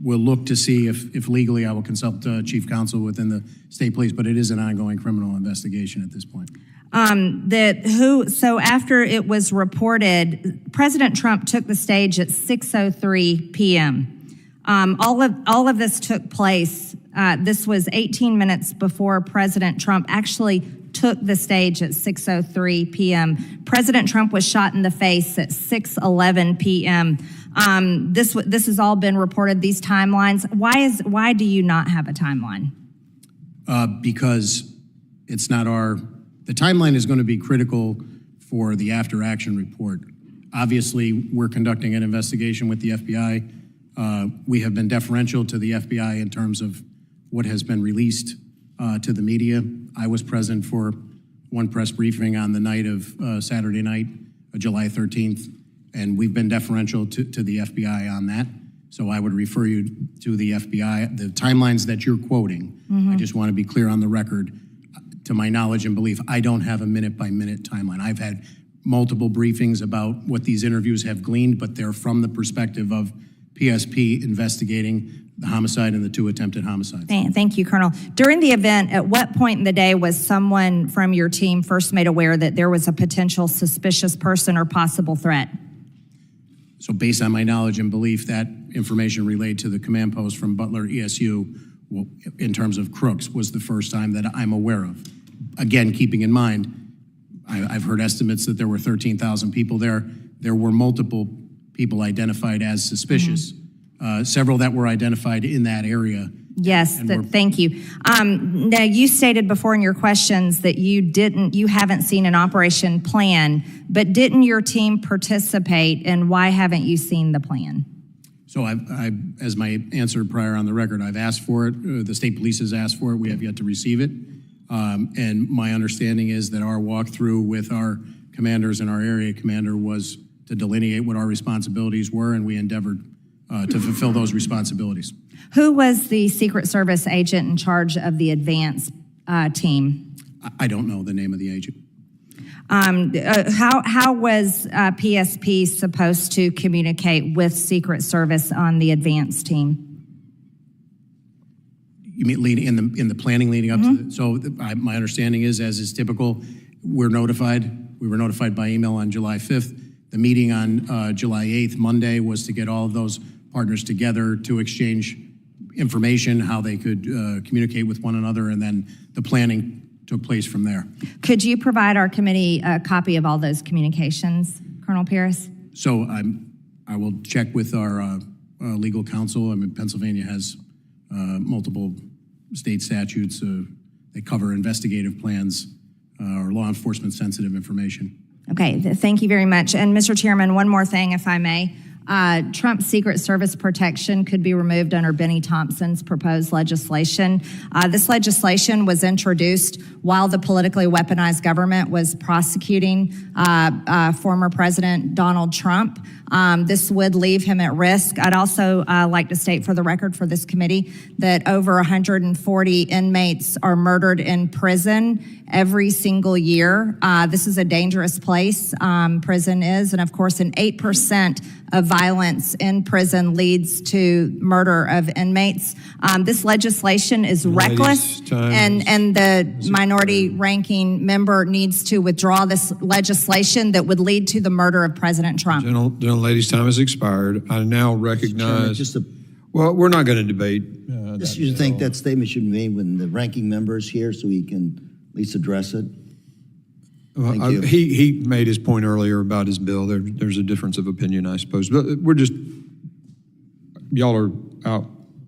will look to see if legally I will consult Chief Counsel within the state police, but it is an ongoing criminal investigation at this point. So after it was reported, President Trump took the stage at 6:03 p.m. All of this took place. This was 18 minutes before President Trump actually took the stage at 6:03 p.m. President Trump was shot in the face at 6:11 p.m. This has all been reported, these timelines. Why do you not have a timeline? Because it's not the timeline is going to be critical for the after action report. Obviously, we're conducting an investigation with the FBI. We have been deferential to the FBI in terms of what has been released to the media. I was present for one press briefing on the night of Saturday night, July 13th, and we've been deferential to the FBI on that. So I would refer you to the FBI. The timelines that you're quoting, I just want to be clear on the record. To my knowledge and belief, I don't have a minute-by-minute timeline. I've had multiple briefings about what these interviews have gleaned, but they're from the perspective of PSP investigating the homicide and the 2 attempted homicides. Thank you, Colonel. During the event, at what point in the day was someone from your team first made aware that there was a potential suspicious person or possible threat? So based on my knowledge and belief, that information relayed to the command post from Butler ESU in terms of crooks was the first time that I'm aware of. Again, keeping in mind, I've heard estimates that there were 13,000 people there. There were multiple people identified as suspicious. Several that were identified in that area. Yes, thank you. Now, you stated before in your questions that you haven't seen an operation plan, but didn't your team participate, and why haven't you seen the plan? So as my answer prior on the record, I've asked for it. The state police has asked for it. We have yet to receive it. And my understanding is that our walkthrough with our commanders and our area commander was to delineate what our responsibilities were, and we endeavored to fulfill those responsibilities. Who was the Secret Service agent in charge of the advance team? I don't know the name of the agent. How was PSP supposed to communicate with Secret Service on the advance team? You mean in the planning leading up to so my understanding is, as is typical, we were notified by email on July 5th. The meeting on July 8th, Monday, was to get all of those partners together to exchange information, how they could communicate with one another, and then the planning took place from there. Could you provide our committee a copy of all those communications, Colonel Paris? So I will check with our legal counsel. I mean, Pennsylvania has multiple state statutes that cover investigative plans or law enforcement sensitive information. Okay, thank you very much. And Mr. Chairman, one more thing, if I may. Trump's Secret Service protection could be removed under Benny Thompson's proposed legislation. This legislation was introduced while the politically weaponized government was prosecuting former President Donald Trump. This would leave him at risk. I'd also like to state for the record for this committee that over 140 inmates are murdered in prison every single year. This is a dangerous place, prison is, and of course an 8% of violence in prison leads to murder of inmates. This legislation is reckless, and the minority ranking member needs to withdraw this legislation that would lead to the murder of President Trump. Ladies, time has expired. I now recognize. Well, we're not going to debate. You think that statement should be made when the ranking member is here so he can at least address it? Thank you. He made his point earlier about his bill. There's a difference of opinion, I suppose. But y'all are out.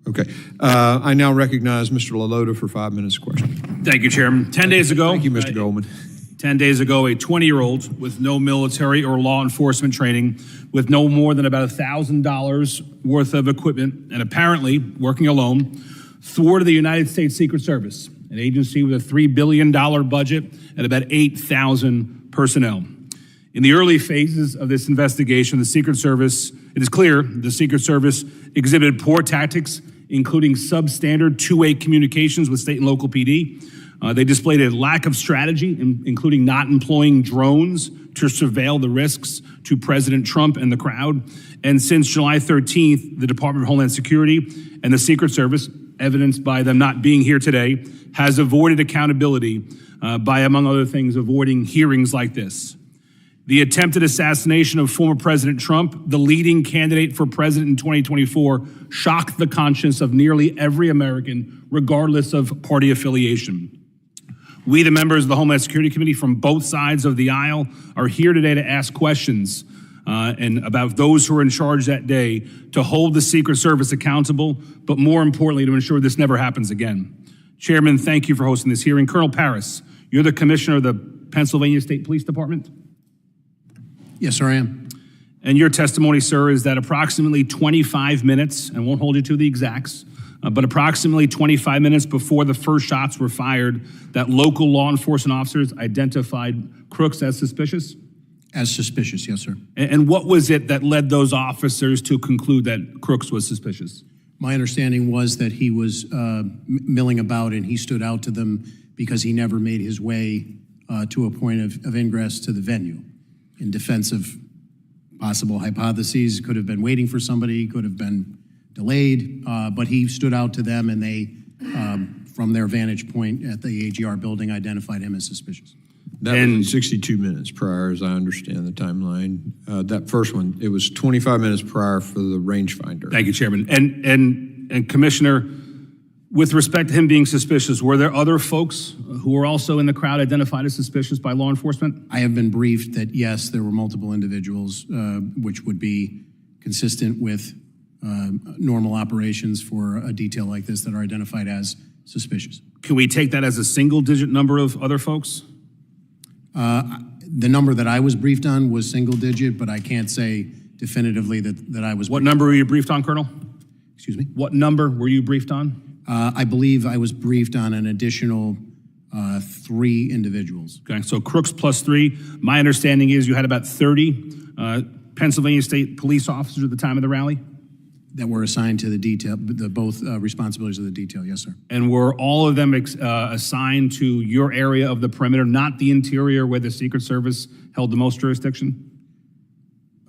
Okay. I now recognize Mr. LaLota for 5 minutes question. Thank you, Chairman. 10 days ago. Thank you, Mr. Goldman. 10 days ago, a 20-year-old with no military or law enforcement training, with no more than about $1,000 worth of equipment, and apparently working alone, thwarted the United States Secret Service, an agency with a $3 billion budget and about 8,000 personnel. In the early phases of this investigation, the Secret Service, it is clear the Secret Service exhibited poor tactics, including substandard two-way communications with state and local PD. They displayed a lack of strategy, including not employing drones to surveil the risks to President Trump and the crowd. And since July 13th, the Department of Homeland Security and the Secret Service, evidenced by them not being here today, has avoided accountability by, among other things, avoiding hearings like this. The attempted assassination of former President Trump, the leading candidate for president in 2024, shocked the conscience of nearly every American, regardless of party affiliation. We, the members of the Homeland Security Committee from both sides of the aisle, are here today to ask questions and about those who are in charge that day, to hold the Secret Service accountable, but more importantly, to ensure this never happens again. Chairman, thank you for hosting this hearing. Colonel Paris, you're the commissioner of the Pennsylvania State Police Department? Yes, sir, I am. And your testimony, sir, is that approximately 25 minutes, and won't hold you to the exacts, but approximately 25 minutes before the first shots were fired, that local law enforcement officers identified Crooks as suspicious? As suspicious, yes, sir. And what was it that led those officers to conclude that Crooks was suspicious? My understanding was that he was milling about, and he stood out to them because he never made his way to a point of ingress to the venue in defense of possible hypotheses. Could have been waiting for somebody, could have been delayed, but he stood out to them, and they, from their vantage point at the AGR building, identified him as suspicious. That was 62 minutes prior, as I understand the timeline. That first one, it was 25 minutes prior for the rangefinder. Thank you, Chairman. And Commissioner, with respect to him being suspicious, were there other folks who were also in the crowd identified as suspicious by law enforcement? I have been briefed that, yes, there were multiple individuals, which would be consistent with normal operations for a detail like this that are identified as suspicious. Can we take that as a single-digit number of other folks? The number that I was briefed on was single-digit, but I can't say definitively that I was. What number were you briefed on, Colonel? Excuse me? What number were you briefed on? I believe I was briefed on an additional 3 individuals. Okay, so crooks plus 3. My understanding is you had about 30 Pennsylvania State police officers at the time of the rally? That were assigned to the detail, both responsibilities of the detail, yes, sir. And were all of them assigned to your area of the perimeter, not the interior where the Secret Service held the most jurisdiction?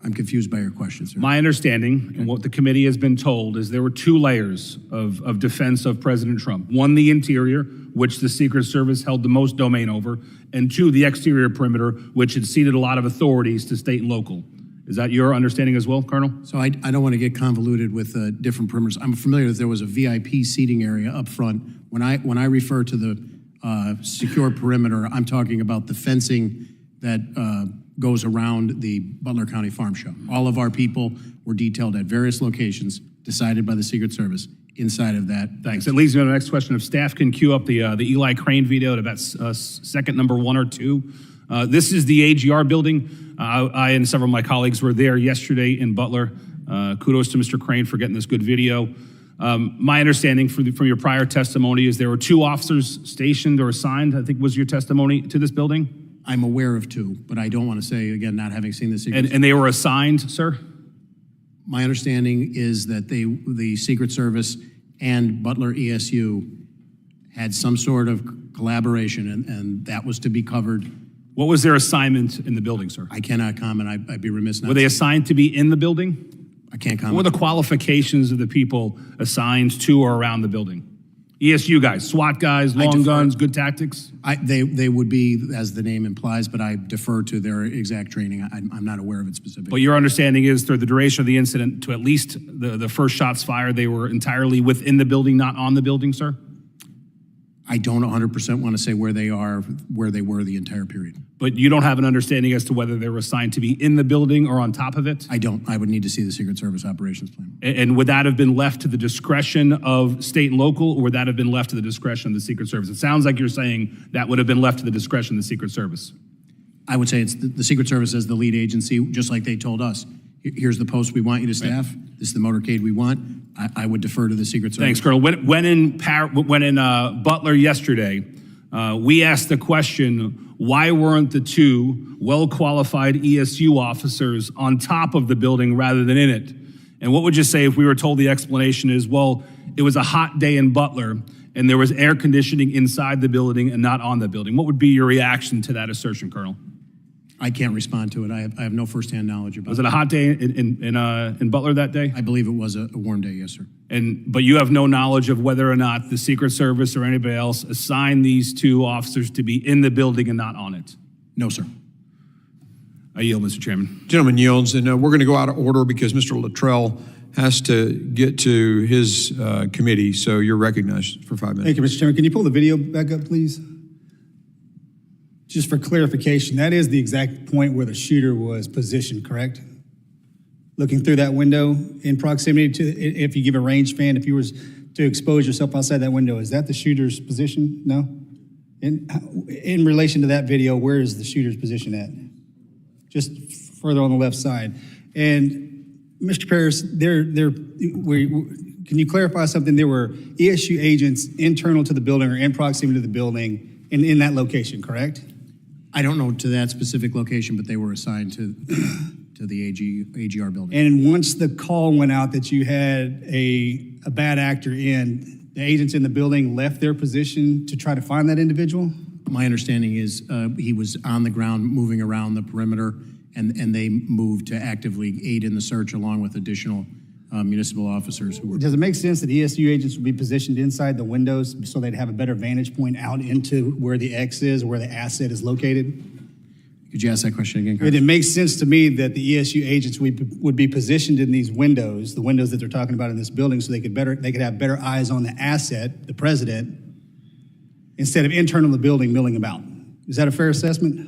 I'm confused by your question, sir. My understanding, and what the committee has been told, is there were 2 layers of defense of President Trump. 1, the interior, which the Secret Service held the most domain over, and 2, the exterior perimeter, which had ceded a lot of authorities to state and local. Is that your understanding as well, Colonel? So I don't want to get convoluted with different perimeters. I'm familiar that there was a VIP seating area up front. When I refer to the secure perimeter, I'm talking about the fencing that goes around the Butler County Farm Show. All of our people were detailed at various locations decided by the Secret Service inside of that. Thanks. It leads me to the next question. If staff can cue up the Eli Crane video at about second number 1 or 2. This is the AGR building. I and several of my colleagues were there yesterday in Butler. Kudos to Mr. Crane for getting this good video. My understanding from your prior testimony is there were 2 officers stationed or assigned, I think was your testimony, to this building? I'm aware of 2, but I don't want to say, again, not having seen the Secret Service. And they were assigned, sir? My understanding is that the Secret Service and Butler ESU had some sort of collaboration, and that was to be covered. What was their assignment in the building, sir? I cannot comment. I'd be remiss not. Were they assigned to be in the building? I can't comment. What were the qualifications of the people assigned to or around the building? ESU guys, SWAT guys, long guns, good tactics? They would be, as the name implies, but I defer to their exact training. I'm not aware of it specifically. But your understanding is through the duration of the incident, to at least the first shots fired, they were entirely within the building, not on the building, sir? I don't 100% want to say where they were the entire period. But you don't have an understanding as to whether they were assigned to be in the building or on top of it? I don't. I would need to see the Secret Service operations plan. And would that have been left to the discretion of state and local, or would that have been left to the discretion of the Secret Service? It sounds like you're saying that would have been left to the discretion of the Secret Service. I would say it's the Secret Service as the lead agency, just like they told us. Here's the post we want you to staff. Right. This is the motorcade we want. I would defer to the Secret Service. Thanks, Colonel. When in Butler yesterday, we asked the question, why weren't the 2 well-qualified ESU officers on top of the building rather than in it? And what would you say if we were told the explanation is, well, it was a hot day in Butler and there was air conditioning inside the building and not on the building? What would be your reaction to that assertion, Colonel? I can't respond to it. I have no firsthand knowledge about it. Was it a hot day in Butler that day? I believe it was a warm day, yes, sir. But you have no knowledge of whether or not the Secret Service or anybody else assigned these 2 officers to be in the building and not on it? No, sir. I yield, Mr. Chairman. Gentleman yields, and we're going to go out of order because Mr. Luttrell has to get to his committee, so you're recognized for 5 minutes. Thank you, Mr. Chairman. Can you pull the video back up, please? Just for clarification, that is the exact point where the shooter was positioned, correct? Looking through that window in proximity to, if you give a range fan, if you were to expose yourself outside that window, is that the shooter's position? No? In relation to that video, where is the shooter's position at? Just further on the left side. And Mr. Paris, can you clarify something? There were ESU agents internal to the building or in proximity to the building in that location, correct? I don't know to that specific location, but they were assigned to the AGR building. And once the call went out that you had a bad actor in, the agents in the building left their position to try to find that individual? My understanding is he was on the ground moving around the perimeter and they moved to actively aid in the search along with additional municipal officers who were. Does it make sense that ESU agents would be positioned inside the windows so they'd have a better vantage point out into where the X is, where the asset is located? Could you ask that question again, Carlos? It makes sense to me that the ESU agents would be positioned in these windows, the windows that they're talking about in this building, so they could have better eyes on the asset, the president, instead of internal to the building milling about. Is that a fair assessment?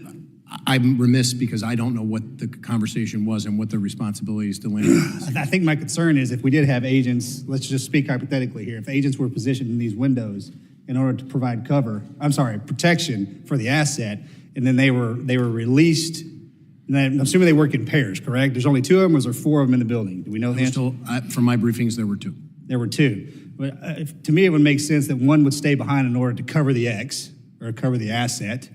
I'm remiss because I don't know what the conversation was and what the responsibilities delineated. I think my concern is if we did have agents, let's just speak hypothetically here, if agents were positioned in these windows in order to provide protection for the asset, and then they were released, and I'm assuming they work in pairs, correct? There's only 2 of them, or is there 4 of them in the building? Do we know the answer? From my briefings, there were 2. There were 2. But to me, it would make sense that one would stay behind in order to cover the X, or cover the asset,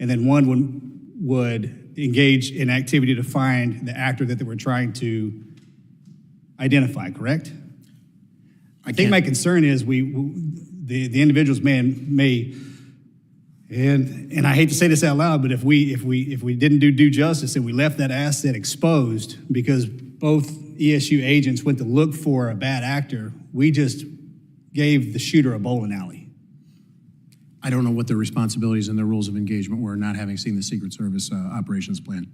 and then one would engage in activity to find the actor that they were trying to identify, correct? I think my concern is the individuals may and I hate to say this out loud, but if we didn't do due justice and we left that asset exposed because both ESU agents went to look for a bad actor, we just gave the shooter a bowling alley. I don't know what their responsibilities and their rules of engagement were, not having seen the Secret Service operations plan.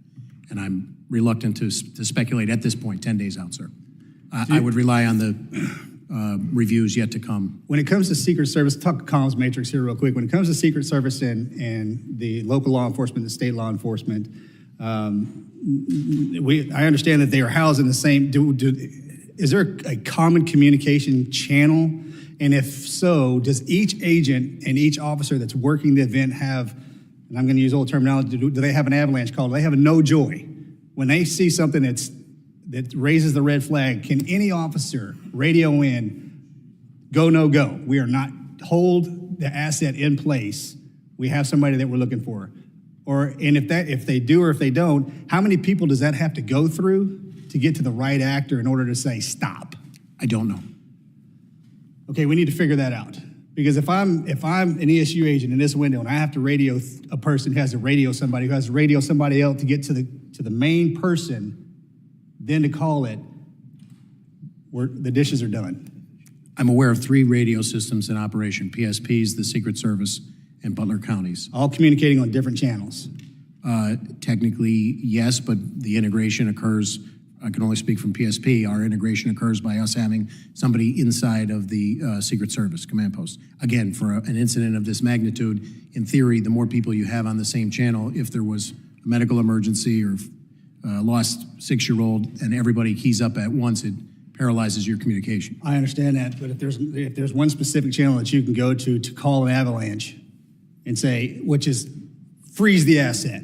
And I'm reluctant to speculate at this point, 10 days out, sir. I would rely on the reviews yet to come. When it comes to Secret Service, talk Collins Matrix here real quick. When it comes to Secret Service and the local law enforcement, the state law enforcement, I understand that they are housed in the same, is there a common communication channel? And if so, does each agent and each officer that's working the event have, and I'm going to use old terminology, do they have an avalanche call? Do they have a no joy? When they see something that raises the red flag, can any officer radio in, go, no, go? We are not, hold the asset in place. We have somebody that we're looking for. And if they do or if they don't, how many people does that have to go through to get to the right actor in order to say stop? I don't know. Okay, we need to figure that out. Because if I'm an ESU agent in this window and I have to radio a person who has to radio somebody who has to radio somebody else to get to the main person, then to call it, the dishes are done. I'm aware of 3 radio systems in operation, PSPs, the Secret Service, and Butler counties. All communicating on different channels. Technically, yes, but the integration occurs, I can only speak from PSP, our integration occurs by us having somebody inside of the Secret Service command post. Again, for an incident of this magnitude, in theory, the more people you have on the same channel, if there was a medical emergency or lost 6-year-old and everybody keys up at once, it paralyzes your communication. I understand that, but if there's one specific channel that you can go to call an avalanche and say, which is freeze the asset,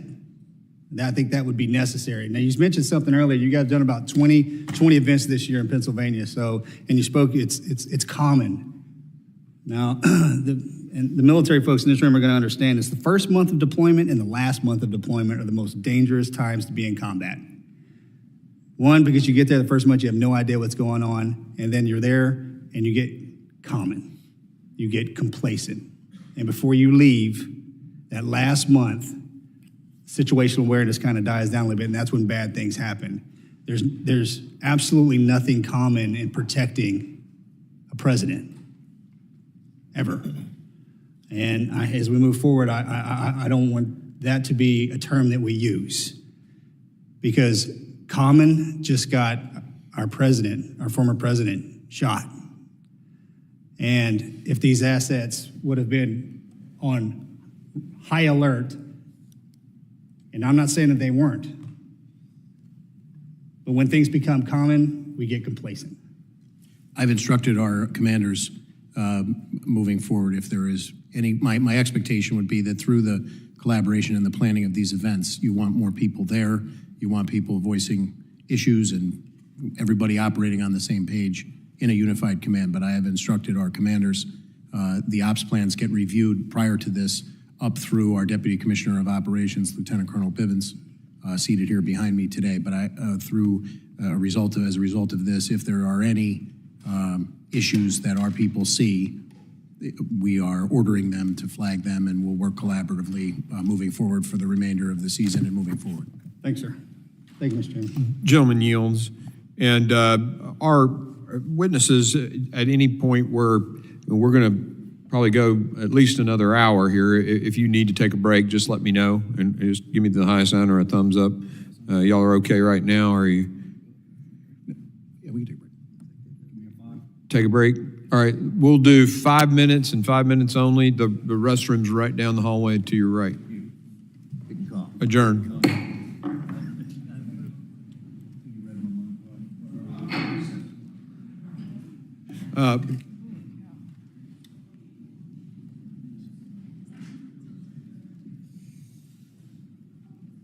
I think that would be necessary. Now, you mentioned something earlier. You guys have done about 20 events this year in Pennsylvania. So, and you spoke, it's common. Now, the military folks in this room are going to understand this. The first month of deployment and the last month of deployment are the most dangerous times to be in combat. One, because you get there the first month, you have no idea what's going on. And then you're there and you get common. You get complacent. And before you leave, that last month, situational awareness kind of dies down a little bit, and that's when bad things happen. There's absolutely nothing common in protecting a president, ever. And as we move forward, I don't want that to be a term that we use, because common just got our president, our former president, shot. And if these assets would have been on high alert, and I'm not saying that they weren't, but when things become common, we get complacent. I've instructed our commanders moving forward, if there is any, my expectation would be that through the collaboration and the planning of these events, you want more people there, you want people voicing issues and everybody operating on the same page in a unified command. But I have instructed our commanders, the ops plans get reviewed prior to this, up through our Deputy Commissioner of Operations, Lieutenant Colonel Bivens, seated here behind me today. But as a result of this, if there are any issues that our people see, we are ordering them to flag them, and we'll work collaboratively moving forward for the remainder of the season and moving forward. Thanks, sir. Thank you, Mr. Chairman. Gentleman yields. And our witnesses, at any point where we're going to probably go at least another hour here, if you need to take a break, just let me know and just give me the high sign or a thumbs up. Y'all are okay right now? Are you? Yeah, we can take a break. Take a break? All right, we'll do 5 minutes and 5 minutes only. The restroom's right down the hallway to your right. Adjourn.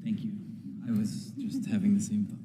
Thank you. I was just having the same thought.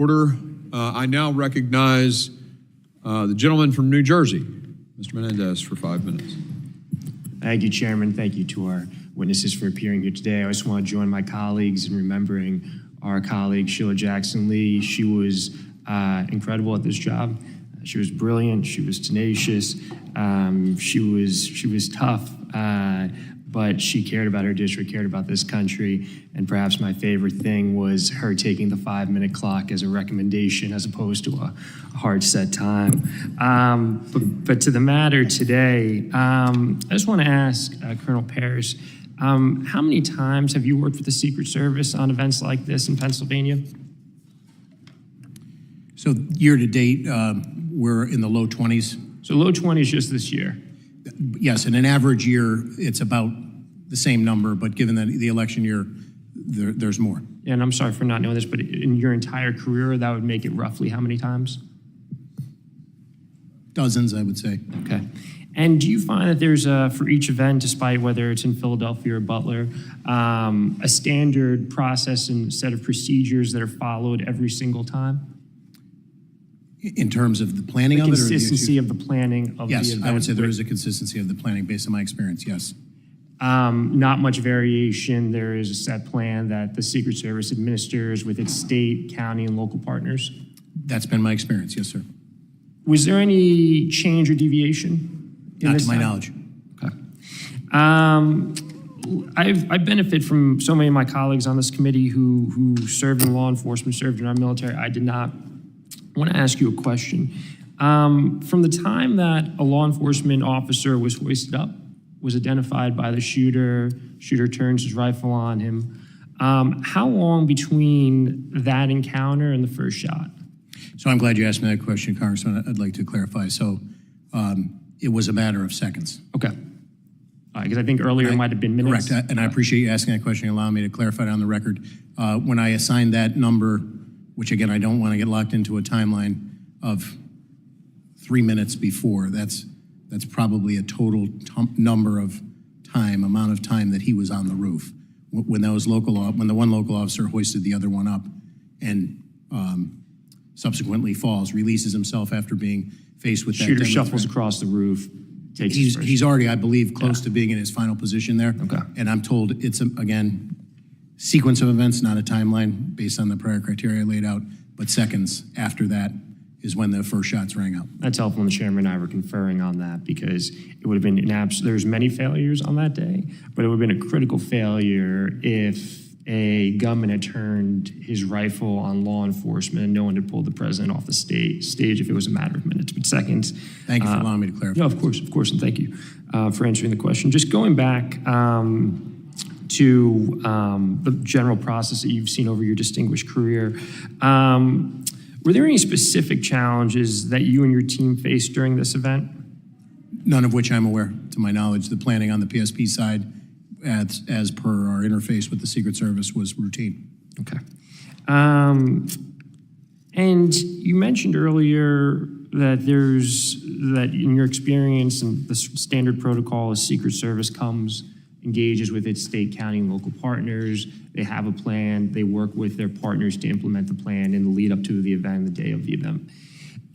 Order. I now recognize the gentleman from New Jersey, Mr. Menendez, for 5 minutes. Thank you, Chairman. Thank you to our witnesses for appearing here today. I just want to join my colleagues in remembering our colleague, Sheila Jackson Lee. She was incredible at this job. She was brilliant. She was tenacious. She was tough, but she cared about her district, cared about this country. And perhaps my favorite thing was her taking the 5-minute clock as a recommendation as opposed to a hard set time. But to the matter today, I just want to ask Colonel Parris, how many times have you worked with the Secret Service on events like this in Pennsylvania? So year to date, we're in the low 20s. So low 20s just this year? Yes, in an average year, it's about the same number, but given that the election year, there's more. And I'm sorry for not knowing this, but in your entire career, that would make it roughly how many times? Dozens, I would say. Okay. And do you find that there's, for each event, despite whether it's in Philadelphia or Butler, a standard process and set of procedures that are followed every single time? In terms of the planning of it? Consistency of the planning of the event? Yes, I would say there is a consistency of the planning based on my experience, yes. Not much variation. There is a set plan that the Secret Service administers with its state, county, and local partners? That's been my experience, yes, sir. Was there any change or deviation? Not to my knowledge. Okay. I benefit from so many of my colleagues on this committee who served in law enforcement, served in our military. I did not. I want to ask you a question. From the time that a law enforcement officer was hoisted up, was identified by the shooter turns his rifle on him, how long between that encounter and the first shot? So I'm glad you asked me that question, Congressman. I'd like to clarify. So it was a matter of seconds. Okay. Because I think earlier it might have been minutes. Correct, and I appreciate you asking that question and allowing me to clarify it on the record. When I assigned that number, which again, I don't want to get locked into a timeline of 3 minutes before, that's probably a total amount of time that he was on the roof. When the one local officer hoisted the other one up and subsequently falls, releases himself after being faced with that. Shooter shuffles across the roof. He's already, I believe, close to being in his final position there. Okay. And I'm told it's, again, sequence of events, not a timeline based on the prior criteria laid out, but seconds after that is when the first shots rang out. That's helpful, and the chairman and I were conferring on that because it would have been there's many failures on that day, but it would have been a critical failure if a gunman had turned his rifle on law enforcement and no one had pulled the president off the stage if it was a matter of minutes, but seconds. Thank you for allowing me to clarify. No, of course, and thank you for answering the question. Just going back to the general process that you've seen over your distinguished career, were there any specific challenges that you and your team faced during this event? None of which I'm aware, to my knowledge. The planning on the PSP side, as per our interface with the Secret Service, was routine. Okay. And you mentioned earlier that that in your experience and the standard protocol, a Secret Service engages with its state, county, and local partners. They have a plan. They work with their partners to implement the plan in the lead up to the event, the day of the event.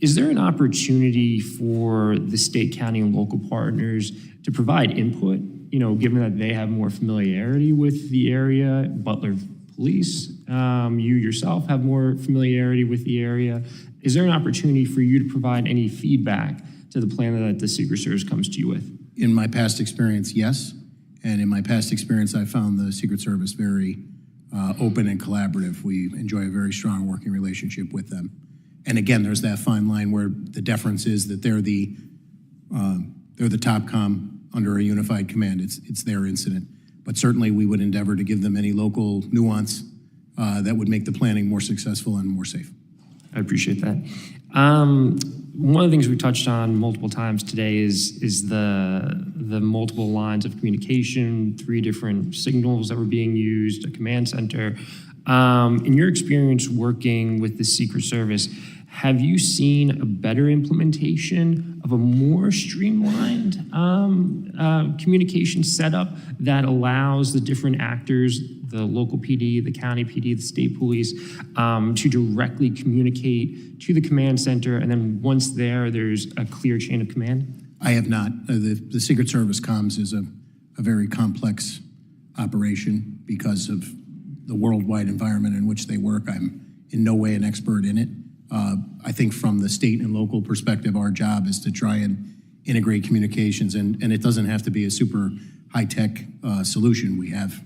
Is there an opportunity for the state, county, and local partners to provide input, given that they have more familiarity with the area? Butler Police, you yourself have more familiarity with the area. Is there an opportunity for you to provide any feedback to the plan that the Secret Service comes to you with? In my past experience, yes. And in my past experience, I found the Secret Service very open and collaborative. We enjoy a very strong working relationship with them. And again, there's that fine line where the deference is that they're the top comm under a unified command. It's their incident. But certainly we would endeavor to give them any local nuance that would make the planning more successful and more safe. I appreciate that. One of the things we touched on multiple times today is the multiple lines of communication, 3 different signals that were being used, a command center. In your experience working with the Secret Service, Have you seen a better implementation of a more streamlined communication setup that allows the different actors, the local PD, the county PD, the state police, to directly communicate to the command center, and then once there's a clear chain of command? I have not. The Secret Service comms is a very complex operation because of the worldwide environment in which they work. I'm in no way an expert in it. I think from the state and local perspective, our job is to try and integrate communications, and it doesn't have to be a super high-tech solution. We have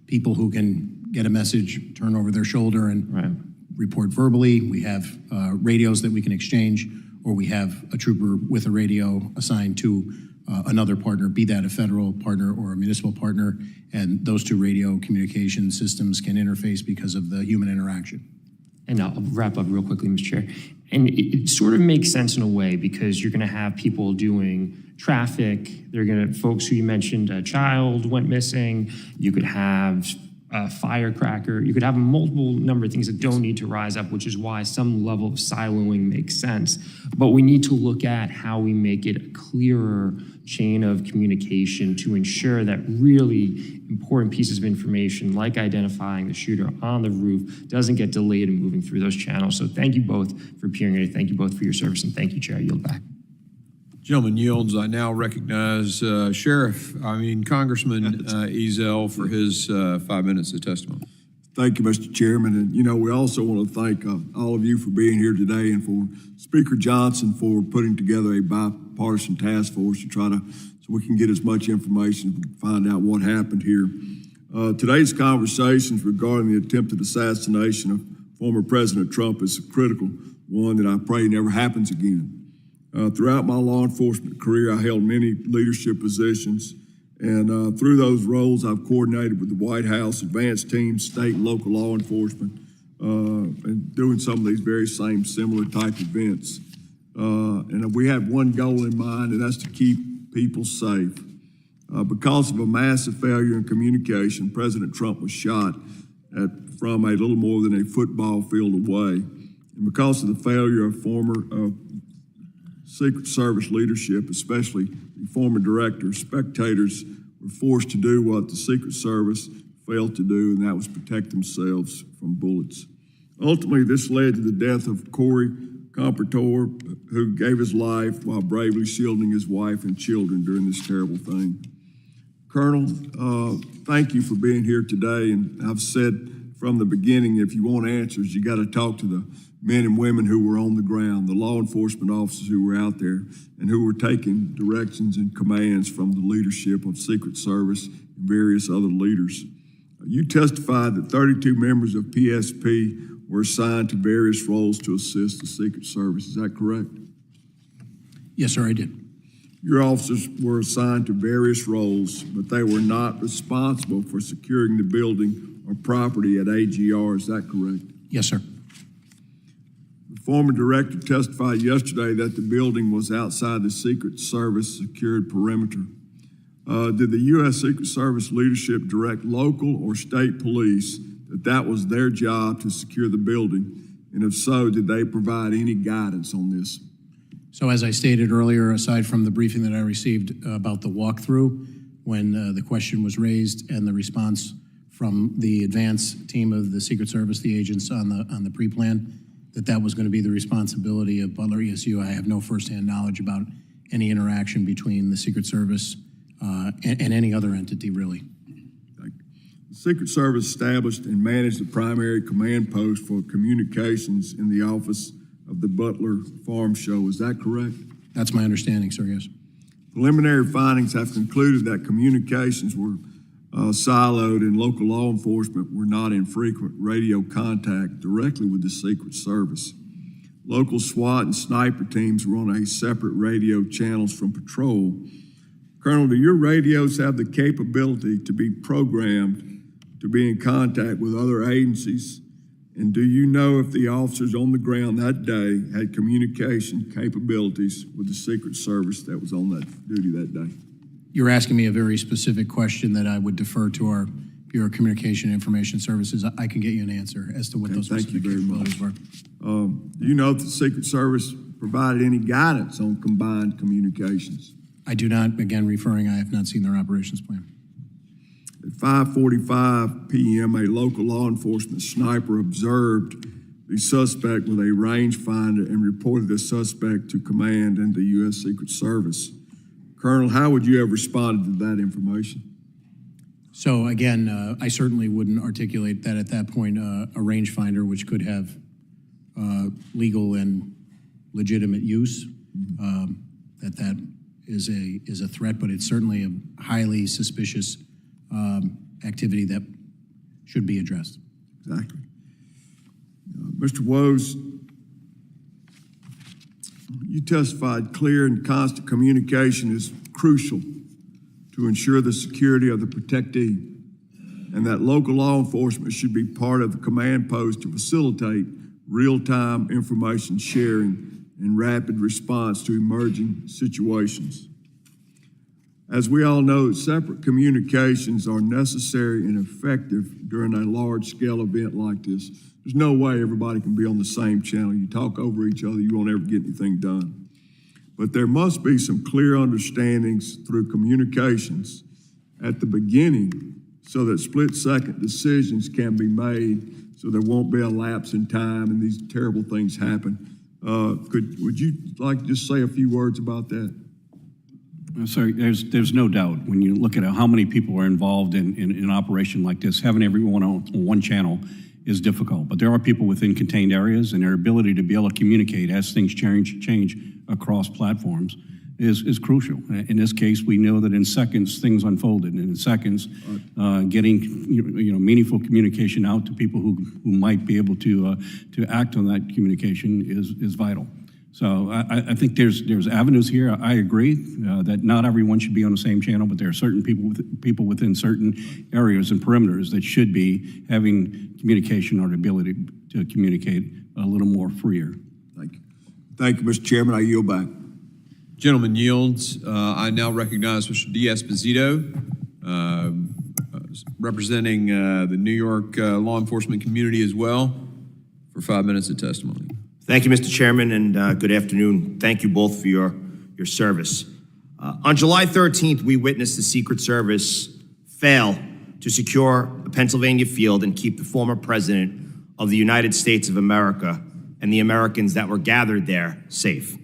people who can get a message, turn over their shoulder, and report verbally. We have radios that we can exchange, or we have a trooper with a radio assigned to another partner, be that a federal partner or a municipal partner, and those two radio communication systems can interface because of the human interaction. And I'll wrap up real quickly, Mr. Chair. And it sort of makes sense in a way because you're going to have people doing traffic. They're going to, folks who you mentioned, a child went missing. You could have a firecracker. You could have a multiple number of things that don't need to rise up, which is why some level of siloing makes sense. But we need to look at how we make it a clearer chain of communication to ensure that really important pieces of information, like identifying the shooter on the roof, doesn't get delayed in moving through those channels. So thank you both for appearing today. Thank you both for your service, and thank you, Chair. I yield back. Gentleman yields. I now recognize Congressman Ezell for his 5 minutes of testimony. Thank you, Mr. Chairman. And, you know, we also want to thank all of you for being here today and for Speaker Johnson for putting together a bipartisan task force to try to, so we can get as much information and find out what happened here. Today's conversations regarding the attempted assassination of former President Trump is a critical one that I pray never happens again. Throughout my law enforcement career, I held many leadership positions, and through those roles, I've coordinated with the White House, advanced teams, state and local law enforcement, and doing some of these very same similar type events. And we have one goal in mind, and that's to keep people safe. Because of a massive failure in communication, President Trump was shot from a little more than a football field away. And because of the failure of former Secret Service leadership, especially the former director, spectators were forced to do what the Secret Service failed to do, and that was protect themselves from bullets. Ultimately, this led to the death of Corey Comparator, who gave his life while bravely shielding his wife and children during this terrible thing. Colonel, thank you for being here today, and I've said from the beginning, if you want answers, you got to talk to the men and women who were on the ground, the law enforcement officers who were out there and who were taking directions and commands from the leadership of Secret Service and various other leaders. You testified that 32 members of PSP were assigned to various roles to assist the Secret Service. Is that correct? Yes, sir, I did. Your officers were assigned to various roles, but they were not responsible for securing the building or property at AGR. Is that correct? Yes, sir. The former director testified yesterday that the building was outside the Secret Service secured perimeter. Did the U.S. Secret Service leadership direct local or state police that was their job to secure the building? And if so, did they provide any guidance on this? So as I stated earlier, aside from the briefing that I received about the walkthrough, when the question was raised and the response from the advance team of the Secret Service, the agents on the pre-plan, that was going to be the responsibility of Butler ESU. I have no firsthand knowledge about any interaction between the Secret Service and any other entity, really. The Secret Service established and managed the primary command post for communications in the office of the Butler Farm Show. Is that correct? That's my understanding, sir, yes. Preliminary findings have concluded that communications were siloed and local law enforcement were not in frequent radio contact directly with the Secret Service. Local SWAT and sniper teams were on a separate radio channels from patrol. Colonel, do your radios have the capability to be programmed to be in contact with other agencies? And do you know if the officers on the ground that day had communication capabilities with the Secret Service that was on that duty that day? You're asking me a very specific question that I would defer to our Bureau of Communication and Information Services, I can get you an answer as to what those specific capabilities were. Do you know if the Secret Service provided any guidance on combined communications? I do not, again, referring, I have not seen their operations plan. At 5:45 p.m., a local law enforcement sniper observed the suspect with a rangefinder and reported the suspect to command and the U.S. Secret Service. Colonel, how would you have responded to that information? So again, I certainly wouldn't articulate that at that point, a rangefinder, which could have legal and legitimate use, that is a threat, but it's certainly a highly suspicious activity that should be addressed. Exactly. Mr. Woes, you testified clear and constant communication is crucial to ensure the security of the protectee, and that local law enforcement should be part of the command post to facilitate real-time information sharing and rapid response to emerging situations. As we all know, separate communications are necessary and effective during a large-scale event like this. There's no way everybody can be on the same channel. You talk over each other, you won't ever get anything done. But there must be some clear understandings through communications at the beginning so that split-second decisions can be made so there won't be a lapse in time and these terrible things happen. Would you like to just say a few words about that? Sorry, there's no doubt when you look at how many people are involved in an operation like this, having everyone on one channel is difficult. But there are people within contained areas, and their ability to be able to communicate as things change across platforms is crucial. In this case, we know that in seconds things unfolded, and in seconds, getting meaningful communication out to people who might be able to act on that communication is vital. So I think there's avenues here. I agree that not everyone should be on the same channel, but there are certain people within certain areas and perimeters that should be having communication or the ability to communicate a little more freer. Thank you. Thank you, Mr. Chairman. I yield back. Gentleman yields. I now recognize Mr. D'Esposito, representing the New York law enforcement community as well, for 5 minutes of testimony. Thank you, Mr. Chairman, and good afternoon. Thank you both for your service. On July 13th, we witnessed the Secret Service fail to secure a Pennsylvania field and keep the former president of the United States of America and the Americans that were gathered there safe.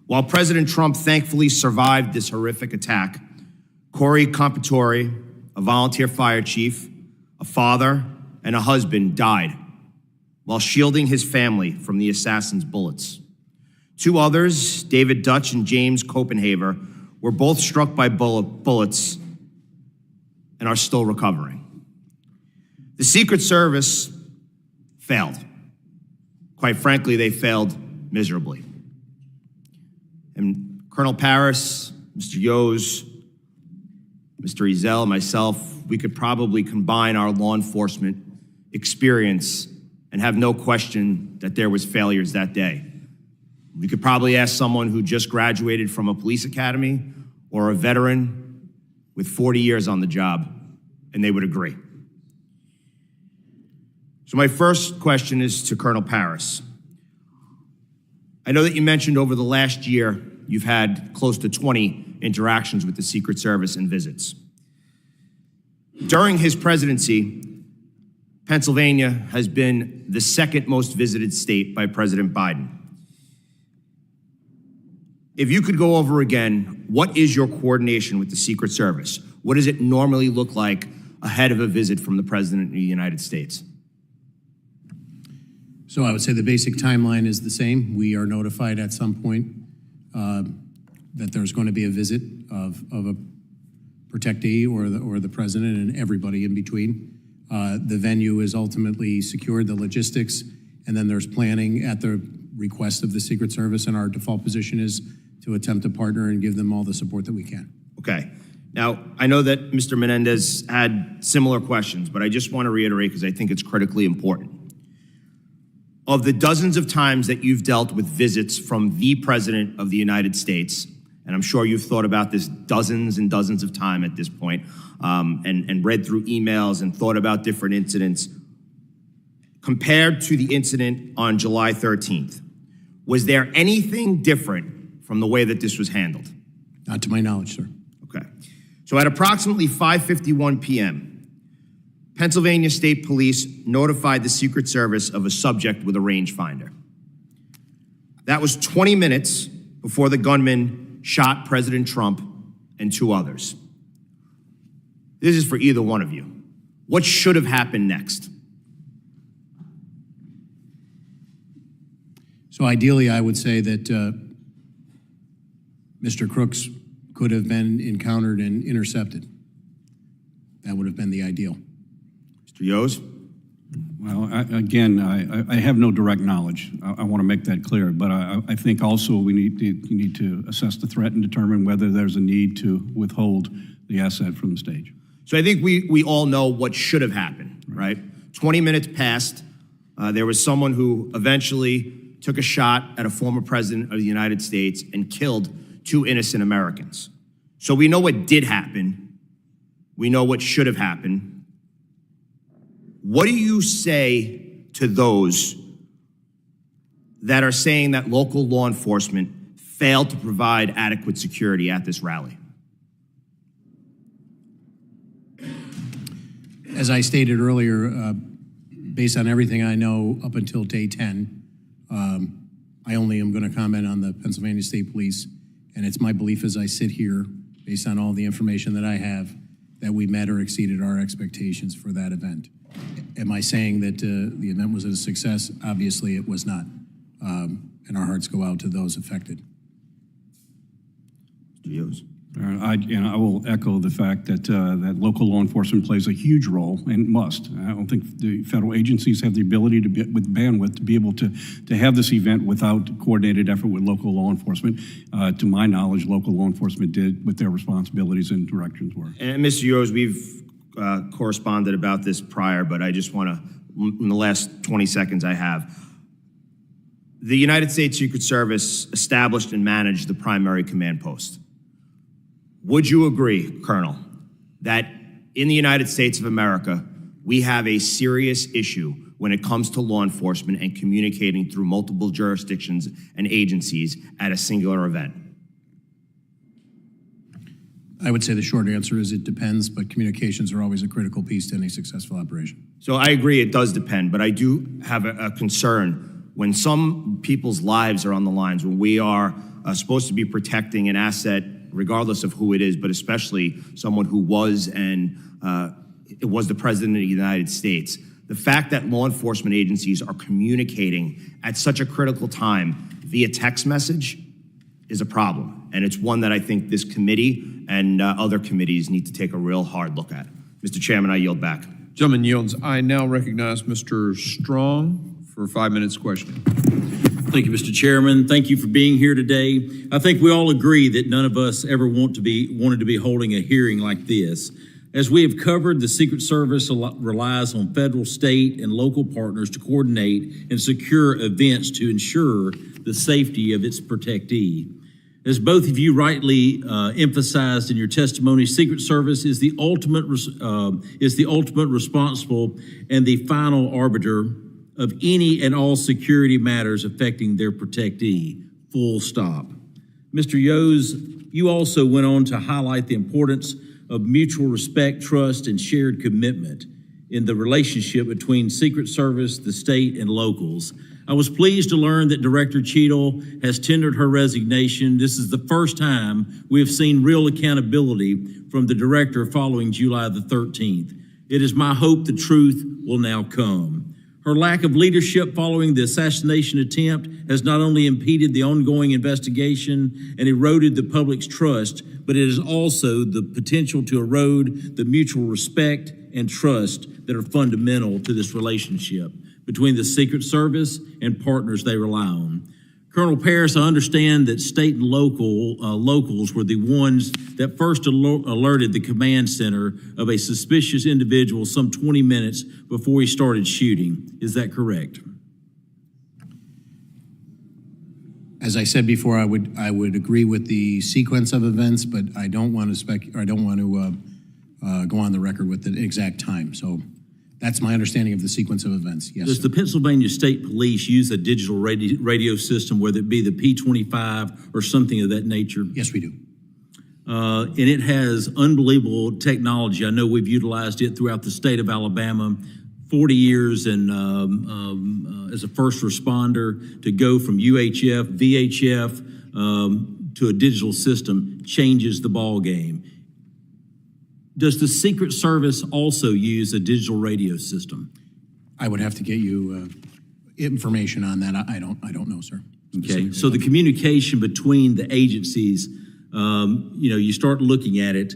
While President Trump thankfully survived this horrific attack, Corey Compatore, a volunteer fire chief, a father, and a husband died while shielding his family from the assassin's bullets. Two others, David Dutch and James Copenhaver, were both struck by bullets and are still recovering. The Secret Service failed. Quite frankly, they failed miserably. And Colonel Paris, Mr. Yos, Mr. Ezel, myself, we could probably combine our law enforcement experience and have no question that there was failures that day. We could probably ask someone who just graduated from a police academy or a veteran with 40 years on the job, and they would agree. So my first question is to Colonel Paris. I know that you mentioned over the last year you've had close to 20 interactions with the Secret Service and visits. During his presidency, Pennsylvania has been the second most visited state by President Biden. If you could go over again, what is your coordination with the Secret Service? What does it normally look like ahead of a visit from the President of the United States? So I would say the basic timeline is the same. We are notified at some point that there's going to be a visit of a protectee or the president and everybody in between. The venue is ultimately secured, the logistics, and then there's planning at the request of the Secret Service, and our default position is to attempt to partner and give them all the support that we can. Okay. Now, I know that Mr. Menendez had similar questions, but I just want to reiterate because I think it's critically important. Of the dozens of times that you've dealt with visits from the President of the United States, and I'm sure you've thought about this dozens and dozens of times at this point, and read through emails and thought about different incidents. Compared to the incident on July 13th, was there anything different from the way that this was handled? Not to my knowledge, sir. Okay. So at approximately 5:51 p.m., Pennsylvania State Police notified the Secret Service of a subject with a rangefinder. That was 20 minutes before the gunman shot President Trump and 2 others. This is for either one of you. What should have happened next? So ideally, I would say that Mr. Crooks could have been encountered and intercepted. That would have been the ideal. Mr. Yos? Well, I have no direct knowledge. I want to make that clear, but I think also you need to assess the threat and determine whether there's a need to withhold the asset from the stage. So I think we all know what should have happened, right? 20 minutes passed. There was someone who eventually took a shot at a former president of the United States and killed 2 innocent Americans. So we know what did happen. We know what should have happened. What do you say to those that are saying that local law enforcement failed to provide adequate security at this rally? As I stated earlier, based on everything I know up until day 10, I only am going to comment on the Pennsylvania State Police, and it's my belief as I sit here, based on all the information that I have, that we met or exceeded our expectations for that event. Am I saying that the event was a success? Obviously, it was not, and our hearts go out to those affected. I will echo the fact that that local law enforcement plays a huge role and must. I don't think the federal agencies have the ability to with bandwidth to be able to have this event without coordinated effort with local law enforcement. To my knowledge, local law enforcement did what their responsibilities and directions were. And Mr. Yos, we've corresponded about this prior, but I just want to, in the last 20 seconds I have, the United States Secret Service established and managed the primary command post. Would you agree, Colonel, that in the United States of America, we have a serious issue when it comes to law enforcement and communicating through multiple jurisdictions and agencies at a singular event? I would say the short answer is it depends, but communications are always a critical piece to any successful operation. So I agree it does depend, but I do have a concern when some people's lives are on the lines, when we are supposed to be protecting an asset regardless of who it is, but especially someone who was it was the President of the United States. The fact that law enforcement agencies are communicating at such a critical time via text message is a problem. And it's one that I think this committee and other committees need to take a real hard look at. Mr. Chairman, I yield back. Gentleman yields. I now recognize Mr. Strong for 5 minutes question. Thank you, Mr. Chairman. Thank you for being here today. I think we all agree that none of us ever wanted to be holding a hearing like this. As we have covered, the Secret Service relies on federal, state, and local partners to coordinate and secure events to ensure the safety of its protectee. As both of you rightly emphasized in your testimony, Secret Service is the ultimate responsible and the final arbiter of any and all security matters affecting their protectee, full stop. Mr. Yos, you also went on to highlight the importance of mutual respect, trust, and shared commitment in the relationship between Secret Service, the state, and locals. I was pleased to learn that Director Cheadle has tendered her resignation. This is the first time we have seen real accountability from the director following July the 13th. It is my hope the truth will now come. Her lack of leadership following the assassination attempt has not only impeded the ongoing investigation and eroded the public's trust, but it has also the potential to erode the mutual respect and trust that are fundamental to this relationship between the Secret Service and partners they rely on. Colonel Paris, I understand that state and locals were the ones that first alerted the command center of a suspicious individual some 20 minutes before he started shooting. Is that correct? As I said before, I would agree with the sequence of events, but I don't want to go on the record with the exact time. So that's my understanding of the sequence of events. Yes. Does sir. the Pennsylvania State Police use a digital radio system, whether it be the P25 or something of that nature? Yes, we do. And it has unbelievable technology. I know we've utilized it throughout the state of Alabama. 40 years and as a first responder, to go from UHF, VHF to a digital system changes the ball game. Does the Secret Service also use a digital radio system? I would have to get you information on that. I don't know, sir. Okay, so the communication between the agencies, you start looking at it,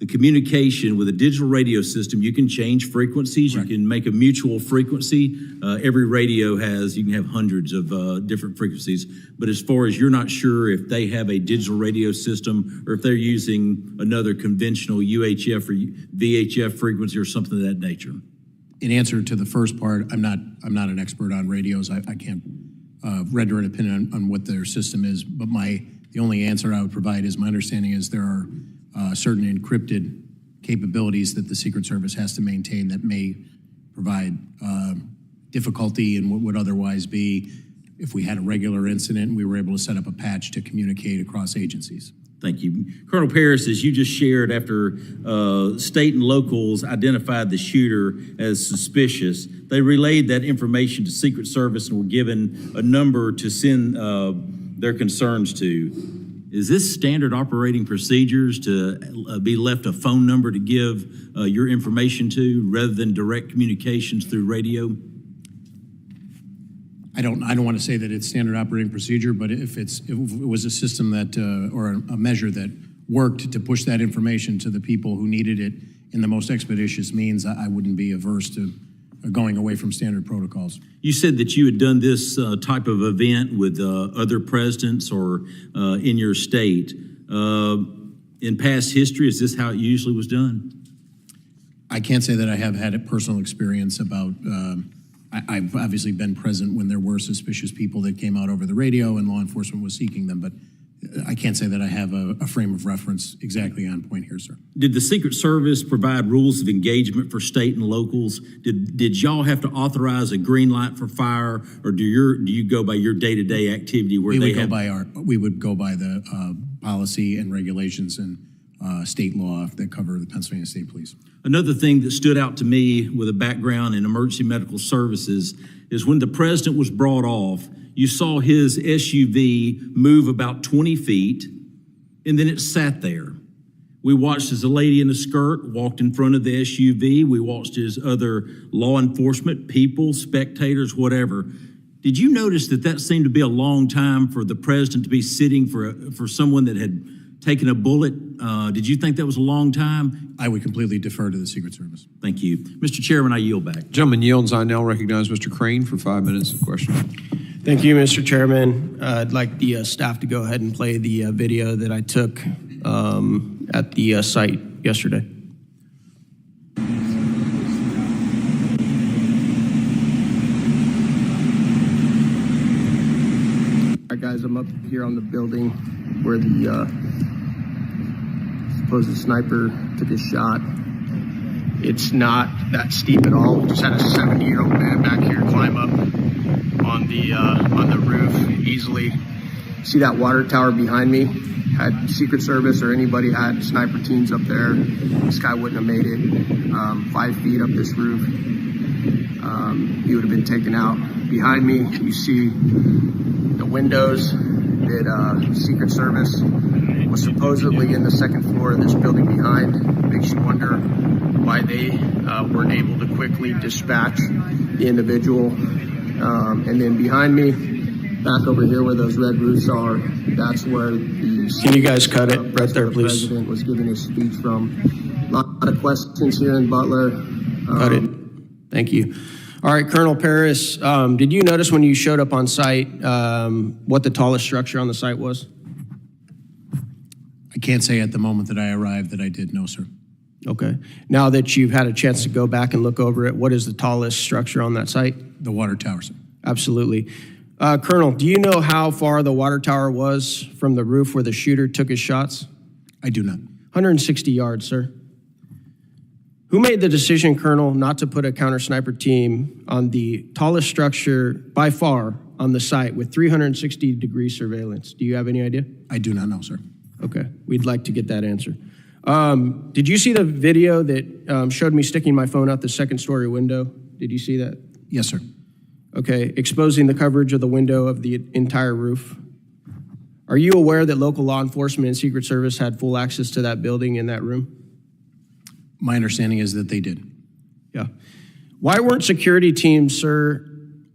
the communication with a digital radio system, you can change frequencies, you can make a mutual frequency. Every radio you can have hundreds of different frequencies, but as far as you're not sure if they have a digital radio system or if they're using another conventional UHF or VHF frequency or something of that nature. In answer to the first part, I'm not an expert on radios. I can't render an opinion on what their system is, but the only answer I would provide is my understanding is there are certain encrypted capabilities that the Secret Service has to maintain that may provide difficulty in what would otherwise be if we had a regular incident and we were able to set up a patch to communicate across agencies. Thank you. Colonel Paris, as you just shared, after state and locals identified the shooter as suspicious, they relayed that information to Secret Service and were given a number to send their concerns to. Is this standard operating procedures to be left a phone number to give your information to rather than direct communications through radio? I don't want to say that it's standard operating procedure, but if it was a system that or a measure that worked to push that information to the people who needed it in the most expeditious means, I wouldn't be averse to going away from standard protocols. You said that you had done this type of event with other presidents or in your state. In past history, is this how it usually was done? I can't say that I have had a personal experience about, I've obviously been present when there were suspicious people that came out over the radio and law enforcement was seeking them, but I can't say that I have a frame of reference exactly on point here, sir. Did the Secret Service provide rules of engagement for state and locals? Did y'all have to authorize a green light for fire, or do you go by your day-to-day activity where we would go by the policy and regulations and state law that cover the Pennsylvania State Police. Another thing that stood out to me with a background in emergency medical services is when the president was brought off, you saw his SUV move about 20 feet, and then it sat there. We watched as a lady in a skirt walked in front of the SUV. We watched as other law enforcement, people, spectators, whatever. Did you notice that seemed to be a long time for the president to be sitting for someone that had taken a bullet? Did you think that was a long time? I would completely defer to the Secret Service. Thank you. Mr. Chairman, I yield back. Gentleman yields. I now recognize Mr. Crane for 5 minutes of questioning. Thank you, Mr. Chairman. I'd like the staff to go ahead and play the video that I took at the site yesterday. All right, guys, I'm up here on the building where the supposed sniper took his shot. It's not that steep at all. We just had a 70-year-old man back here climb up on the roof easily. See that water tower behind me? Had Secret Service or anybody had sniper teams up there, this guy wouldn't have made it 5 feet up this roof. He would have been taken out. Behind me, you see the windows that Secret Service was supposedly in the second floor of this building behind. Makes you wonder why they weren't able to quickly dispatch the individual. And then behind me, back over here where those red roofs are, that's where the... Can you guys cut it right there, please? The president was giving his speech from. A lot of questions here in Butler. Cut it. Thank you. All right, Colonel Paris, did you notice when you showed up on site what the tallest structure on the site was? I can't say at the moment that I arrived that I did, no, sir. Okay. Now that you've had a chance to go back and look over it, what is the tallest structure on that site? The water tower, sir. Absolutely. Colonel, do you know how far the water tower was from the roof where the shooter took his shots? I do not. 160 yards, sir. Who made the decision, Colonel, not to put a counter sniper team on the tallest structure by far on the site with 360-degree surveillance? Do you have any idea? I do not know, sir. Okay, we'd like to get that answer. Did you see the video that showed me sticking my phone out the second-story window? Did you see that? Yes, sir. Okay, exposing the coverage of the window of the entire roof. Are you aware that local law enforcement and Secret Service had full access to that building in that room? My understanding is that they did. Yeah. Why weren't security teams, sir,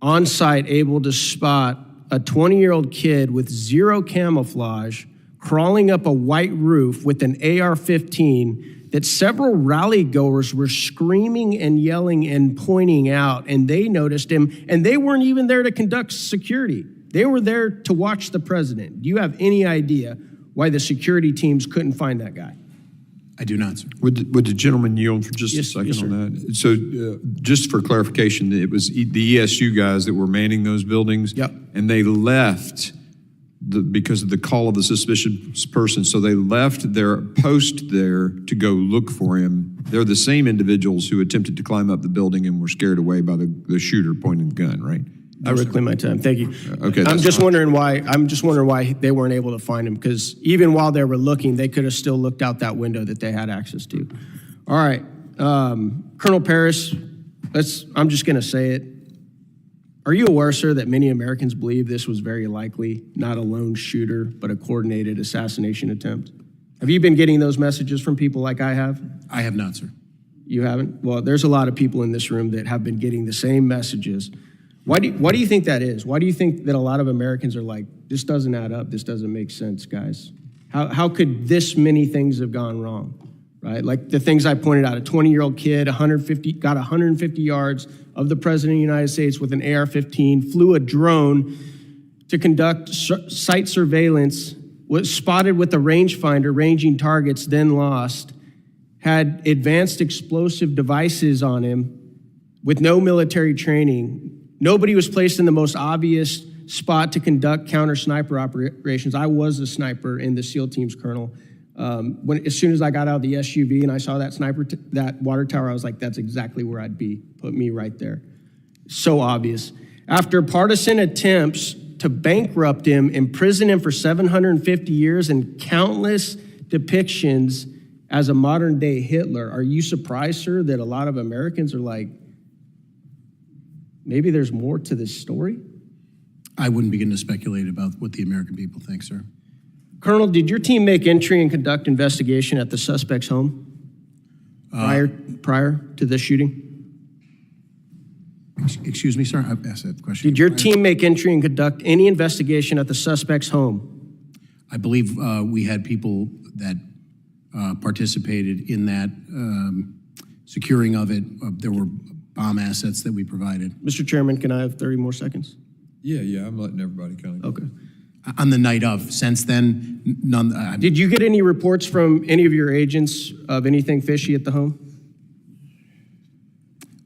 on site able to spot a 20-year-old kid with zero camouflage crawling up a white roof with an AR-15 that several rally goers were screaming and yelling and pointing out, and they noticed him, and they weren't even there to conduct security. They were there to watch the president. Do you have any idea why the security teams couldn't find that guy? I do not, sir. Would the gentleman yield for just a second yes, on that? So just for clarification, it was the ESU guys that were manning those buildings? Yep. And they left because of the call of the suspicious person. So they left their post there to go look for him. They're the same individuals who attempted to climb up the building and were scared away by the shooter pointing the gun, right? I reclaim my time. Thank you. Okay. I'm just wondering why they weren't able to find him, because even while they were looking, they could have still looked out that window that they had access to. All right. Colonel Paris, I'm just going to say it. Are you aware, sir, that many Americans believe this was very likely not a lone shooter, but a coordinated assassination attempt? Have you been getting those messages from people like I have? I have not, sir. You haven't? Well, there's a lot of people in this room that have been getting the same messages. Why do you think that is? Why do you think that a lot of Americans are like, this doesn't add up, this doesn't make sense, guys? How could this many things have gone wrong, right? Like the things I pointed out, a 20-year-old kid, got 150 yards of the President of the United States with an AR-15, flew a drone to conduct site surveillance, was spotted with a rangefinder ranging targets, then lost, had advanced explosive devices on him with no military training. Nobody was placed in the most obvious spot to conduct counter sniper operations. I was a sniper in the SEAL teams, Colonel. As soon as I got out of the SUV and I saw that water tower, I was like, that's exactly where I'd be. Put me right there. So obvious. After partisan attempts to bankrupt him, imprison him for 750 years, and countless depictions as a modern day Hitler, are you surprised, sir, that a lot of Americans are like, maybe there's more to this story? I wouldn't begin to speculate about what the American people think, sir. Colonel, did your team make entry and conduct investigation at the suspect's home prior to this shooting? Excuse me, sir? I asked that question. Did your team make entry and conduct any investigation at the suspect's home? I believe we had people that participated in that securing of it. There were bomb assets that we provided. Mr. Chairman, can I have 30 more seconds? Yeah, I'm letting everybody kind of. Okay. On the night of. Since then, none. Did you get any reports from any of your agents of anything fishy at the home?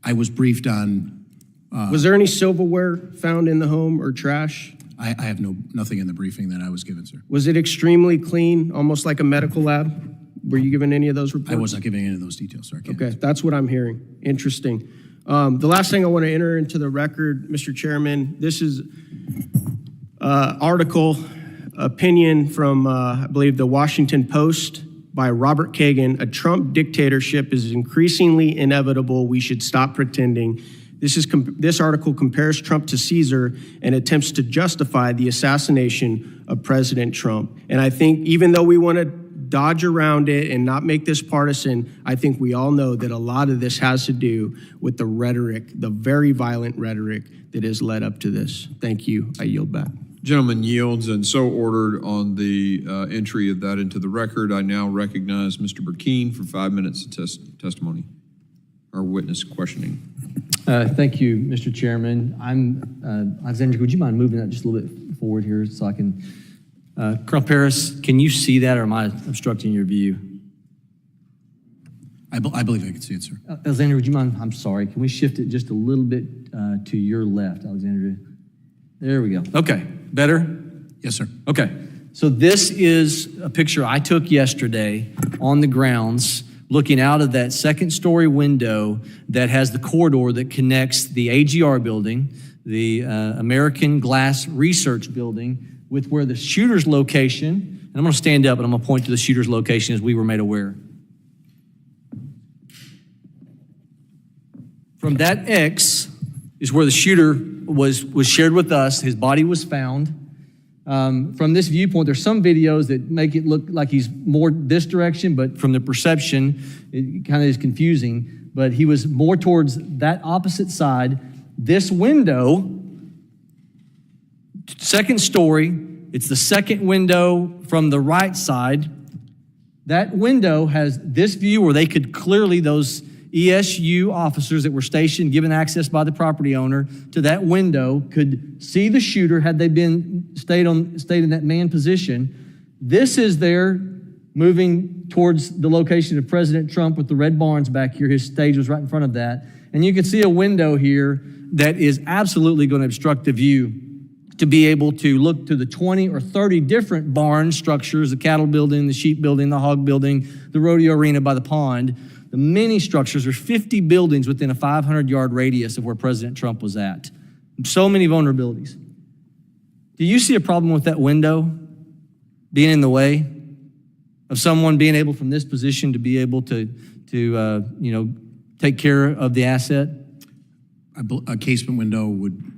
I was briefed on. Was there any silverware found in the home or trash? I have nothing in the briefing that I was given, sir. Was it extremely clean, almost like a medical lab? Were you given any of those reports? I was not giving any of those details, sir. Okay, that's what I'm hearing. Interesting. The last thing I want to enter into the record, Mr. Chairman, this is article, opinion from, I believe, the Washington Post by Robert Kagan. A Trump dictatorship is increasingly inevitable. We should stop pretending. This article compares Trump to Caesar and attempts to justify the assassination of President Trump. And I think even though we want to dodge around it and not make this partisan, I think we all know that a lot of this has to do with the rhetoric, the very violent rhetoric that has led up to this. Thank you. I yield back. Gentleman yields, and so ordered on the entry of that into the record. I now recognize Mr. Burkeen for 5 minutes of testimony or witness questioning. Thank you, Mr. Chairman. Alexander, would you mind moving that just a little bit forward here so I can... Colonel Paris, can you see that, or am I obstructing your view? I believe I can see it, sir. Alexander, would you mind? I'm sorry. Can we shift it just a little bit to your left, Alexander? There we go. Okay, better? Yes, sir. Okay, so this is a picture I took yesterday on the grounds, looking out of that second-story window that has the corridor that connects the AGR building, the American Glass Research Building, with where the shooter's location, and I'm gonna stand up and I'm gonna point to the shooter's location as we were made aware. From that X is where the shooter was shared with us. His body was found. From this viewpoint, there's some videos that make it look like he's more this direction, but from the perception, it kind of is confusing. But he was more towards that opposite side. This window, second story, it's the second window from the right side. That window has this view where they could clearly, those ESU officers that were stationed, given access by the property owner to that window, could see the shooter had they been stayed in that man position. This is there moving towards the location of President Trump with the red barns back here. His stage was right in front of that. And you can see a window here that is absolutely going to obstruct the view to be able to look to the 20 or 30 different barn structures, the cattle building, the sheep building, the hog building, the rodeo arena by the pond, the many structures. There's 50 buildings within a 500-yard radius of where President Trump was at. So many vulnerabilities. Do you see a problem with that window being in the way of someone being able from this position to be able to take care of the asset? A casement window would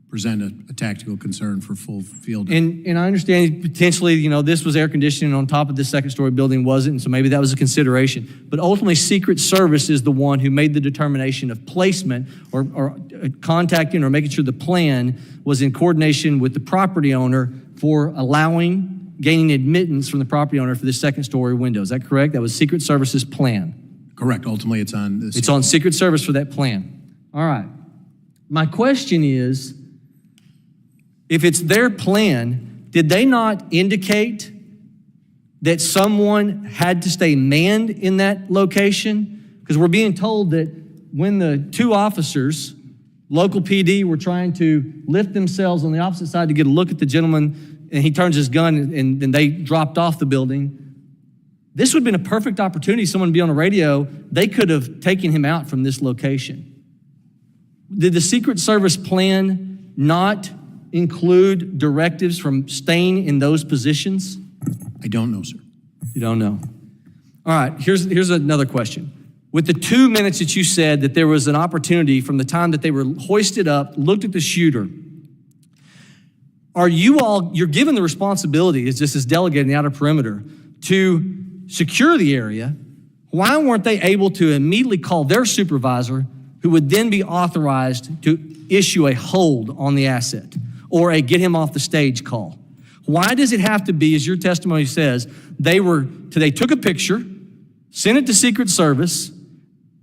present a tactical concern for full field. And I understand potentially, this was air conditioning on top of this second story building wasn't, and so maybe that was a consideration. But ultimately, Secret Service is the one who made the determination of placement or contacting or making sure the plan was in coordination with the property owner for gaining admittance from the property owner for this second story window. Is that correct? That was Secret Service's plan. Correct. Ultimately, it's on this. It's on Secret Service for that plan. All right. My question is, if it's their plan, did they not indicate that someone had to stay manned in that location? Because we're being told that when the two officers, local PD, were trying to lift themselves on the opposite side to get a look at the gentleman, and he turns his gun and they dropped off the building, this would have been a perfect opportunity, someone to be on the radio. They could have taken him out from this location. Did the Secret Service plan not include directives from staying in those positions? I don't know, sir. You don't know. All right, here's another question. With the 2 minutes that you said that there was an opportunity from the time that they were hoisted up, looked at the shooter, you're given the responsibility, as just as delegated in the outer perimeter, to secure the area. Why weren't they able to immediately call their supervisor, who would then be authorized to issue a hold on the asset or a get him off the stage call? Why does it have to be, as your testimony says, they took a picture, sent it to Secret Service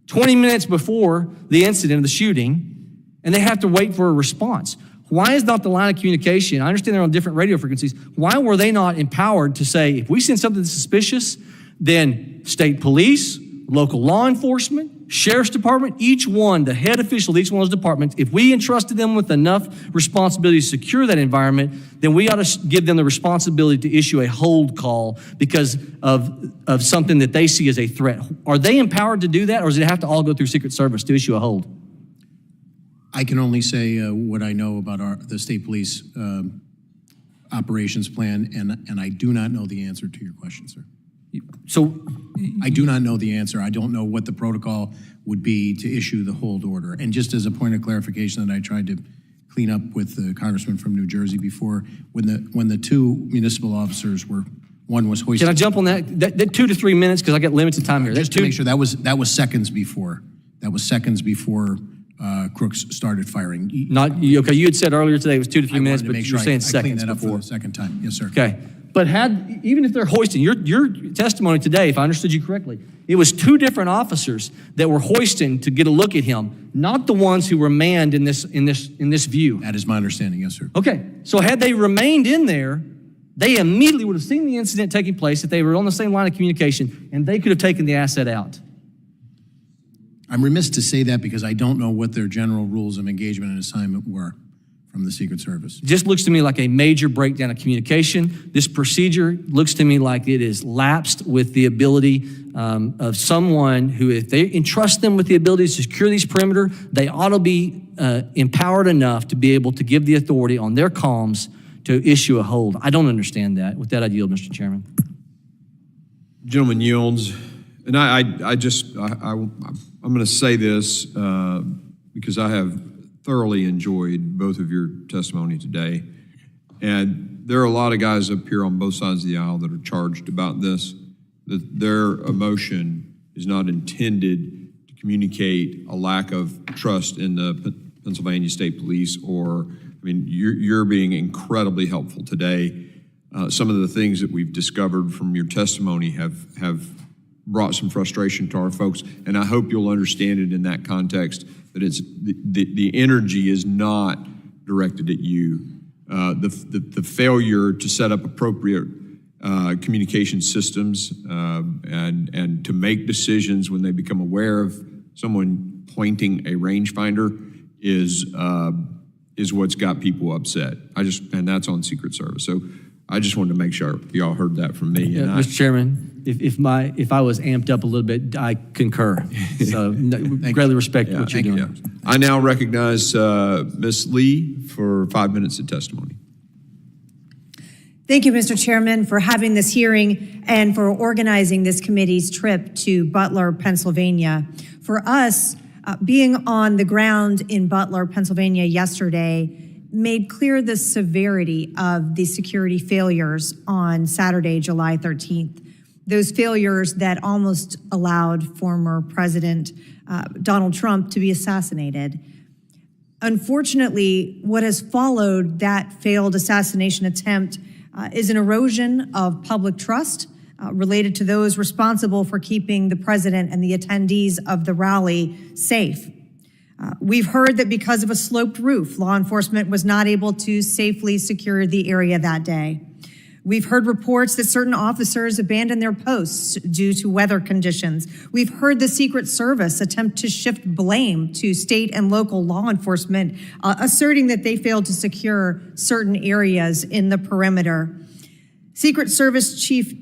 20 minutes before the incident of the shooting, and they have to wait for a response? Why is not the line of communication? I understand they're on different radio frequencies. Why were they not empowered to say, if we send something suspicious, then state police, local law enforcement, sheriff's department, each one, the head official of each one of those departments, if we entrusted them with enough responsibility to secure that environment, then we ought to give them the responsibility to issue a hold call because of something that they see as a threat. Are they empowered to do that, or does it have to all go through Secret Service to issue a hold? I can only say what I know about the state police operations plan, and I do not know the answer to your question, sir. So I do not know the answer. I don't know what the protocol would be to issue the hold order. And just as a point of clarification that I tried to clean up with the congressman from New Jersey before, when the two municipal officers one was hoisted. Can I jump on that 2 to 3 minutes, because I got limited time here. Just to make sure, that was seconds before. That was seconds before Crooks started firing. Okay, you had said earlier today it was 2 to 3 minutes, but you're saying seconds I cleaned that up before. for the second time. Yes, sir. Okay. But even if they're hoisting, your testimony today, if I understood you correctly, it was two different officers that were hoisting to get a look at him, not the ones who were manned in this view. That is my understanding, yes, sir. Okay, so had they remained in there, they immediately would have seen the incident taking place if they were on the same line of communication, and they could have taken the asset out. I'm remiss to say that because I don't know what their general rules of engagement and assignment were from the Secret Service? It just looks to me like a major breakdown of communication. This procedure looks to me like it is lapsed with the ability of someone who, if they entrust them with the ability to secure these perimeter, they ought to be empowered enough to be able to give the authority on their comms to issue a hold. I don't understand that. With that, I yield, Mr. Chairman. Gentleman yields. And I'm going to say this because I have thoroughly enjoyed both of your testimony today. And there are a lot of guys up here on both sides of the aisle that are charged about this, that their emotion is not intended to communicate a lack of trust in the Pennsylvania State Police, or, I mean, you're being incredibly helpful today. Some of the things that we've discovered from your testimony have brought some frustration to our folks, and I hope you'll understand it in that context, that it's the energy is not directed at you. The failure to set up appropriate communication systems and to make decisions when they become aware of someone pointing a rangefinder is what's got people upset. And that's on Secret Service. So I just wanted to make sure y'all heard that from me. Yeah, Mr. Chairman, if I was amped up a little bit, I concur. So greatly respect what you're doing. Yeah. I now recognize Ms. Lee for 5 minutes of testimony. Thank you, Mr. Chairman, for having this hearing and for organizing this committee's trip to Butler, Pennsylvania. For us, being on the ground in Butler, Pennsylvania yesterday made clear the severity of the security failures on Saturday, July 13th. Those failures that almost allowed former President Donald Trump to be assassinated. Unfortunately, what has followed that failed assassination attempt is an erosion of public trust related to those responsible for keeping the president and the attendees of the rally safe. We've heard that because of a sloped roof, law enforcement was not able to safely secure the area that day. We've heard reports that certain officers abandoned their posts due to weather conditions. We've heard the Secret Service attempt to shift blame to state and local law enforcement, asserting that they failed to secure certain areas in the perimeter. Secret Service Chief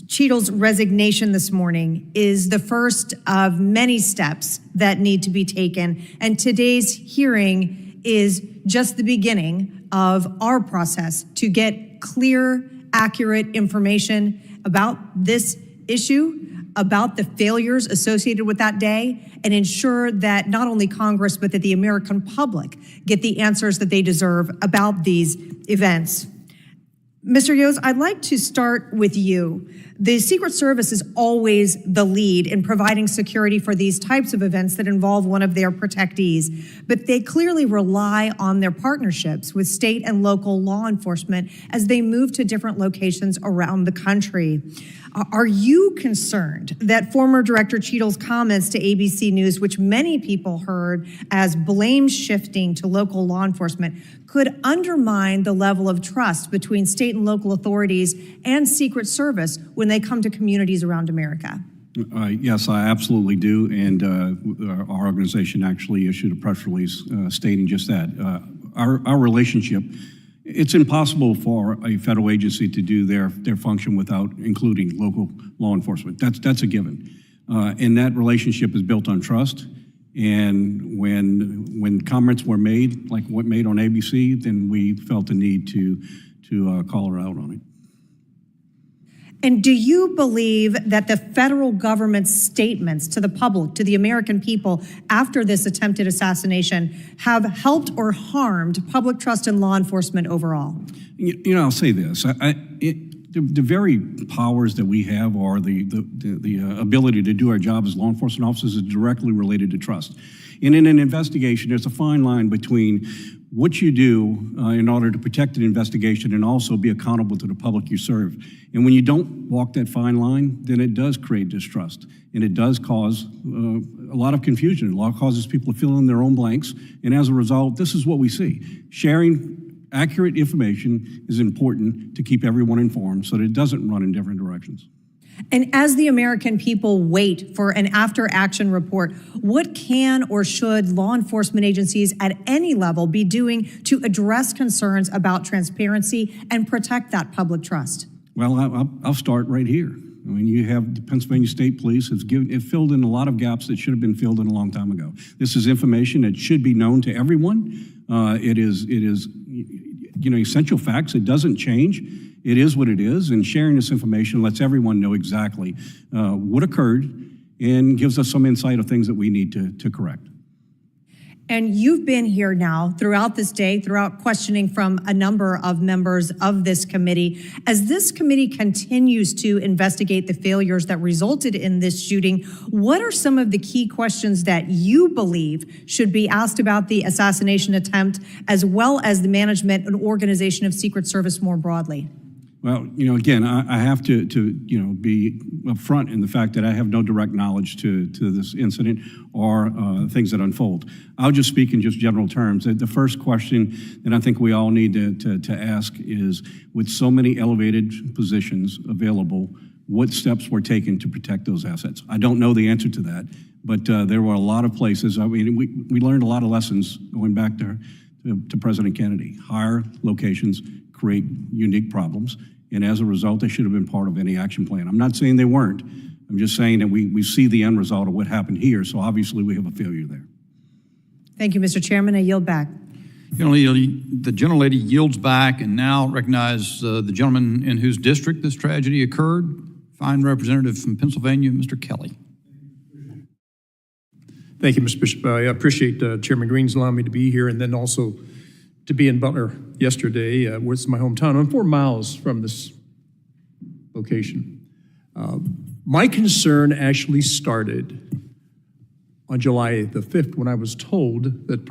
Cheadle's resignation this morning is the first of many steps that need to be taken, and today's hearing is just the beginning of our process to get clear, accurate information about this issue, about the failures associated with that day, and ensure that not only Congress, but that the American public get the answers that they deserve about these events. Mr. Yoes, I'd like to start with you. The Secret Service is always the lead in providing security for these types of events that involve one of their protectees, but they clearly rely on their partnerships with state and local law enforcement as they move to different locations around the country. Are you concerned that former Director Cheadle's comments to ABC News, which many people heard as blame shifting to local law enforcement, could undermine the level of trust between state and local authorities and Secret Service when they come to communities around America? Yes, I absolutely do. And our organization actually issued a press release stating just that. Our relationship, it's impossible for a federal agency to do their function without including local law enforcement. That's a given. And that relationship is built on trust. And when comments were made, like what made on ABC, then we felt the need to call her out on it. And do you believe that the federal government's statements to the public, to the American people after this attempted assassination have helped or harmed public trust in law enforcement overall? You know, I'll say this. The very powers that we have, or the ability to do our job as law enforcement officers, is directly related to trust. And in an investigation, there's a fine line between what you do in order to protect an investigation and also be accountable to the public you serve. And when you don't walk that fine line, then it does create distrust. And it does cause a lot of confusion. It causes people to fill in their own blanks. And as a result, this is what we see. Sharing accurate information is important to keep everyone informed so that it doesn't run in different directions. And as the American people wait for an after-action report, what can or should law enforcement agencies at any level be doing to address concerns about transparency and protect that public trust? Well, I'll start right here. I mean, you have the Pennsylvania State Police. It filled in a lot of gaps that should have been filled in a long time ago. This is information that should be known to everyone. It is, essential facts. It doesn't change. It is what it is, and sharing this information lets everyone know exactly what occurred and gives us some insight of things that we need to correct. And you've been here now throughout this day, throughout questioning from a number of members of this committee. As this committee continues to investigate the failures that resulted in this shooting, what are some of the key questions that you believe should be asked about the assassination attempt, as well as the management and organization of Secret Service more broadly? Well, again, I have to be upfront in the fact that I have no direct knowledge to this incident or things that unfold. I'll just speak in just general terms. The first question that I think we all need to ask is, with so many elevated positions available, what steps were taken to protect those assets? I don't know the answer to that, but there were a lot of places. I mean, we learned a lot of lessons going back to President Kennedy. Higher locations create unique problems, and as a result, they should have been part of any action plan. I'm not saying they weren't. I'm just saying that we see the end result of what happened here, so obviously we have a failure there. Thank you, Mr. Chairman. I yield back. The gentlelady yields back and now recognize the gentleman in whose district this tragedy occurred, fine representative from Pennsylvania, Mr. Kelly. Thank you, Mr. Bishop. I appreciate Chairman Green's allowing me to be here, and then also to be in Butler yesterday, where it's my hometown. I'm 4 miles from this location. My concern actually started on July the 5th when I was told that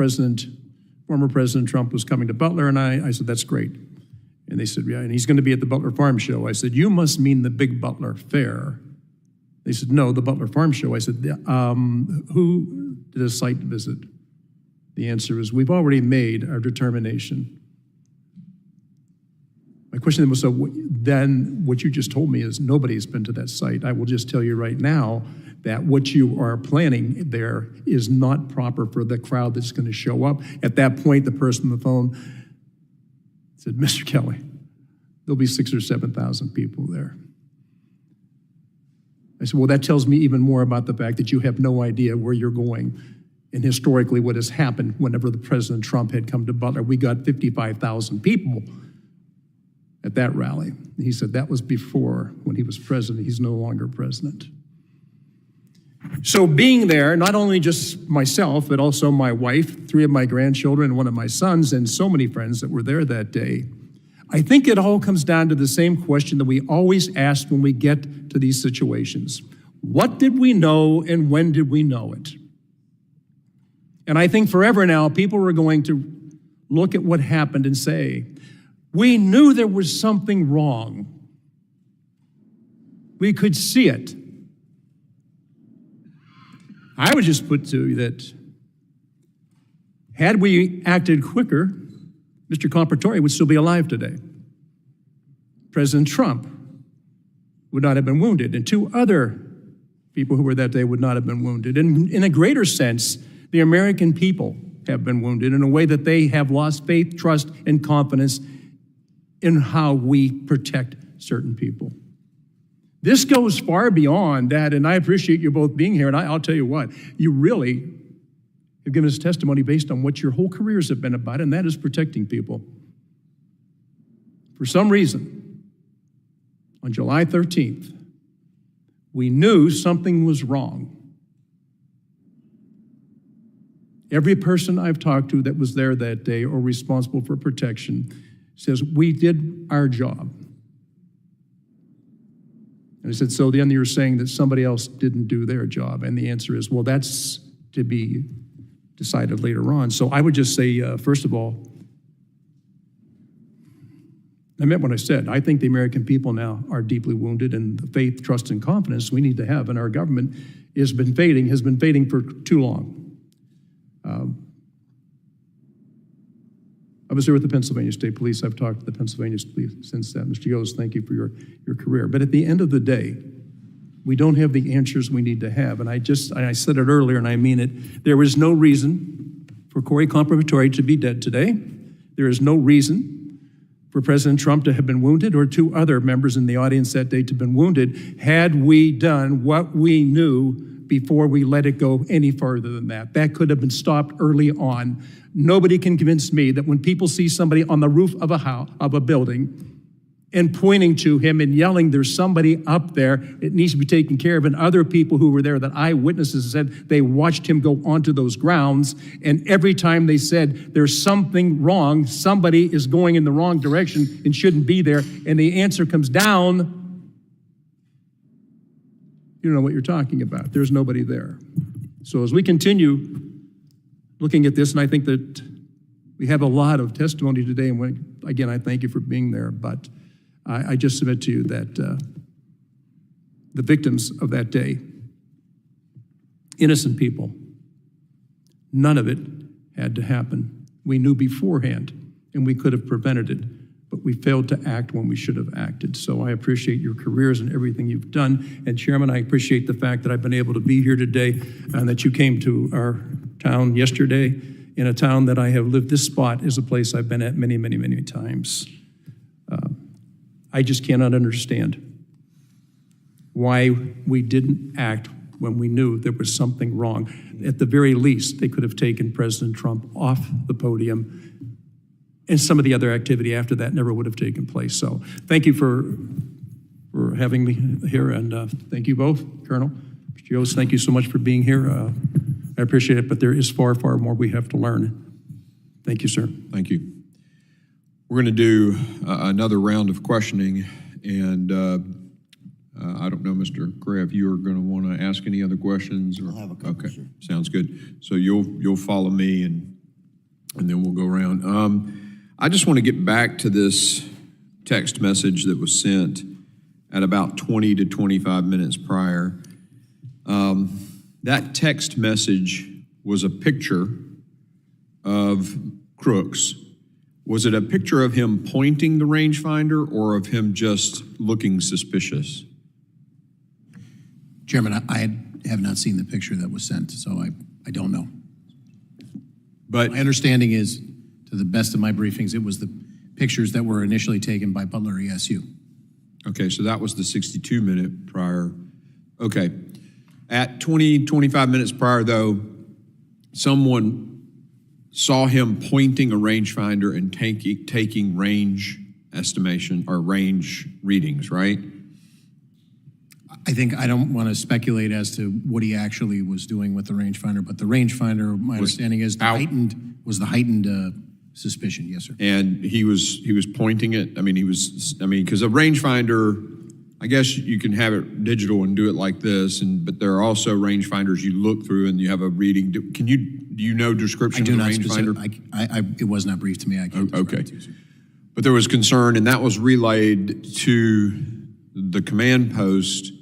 former President Trump was coming to Butler, and I said, that's great. And they said, yeah, and he's going to be at the Butler Farm Show. I said, you must mean the big Butler Fair. They said, no, the Butler Farm Show. I said, who did a site visit? The answer is, we've already made our determination. My question then was, so then what you just told me is nobody's been to that site. I will just tell you right now that what you are planning there is not proper for the crowd that's going to show up. At that point, the person on the phone said, Mr. Kelly, there'll be 6,000 or 7,000 people there. I said, well, that tells me even more about the fact that you have no idea where you're going. And historically, what has happened whenever the President Trump had come to Butler, we got 55,000 people at that rally. He said that was before, when he was president. He's no longer president. So being there, not only just myself, but also my wife, 3 of my grandchildren, and 1 of my sons, and so many friends that were there that day, I think it all comes down to the same question that we always ask when we get to these situations. What did we know and when did we know it? And I think forever now, people are going to look at what happened and say, we knew there was something wrong. We could see it. I would just put to you that had we acted quicker, Mr. Compratore would still be alive today. President Trump would not have been wounded, and 2 other people who were that day would not have been wounded. And in a greater sense, the American people have been wounded in a way that they have lost faith, trust, and confidence in how we protect certain people. This goes far beyond that, and I appreciate you both being here, and I'll tell you what, you really have given us testimony based on what your whole careers have been about, and that is protecting people. For some reason, on July 13th, we knew something was wrong. Every person I've talked to that was there that day or responsible for protection says, we did our job. And I said, so then you're saying that somebody else didn't do their job? And the answer is, well, that's to be decided later on. So I would just say, first of all, I meant what I said. I think the American people now are deeply wounded, and the faith, trust, and confidence we need to have in our government has been fading for too long. I was there with the Pennsylvania State Police. I've talked to the Pennsylvania Police since then. Mr. Yost, thank you for your career. But at the end of the day, We don't have the answers we need to have. And I said it earlier, and I mean it. There is no reason for Corey Comprovatore to be dead today. There is no reason for President Trump to have been wounded, or 2 other members in the audience that day to have been wounded, had we done what we knew before we let it go any further than that. That could have been stopped early on. Nobody can convince me that when people see somebody on the roof of a building and pointing to him and yelling, there's somebody up there, it needs to be taken care of. And other people who were there, that eyewitnesses said they watched him go onto those grounds, and every time they said there's something wrong, somebody is going in the wrong direction and shouldn't be there, and the answer comes down, you don't know what you're talking about. There's nobody there. So as we continue looking at this, and I think that we have a lot of testimony today, and again, I thank you for being there, but I just submit to you that the victims of that day, innocent people, none of it had to happen. We knew beforehand, and we could have prevented it, but we failed to act when we should have acted. So I appreciate your careers and everything you've done. And Chairman, I appreciate the fact that I've been able to be here today and that you came to our town yesterday, in a town that I have lived. This spot is a place I've been at many, many, many times. I just cannot understand why we didn't act when we knew there was something wrong. At the very least, they could have taken President Trump off the podium, and some of the other activity after that never would have taken place. So thank you for having me here, and thank you both. Colonel, Mr. Yost, thank you so much for being here. I appreciate it, but there is far, far more we have to learn. Thank you, sir. Thank you. We're going to do another round of questioning, and I don't know, Mr. Gray, if you are going to want to ask any other questions. Or, I'll have a couple, okay, sir. Sounds good. So you'll follow me, and then we'll go around. I just want to get back to this text message that was sent at about 20 to 25 minutes prior. That text message was a picture of Crooks. Was it a picture of him pointing the rangefinder or of him just looking suspicious? Chairman, I have not seen the picture that was sent, so I don't know. But my understanding is, to the best of my briefings, it was the pictures that were initially taken by Butler ESU. Okay, so that was the 62-minute prior. Okay. At 20, 25 minutes prior, though, someone saw him pointing a rangefinder and taking range estimation or range readings, right? I think I don't want to speculate as to what he actually was doing with the rangefinder, but the rangefinder, my understanding is, was the heightened suspicion. Yes, sir. And he was pointing it. Because a rangefinder, I guess you can have it digital and do it like this, but there are also rangefinders you look through and you have a reading. Do you know description of the rangefinder? It was not briefed to me. I can't okay. But there was concern, and that was relayed to the command post,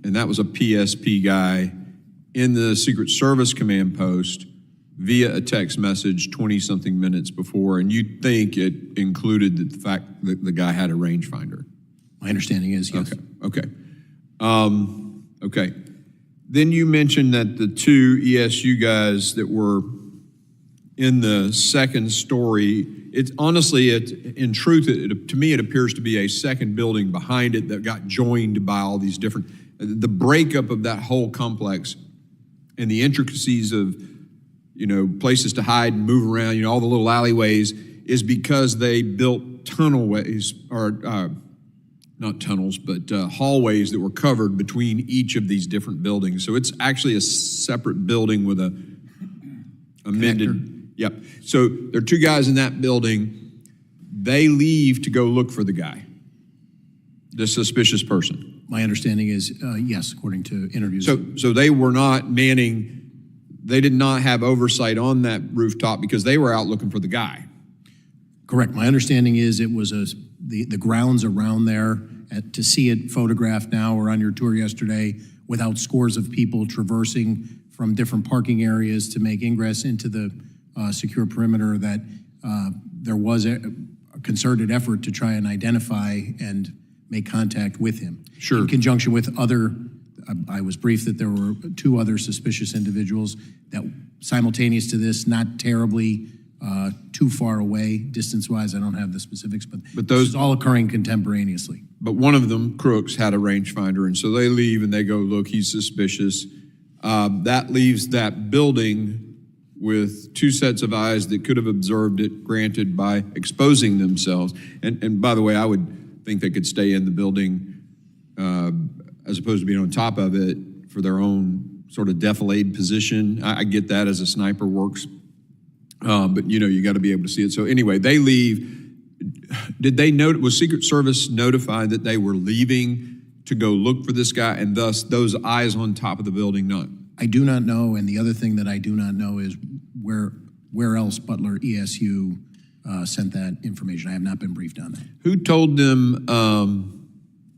and that was a PSP guy in the Secret Service command post via a text message 20-something minutes before, and you think it included the fact that the guy had a rangefinder. My understanding is, yes. Okay. Okay. Then you mentioned that the 2 ESU guys that were in the second story, in truth, to me, it appears to be a second building behind it that got joined by all these different, the breakup of that whole complex and the intricacies of, places to hide and move around, all the little alleyways, is because they built tunnelways, or not tunnels, but hallways that were covered between each of these different buildings. So it's actually a separate building with a amended. Connector. Yep. So there are 2 guys in that building. They leave to go look for the guy, the suspicious person. My understanding is, yes, according to interviews. So they were not manning, they did not have oversight on that rooftop because they were out looking for the guy. Correct. My understanding is it was the grounds around there, to see it photographed now or on your tour yesterday, without scores of people traversing from different parking areas to make ingress into the secure perimeter, that there was a concerted effort to try and identify and make contact with him. Sure. In conjunction with other I was briefed that there were 2 other suspicious individuals that simultaneous to this, not terribly too far away distance-wise. I don't have the specifics, but those this is all occurring contemporaneously. But one of them, Crooks, had a rangefinder, and so they leave and they go, look, he's suspicious. That leaves that building with 2 sets of eyes that could have observed it, granted by exposing themselves. And by the way, I would think they could stay in the building as opposed to being on top of it for their own sort of defilade position. I get that as a sniper works, but you got to be able to see it. So anyway, they leave. Did they know? Was Secret Service notified that they were leaving to go look for this guy, and thus those eyes on top of the building not? I do not know, and the other thing that I do not know is where else Butler ESU sent that information. I have not been briefed on that. Who told them?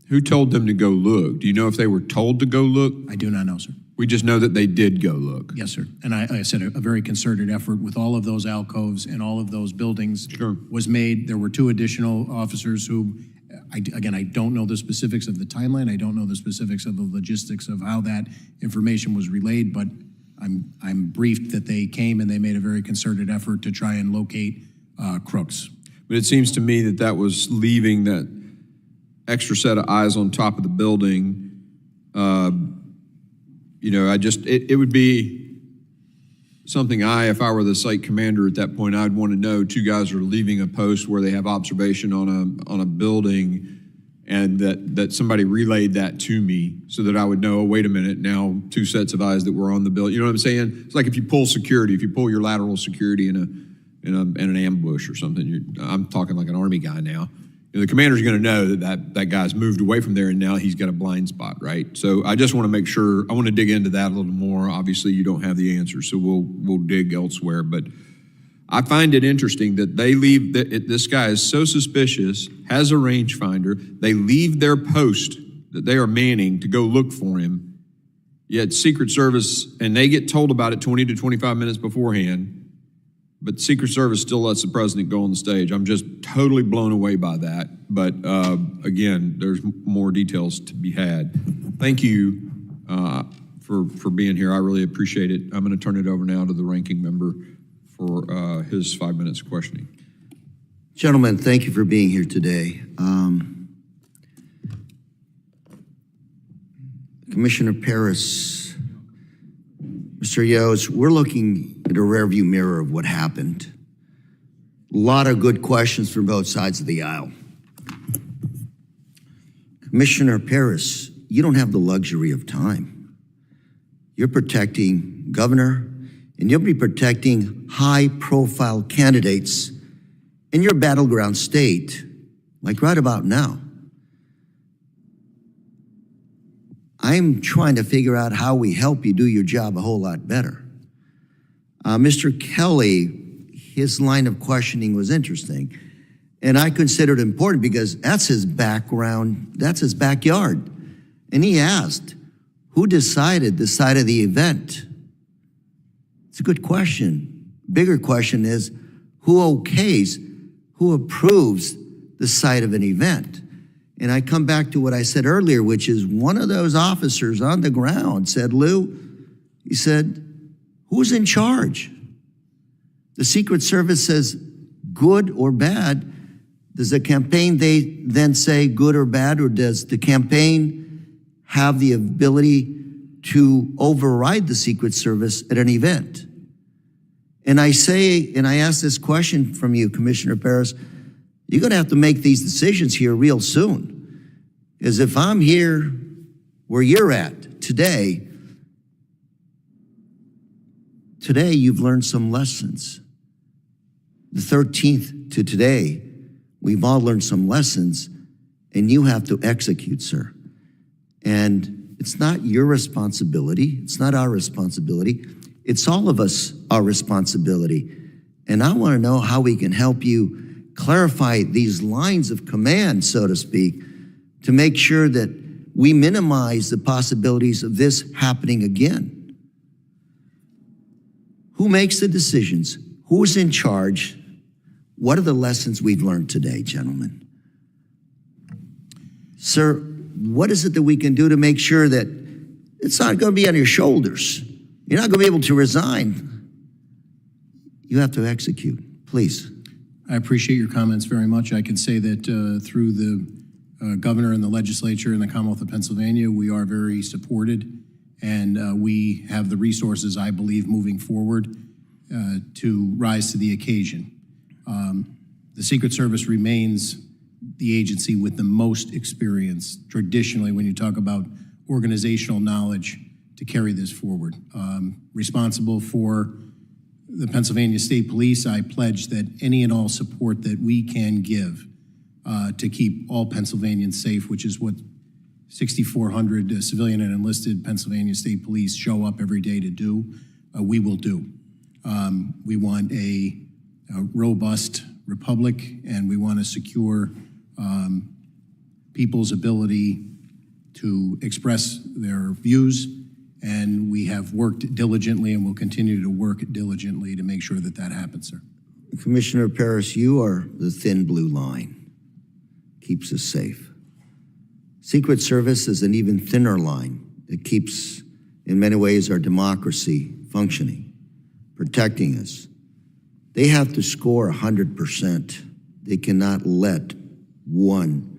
Who told them to go look? Do you know if they were told to go look? I do not know, sir. We just know that they did go look. Yes, sir. And I said a very concerted effort with all of those alcoves and all of those buildings was made. There were 2 additional officers who, I don't know the specifics of the timeline. I don't know the specifics of the logistics of how that information was relayed, but I'm briefed that they came and they made a very concerted effort to try and locate Crooks. But it seems to me that that was leaving that extra set of eyes on top of the building. It would be something if I were the site commander at that point, I'd want to know 2 guys are leaving a post where they have observation on a building, and that somebody relayed that to me so that I would know, oh, wait a minute, now 2 sets of eyes that were on the building. You know what I'm saying? It's like if you pull your lateral security in an ambush or something. I'm talking like an Army guy now. The commander's going to know that guy's moved away from there and now he's got a blind spot, right? So I just want to make sure, I want to dig into that a little more. Obviously, you don't have the answer, so we'll dig elsewhere. But I find it interesting that they leave, this guy is so suspicious, has a rangefinder, they leave their post that they are manning to go look for him, yet Secret Service, and they get told about it 20 to 25 minutes beforehand, but Secret Service still lets the president go on the stage. I'm just totally blown away by that. But again, there's more details to be had. Thank you for being here. I really appreciate it. I'm going to turn it over now to the ranking member for his 5 minutes of questioning. Gentlemen, thank you for being here today. Commissioner Paris, Mr. Yost, we're looking at a rearview mirror of what happened. A lot of good questions from both sides of the aisle. Commissioner Paris, you don't have the luxury of time. You're protecting governor, and you'll be protecting high-profile candidates in your battleground state, like right about now. I'm trying to figure out how we help you do your job a whole lot better. Mr. Kelly, his line of questioning was interesting, and I considered it important because that's his background, that's his backyard. And he asked, who decided the site of the event? It's a good question. Bigger question is, who okays, who approves the site of an event? And I come back to what I said earlier, which is one of those officers on the ground said, Lou, he said, who's in charge? The Secret Service says good or bad. Does the campaign they then say good or bad, or does the campaign have the ability to override the Secret Service at an event? And I say, and I ask this question from you, Commissioner Paris, you're going to have to make these decisions here real soon. Because if I'm here where you're at today you've learned some lessons. The 13th to today, we've all learned some lessons, and you have to execute, sir. And it's not your responsibility. It's not our responsibility. It's all of us, our responsibility. And I want to know how we can help you clarify these lines of command, so to speak, to make sure that we minimize the possibilities of this happening again. Who makes the decisions? Who's in charge? What are the lessons we've learned today, gentlemen? Sir, what is it that we can do to make sure that It's not going to be on your shoulders. You're not going to be able to resign. You have to execute. Please. I appreciate your comments very much. I can say that through the governor and the legislature in the Commonwealth of Pennsylvania, we are very supported, and we have the resources, I believe, moving forward to rise to the occasion. The Secret Service remains the agency with the most experience, traditionally, when you talk about organizational knowledge to carry this forward. Responsible for the Pennsylvania State Police, I pledge that any and all support that we can give to keep all Pennsylvanians safe, which is what 6,400 civilian and enlisted Pennsylvania State Police show up every day to do, we will do. We want a robust republic, and we want to secure people's ability to express their views, and we have worked diligently and will continue to work diligently to make sure that that happens, sir. Commissioner Paris, you are the thin blue line, keeps us safe. Secret Service is an even thinner line that keeps, in many ways, our democracy functioning, protecting us. They have to score 100%. They cannot let one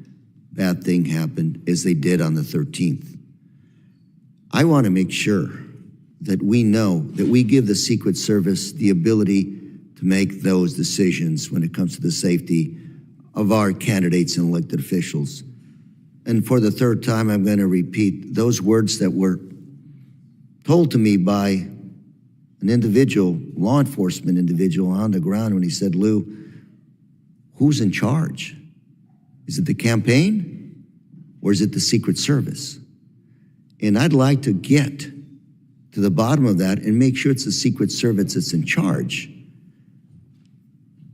bad thing happen as they did on the 13th. I want to make sure that we know that we give the Secret Service the ability to make those decisions when it comes to the safety of our candidates and elected officials. And for the third time, I'm going to repeat those words that were told to me by an individual, law enforcement individual on the ground when he said, Lou, who's in charge? Is it the campaign or is it the Secret Service? And I'd like to get to the bottom of that and make sure it's the Secret Service that's in charge.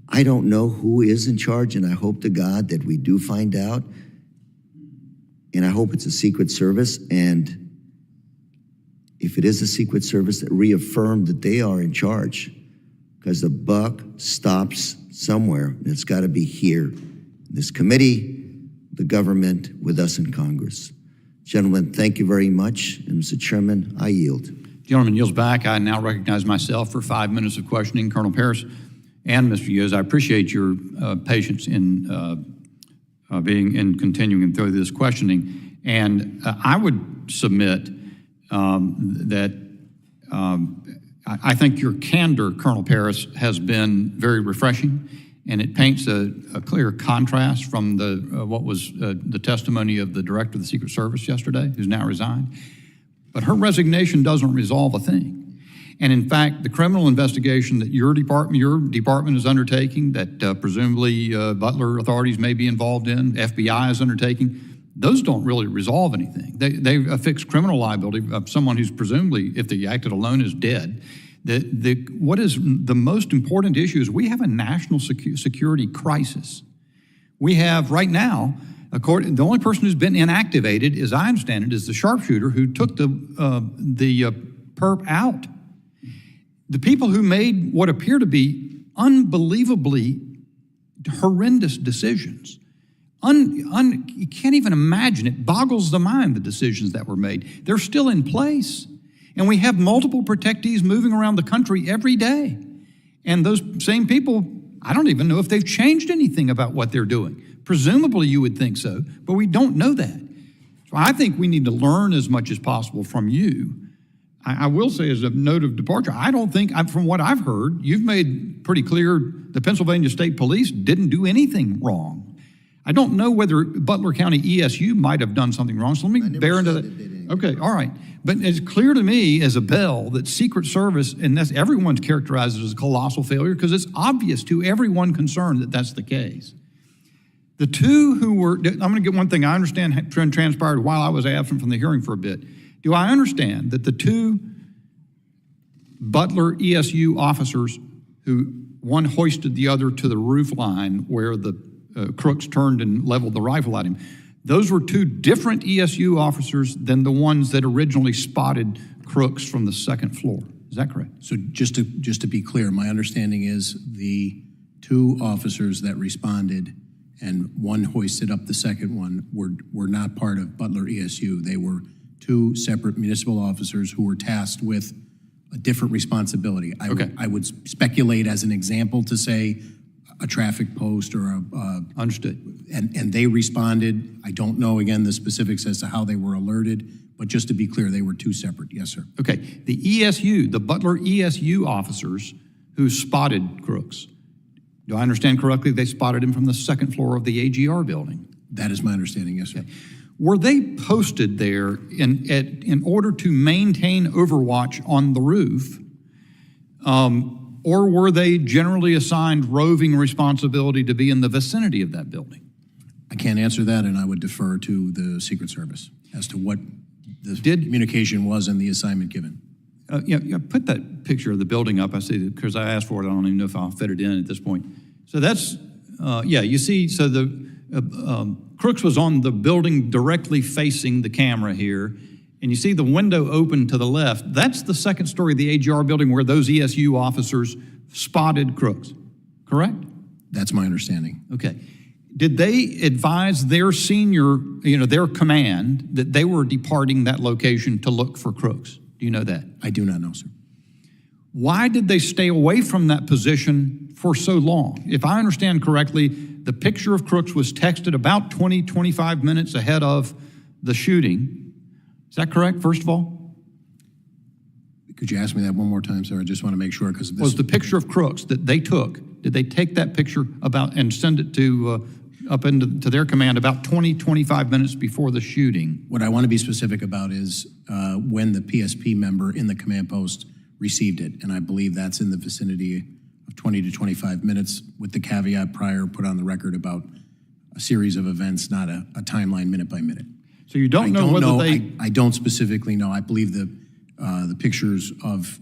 I don't know who is in charge, and I hope to God that we do find out. And I hope it's a Secret Service, and if it is a Secret Service, that reaffirm that they are in charge, because the buck stops somewhere, and it's got to be here. This committee, the government, with us in Congress. Gentlemen, thank you very much. And Mr. Chairman, I yield. Gentleman yields back. I now recognize myself for 5 minutes of questioning. Colonel Paris and Mr. Yos, I appreciate your patience in being and continuing through this questioning. And I would submit that I think your candor, Colonel Paris, has been very refreshing, and it paints a clear contrast from what was the testimony of the director of the Secret Service yesterday, who's now resigned. But her resignation doesn't resolve a thing. And in fact, the criminal investigation that your department is undertaking, that presumably Butler authorities may be involved in, FBI is undertaking, those don't really resolve anything. They affix criminal liability of someone who's presumably, if they acted alone, is dead. What is the most important issue is we have a national security crisis. We have right now, the only person who's been inactivated, as I understand it, is the sharpshooter who took the perp out. The people who made what appear to be unbelievably horrendous decisions. You can't even imagine. It boggles the mind, the decisions that were made. They're still in place. And we have multiple protectees moving around the country every day. And those same people, I don't even know if they've changed anything about what they're doing. Presumably you would think so, but we don't know that. So I think we need to learn as much as possible from you. I will say as a note of departure, I don't think, from what I've heard, you've made pretty clear the Pennsylvania State Police didn't do anything wrong. I don't know whether Butler County ESU might have done something wrong, so let me bear into that. Okay, all right. But it's clear to me as a bell that Secret Service, and that's everyone's characterized it as a colossal failure because it's obvious to everyone concerned that that's the case. The two who were, I'm going to get one thing I understand transpired while I was absent from the hearing for a bit. Do I understand that the two Butler ESU officers who one hoisted the other to the roof line where the crooks turned and leveled the rifle at him, those were two different ESU officers than the ones that originally spotted crooks from the second floor. Is that correct? So just to be clear, my understanding is the two officers that responded and one hoisted up the second one were not part of Butler ESU. They were two separate municipal officers who were tasked with a different responsibility. I would speculate as an example to say a traffic post or a Understood. and they responded. I don't know, again, the specifics as to how they were alerted, but just to be clear, they were two separate. Yes, sir. Okay. The ESU, the Butler ESU officers who spotted Crooks, do I understand correctly? They spotted him from the second floor of the AGR building. That is my understanding, yes, sir. Okay. Were they posted there in order to maintain overwatch on the roof, or were they generally assigned roving responsibility to be in the vicinity of that building? I can't answer that, and I would defer to the Secret Service as to what the communication was and the assignment given. Put that picture of the building up. I see, because I asked for it. I don't even know if I'll fit it in at this point. So that's, you see, so the Crooks was on the building directly facing the camera here, and you see the window open to the left. That's the second story of the AGR building where those ESU officers spotted Crooks, correct? That's my understanding. Okay. Did they advise their senior, their command, that they were departing that location to look for Crooks? Do you know that? I do not know, sir. Why did they stay away from that position for so long? If I understand correctly, the picture of Crooks was texted about 20, 25 minutes ahead of the shooting. Is that correct, first of all? Could you ask me that one more time, sir? I just want to make sure, because this was the picture of Crooks that they took. Did they take that picture and send it to to their command about 20, 25 minutes before the shooting? What I want to be specific about is when the PSP member in the command post received it, and I believe that's in the vicinity of 20 to 25 minutes, with the caveat prior put on the record about a series of events, not a timeline minute by minute. So you don't know whether they... I don't specifically know. I believe the pictures of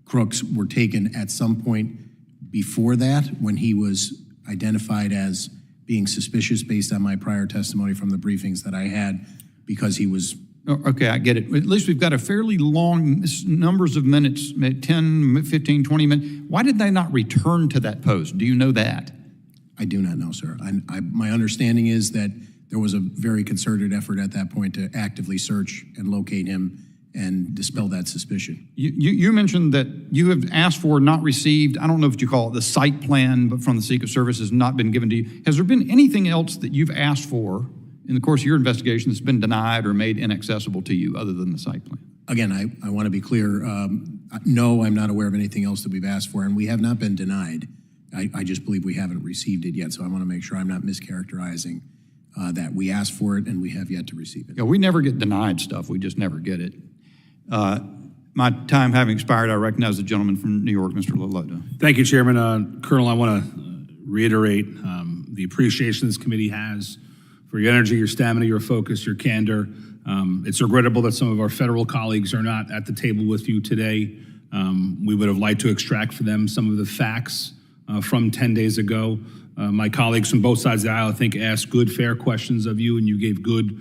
Crooks were taken at some point before that, when he was identified as being suspicious based on my prior testimony from the briefings that I had, because he was... Okay, I get it. At least we've got a fairly long numbers of minutes, 10, 15, 20 minutes. Why did they not return to that post? Do you know that? I do not know, sir. My understanding is that there was a very concerted effort at that point to actively search and locate him and dispel that suspicion. You mentioned that you have asked for, not received, I don't know what you call it, the site plan, but from the Secret Service has not been given to you. Has there been anything else that you've asked for in the course of your investigation that's been denied or made inaccessible to you other than the site plan? Again, I want to be clear. No, I'm not aware of anything else that we've asked for, and we have not been denied. I just believe we haven't received it yet, so I want to make sure I'm not mischaracterizing that. We asked for it, and we have yet to receive it. Yeah, we never get denied stuff. We just never get it. My time having expired, I recognize the gentleman from New York, Mr. Lilloda. Thank you, Chairman. Colonel, I want to reiterate the appreciation this committee has for your energy, your stamina, your focus, your candor. It's regrettable that some of our federal colleagues are not at the table with you today. We would have liked to extract for them some of the facts from 10 days ago. My colleagues from both sides of the aisle, I think, asked good, fair questions of you, and you gave good,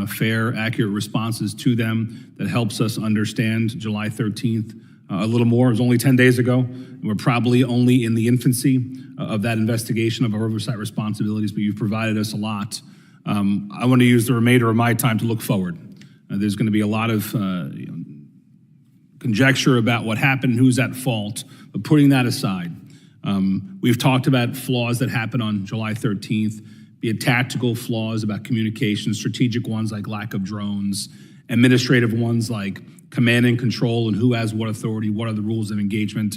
fair, accurate responses to them that helps us understand July 13th a little more. It was only 10 days ago, and we're probably only in the infancy of that investigation of our oversight responsibilities, but you've provided us a lot. I want to use the remainder of my time to look forward. There's going to be a lot of conjecture about what happened, who's at fault, but putting that aside, we've talked about flaws that happened on July 13th, be it tactical flaws about communication, strategic ones like lack of drones, administrative ones like command and control and who has what authority, what are the rules of engagement.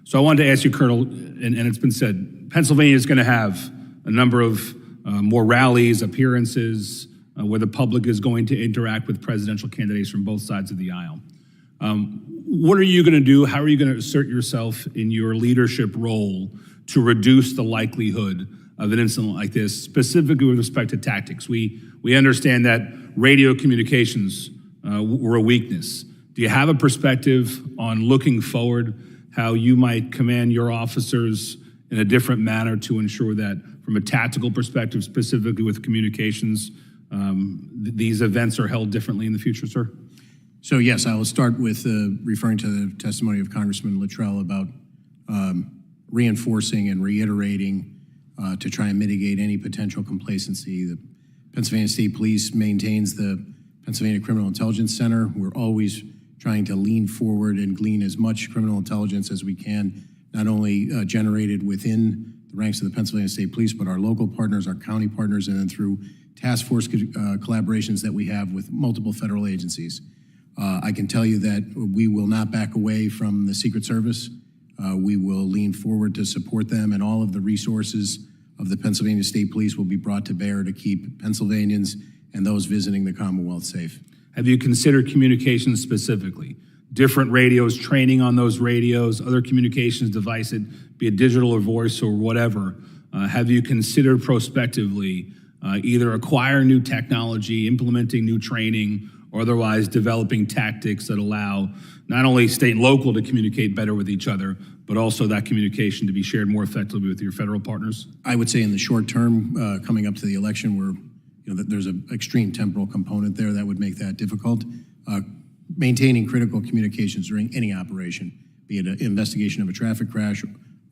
So I wanted to ask you, Colonel, and it's been said, Pennsylvania is going to have a number of more rallies, appearances, where the public is going to interact with presidential candidates from both sides of the aisle. What are you going to do? How are you going to assert yourself in your leadership role to reduce the likelihood of an incident like this, specifically with respect to tactics? We understand that radio communications were a weakness. Do you have a perspective on looking forward, how you might command your officers in a different manner to ensure that from a tactical perspective, specifically with communications, these events are held differently in the future, sir? So yes, I will start with referring to the testimony of Congressman Luttrell about reinforcing and reiterating to try and mitigate any potential complacency. The Pennsylvania State Police maintains the Pennsylvania Criminal Intelligence Center. We're always trying to lean forward and glean as much criminal intelligence as we can, not only generated within the ranks of the Pennsylvania State Police, but our local partners, our county partners, and then through task force collaborations that we have with multiple federal agencies. I can tell you that we will not back away from the Secret Service. We will lean forward to support them, and all of the resources of the Pennsylvania State Police will be brought to bear to keep Pennsylvanians and those visiting the Commonwealth safe. Have you considered communications specifically? Different radios, training on those radios, other communications devices, be it digital or voice or whatever. Have you considered prospectively either acquiring new technology, implementing new training, or otherwise developing tactics that allow not only state and local to communicate better with each other, but also that communication to be shared more effectively with your federal partners? I would say in the short term, coming up to the election, where there's an extreme temporal component there that would make that difficult. Maintaining critical communications during any operation, be it an investigation of a traffic crash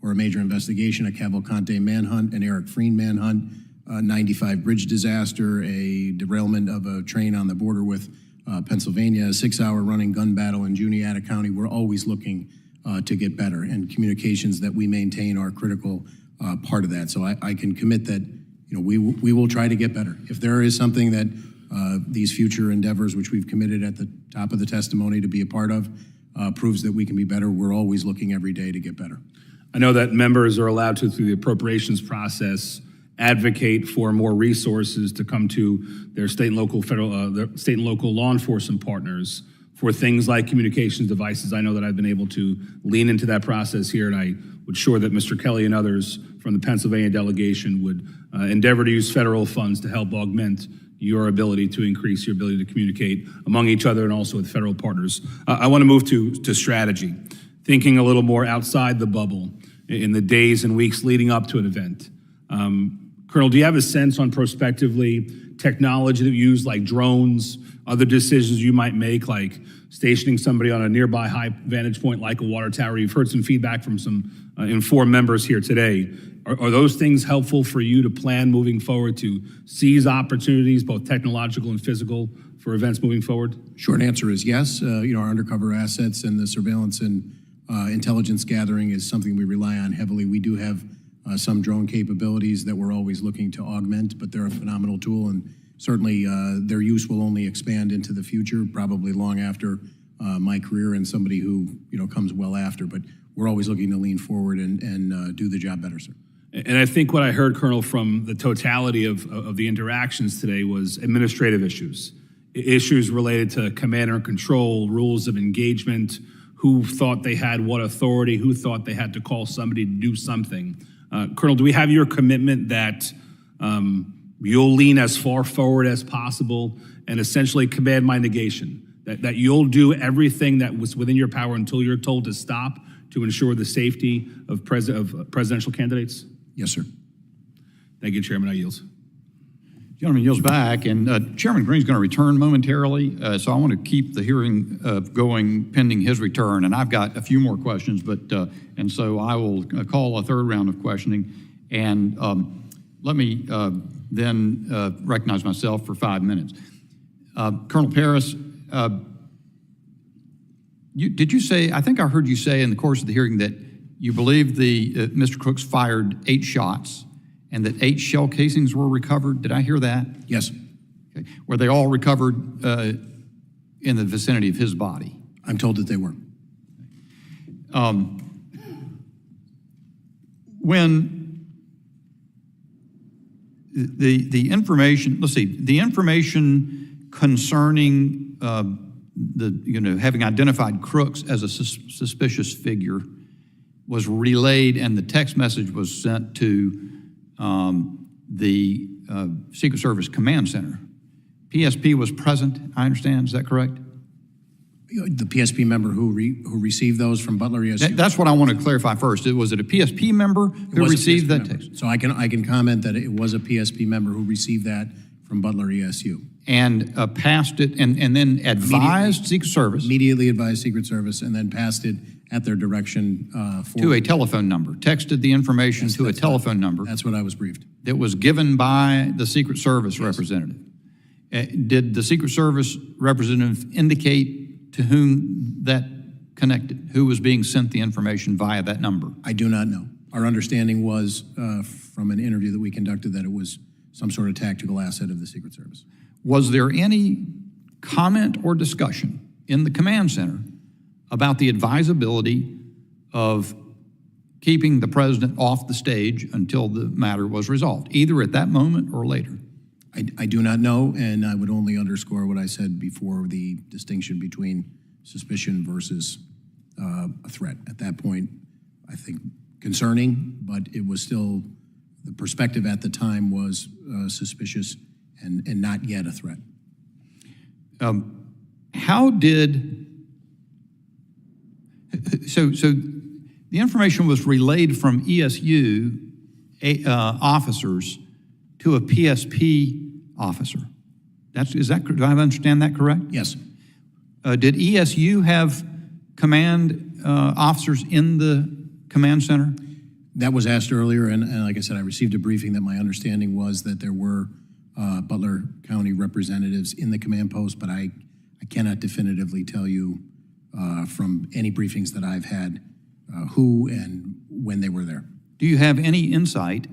or a major investigation, a Cavalcante manhunt, an Eric Freen manhunt, a 95 bridge disaster, a derailment of a train on the border with Pennsylvania, a 6-hour running gun battle in Juniata County. We're always looking to get better, and communications that we maintain are a critical part of that. So I can commit that we will try to get better. If there is something that these future endeavors, which we've committed at the top of the testimony to be a part of, proves that we can be better, we're always looking every day to get better. I know that members are allowed to, through the appropriations process, advocate for more resources to come to their state and local their state and local law enforcement partners for things like communications devices. I know that I've been able to lean into that process here, and I would sure that Mr. Kelly and others from the Pennsylvania delegation would endeavor to use federal funds to help augment your ability to increase your ability to communicate among each other and also with federal partners. I want to move to strategy, thinking a little more outside the bubble in the days and weeks leading up to an event. Colonel, do you have a sense on prospectively technology that you use, like drones, other decisions you might make, like stationing somebody on a nearby high vantage point like a water tower? You've heard some feedback from some informed members here today. Are those things helpful for you to plan moving forward to seize opportunities, both technological and physical, for events moving forward? Short answer is yes. Our undercover assets and the surveillance and intelligence gathering is something we rely on heavily. We do have some drone capabilities that we're always looking to augment, but they're a phenomenal tool, and certainly their use will only expand into the future, probably long after my career and somebody who comes well after. But we're always looking to lean forward and do the job better, sir. And I think what I heard, Colonel, from the totality of the interactions today was administrative issues related to command and control, rules of engagement, who thought they had what authority, who thought they had to call somebody to do something. Colonel, do we have your commitment that you'll lean as far forward as possible and essentially command my negation, that you'll do everything that was within your power until you're told to stop to ensure the safety of presidential candidates? Yes, sir. Thank you, Chairman. I yield. Gentleman yields back, and Chairman Green's going to return momentarily, so I want to keep the hearing going pending his return. And I've got a few more questions, and so I will call a third round of questioning. And let me then recognize myself for 5 minutes. Colonel Paris, did you say? I think I heard you say in the course of the hearing that you believe Mr. Crooks fired 8 shots and that 8 shell casings were recovered. Did I hear that? Yes. Okay. Were they all recovered in the vicinity of his body? I'm told that they were. When the information, let's see, the information concerning having identified Crooks as a suspicious figure was relayed, and the text message was sent to the Secret Service Command Center. PSP was present, I understand. Is that correct? The PSP member who received those from Butler ESU? That's what I want to clarify first. Was it a PSP member who received that text? So I can comment that it was a PSP member who received that from Butler ESU. And passed it and then advised Secret Service? Immediately advised Secret Service and then passed it at their direction to a telephone number, texted the information to a telephone number. That's what I was briefed. That was given by the Secret Service representative. Did the Secret Service representative indicate to whom that connected? Who was being sent the information via that number? I do not know. Our understanding was from an interview that we conducted that it was some sort of tactical asset of the Secret Service. Was there any comment or discussion in the command center about the advisability of keeping the president off the stage until the matter was resolved, either at that moment or later? I do not know, and I would only underscore what I said before, the distinction between suspicion versus a threat. At that point, I think concerning, but it was still, the perspective at the time was suspicious and not yet a threat. How did, so the information was relayed from ESU officers to a PSP officer. Do I understand that correct? Yes. Did ESU have command officers in the command center? That was asked earlier, and like I said, I received a briefing that my understanding was that there were Butler County representatives in the command post, but I cannot definitively tell you from any briefings that I've had who and when they were there. Do you have any insight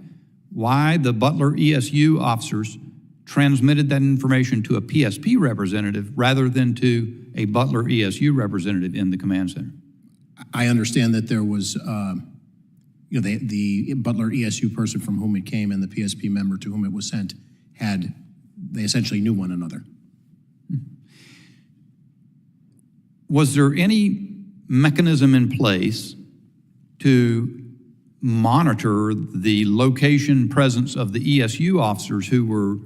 why the Butler ESU officers transmitted that information to a PSP representative rather than to a Butler ESU representative in the command center? I understand that there was, the Butler ESU person from whom it came and the PSP member to whom it was sent they essentially knew one another. Was there any mechanism in place to monitor the location presence of the ESU officers who were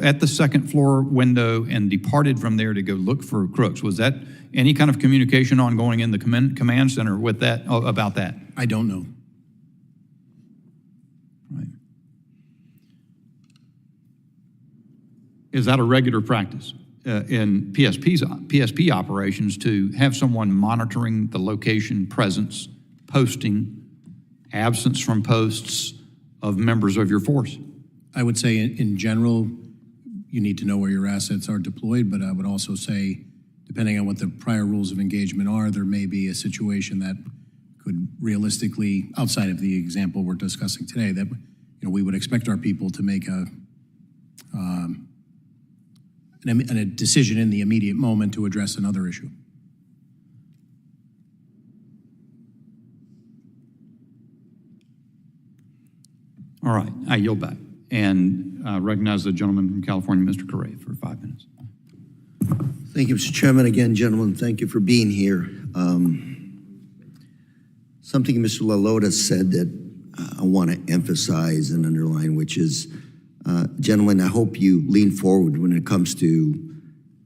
at the second floor window and departed from there to go look for crooks? Was that any kind of communication ongoing in the command center with that about that? I don't know. Right. Is that a regular practice in PSP operations to have someone monitoring the location, presence, posting, absence from posts of members of your force? I would say in general, you need to know where your assets are deployed, but I would also say, depending on what the prior rules of engagement are, there may be a situation that could realistically, outside of the example we're discussing today, that we would expect our people to make a decision in the immediate moment to address another issue. All right, I yield back and recognize the gentleman from California, Mr. Correa, for 5 minutes. Thank you, Mr. Chairman. Again, gentlemen, thank you for being here. Something Mr. LaLota said that I want to emphasize and underline, which is, gentlemen, I hope you lean forward when it comes to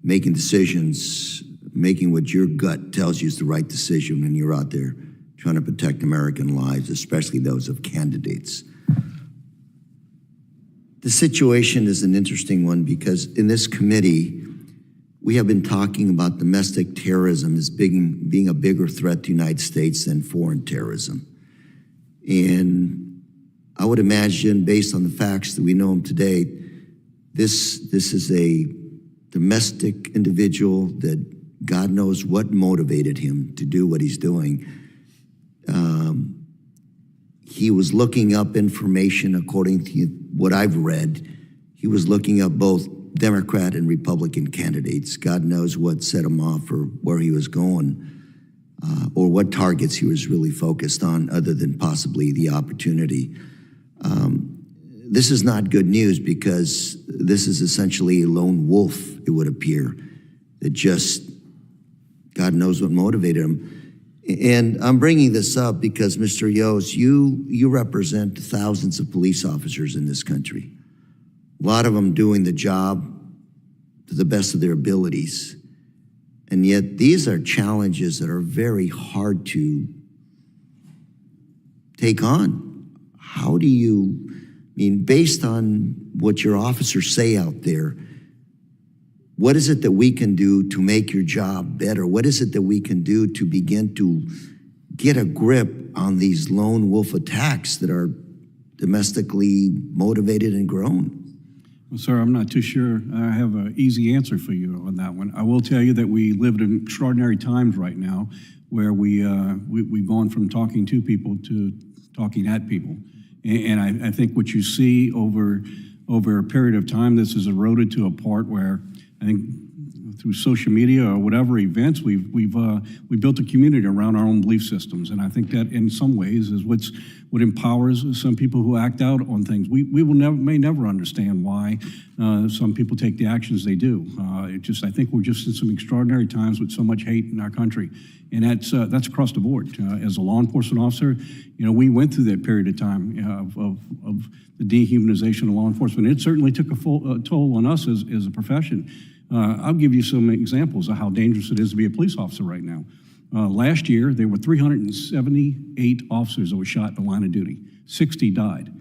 making decisions, making what your gut tells you is the right decision when you're out there trying to protect American lives, especially those of candidates. The situation is an interesting one because in this committee, we have been talking about domestic terrorism as being a bigger threat to the United States than foreign terrorism. And I would imagine, based on the facts that we know them today, this is a domestic individual that God knows what motivated him to do what he's doing. He was looking up information according to what I've read. He was looking up both Democrat and Republican candidates. God knows what set him off or where he was going, or what targets he was really focused on other than possibly the opportunity. This is not good news because this is essentially a lone wolf, it would appear, that just God knows what motivated him. And I'm bringing this up because, Mr. Yos, you represent thousands of police officers in this country. A lot of them doing the job to the best of their abilities. And yet these are challenges that are very hard to take on. How do you, based on what your officers say out there, what is it that we can do to make your job better? What is it that we can do to begin to get a grip on these lone wolf attacks that are domestically motivated and grown? Well, sir, I'm not too sure I have an easy answer for you on that one. I will tell you that we live in extraordinary times right now where we've gone from talking to people to talking at people. And I think what you see over a period of time, this is eroded to a part where I think through social media or whatever events, we built a community around our own belief systems, and I think that in some ways is what empowers some people who act out on things. We may never understand why some people take the actions they do. I think we're just in some extraordinary times with so much hate in our country, and that's across the board. As a law enforcement officer, we went through that period of time of the dehumanization of law enforcement. It certainly took a toll on us as a profession. I'll give you some examples of how dangerous it is to be a police officer right now. Last year, there were 378 officers that were shot in the line of duty. 60 died.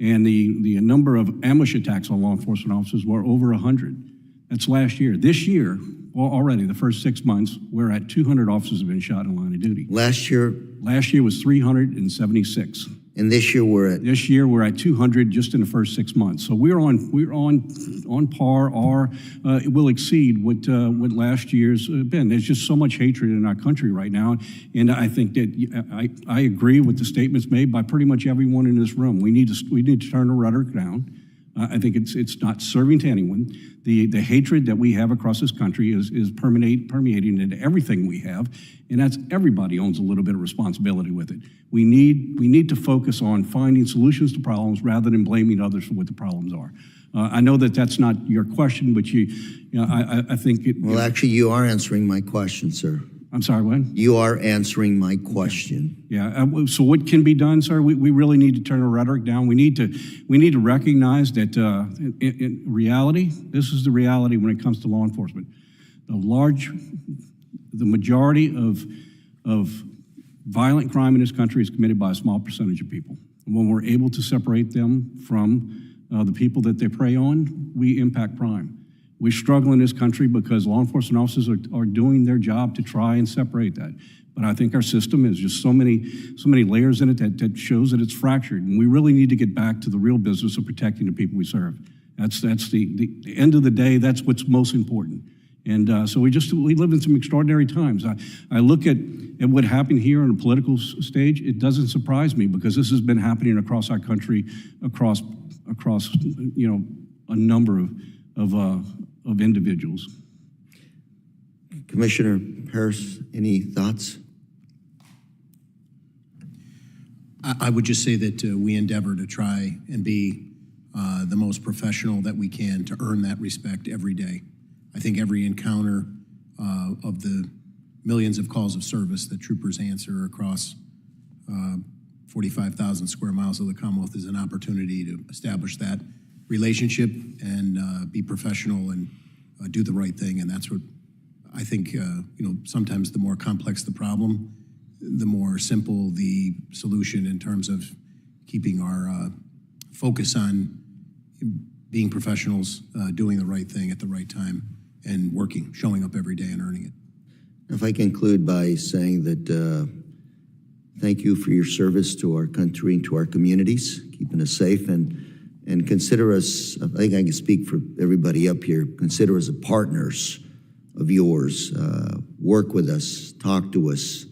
And the number of ambush attacks on law enforcement officers were over 100. That's last year. This year, already the first 6 months, we're at 200 officers have been shot in the line of duty. Last year? Last year was 376. And this year we're at? This year we're at 200 just in the first 6 months. So we're on par, or it will exceed what last year's been. There's just so much hatred in our country right now, and I think that I agree with the statements made by pretty much everyone in this room. We need to turn the rhetoric down. I think it's not serving to anyone. The hatred that we have across this country is permeating into everything we have, and that's everybody owns a little bit of responsibility with it. We need to focus on finding solutions to problems rather than blaming others for what the problems are. I know that that's not your question, but I think it. Well, actually, you are answering my question, sir. I'm sorry, what? You are answering my question. Yeah. So what can be done, sir? We really need to turn the rhetoric down. We need to recognize that in reality, this is the reality when it comes to law enforcement. The majority of violent crime in this country is committed by a small percentage of people. And when we're able to separate them from the people that they prey on, we impact crime. We struggle in this country because law enforcement officers are doing their job to try and separate that. But I think our system is just so many layers in it that shows that it's fractured. And we really need to get back to the real business of protecting the people we serve. That's the end of the day, that's what's most important. And so we live in some extraordinary times. I look at what happened here on the political stage. It doesn't surprise me because this has been happening across our country, across a number of individuals. Commissioner Harris, any thoughts? I would just say that we endeavor to try and be the most professional that we can to earn that respect every day. I think every encounter of the millions of calls of service that troopers answer across 45,000 square miles of the Commonwealth is an opportunity to establish that relationship and be professional and do the right thing. And that's what I think, sometimes the more complex the problem, the more simple the solution in terms of keeping our focus on being professionals, doing the right thing at the right time, and showing up every day and earning it. If I conclude by saying that thank you for your service to our country and to our communities, keeping us safe, and consider us, I think I can speak for everybody up here, consider us partners of yours. Work with us, talk to us,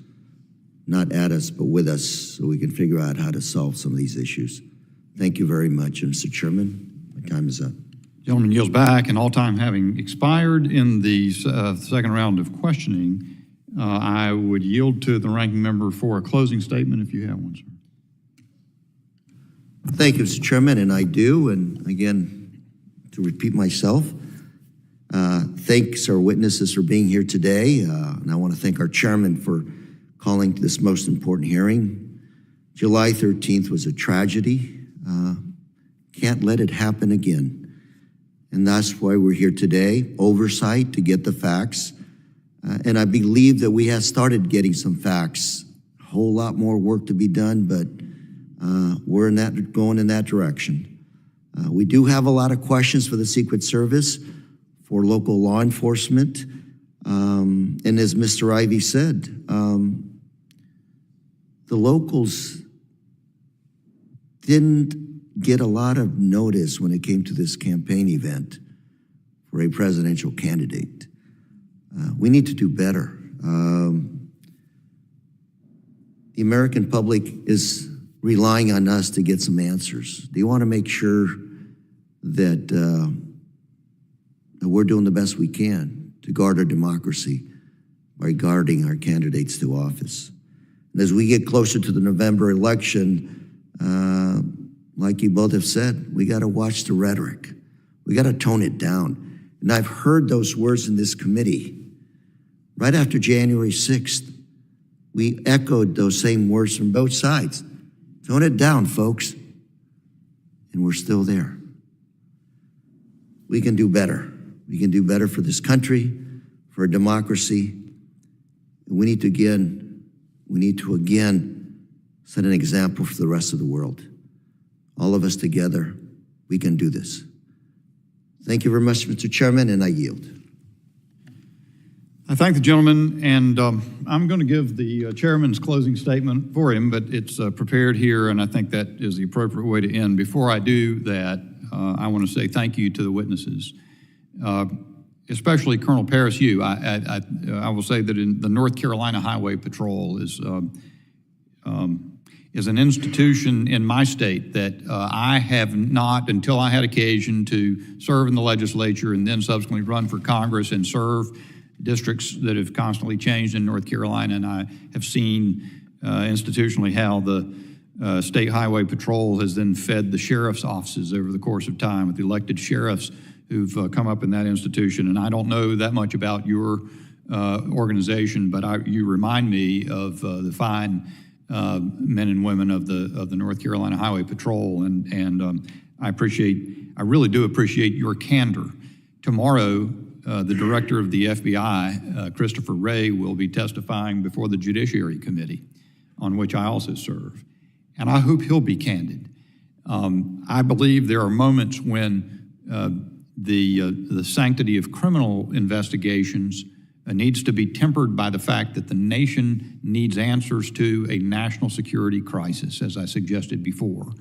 not at us, but with us, so we can figure out how to solve some of these issues. Thank you very much, Mr. Chairman. My time is up. Gentleman yields back, and all time having expired in the second round of questioning, I would yield to the ranking member for a closing statement if you have one, sir. Thank you, Mr. Chairman, and I do. And again, to repeat myself, thanks our witnesses for being here today. And I want to thank our chairman for calling this most important hearing. July 13th was a tragedy. Can't let it happen again. And that's why we're here today, oversight to get the facts. And I believe that we have started getting some facts. A whole lot more work to be done, but we're going in that direction. We do have a lot of questions for the Secret Service, for local law enforcement. And as Mr. Ivey said, the locals didn't get a lot of notice when it came to this campaign event for a presidential candidate. We need to do better. The American public is relying on us to get some answers. They want to make sure that we're doing the best we can to guard our democracy by guarding our candidates to office. And as we get closer to the November election, like you both have said, we got to watch the rhetoric. We got to tone it down. And I've heard those words in this committee. Right after January 6th, we echoed those same words from both sides. Tone it down, folks. And we're still there. We can do better. We can do better for this country, for our democracy. And we need to again set an example for the rest of the world. All of us together, we can do this. Thank you very much, Mr. Chairman, and I yield. I thank the gentleman, and I'm going to give the chairman's closing statement for him, but it's prepared here, and I think that is the appropriate way to end. Before I do that, I want to say thank you to the witnesses, especially Colonel Paris. I will say that in the North Carolina Highway Patrol is an institution in my state that I have not, until I had occasion to serve in the legislature and then subsequently run for Congress and serve districts that have constantly changed in North Carolina, and I have seen institutionally how the State Highway Patrol has then fed the sheriff's offices over the course of time with elected sheriffs who've come up in that institution. And I don't know that much about your organization, but you remind me of the fine men and women of the North Carolina Highway Patrol, and I really do appreciate your candor. Tomorrow, the director of the FBI, Christopher Wray, will be testifying before the Judiciary Committee, on which I also serve, and I hope he'll be candid. I believe there are moments when the sanctity of criminal investigations needs to be tempered by the fact that the nation needs answers to a national security crisis, as I suggested before.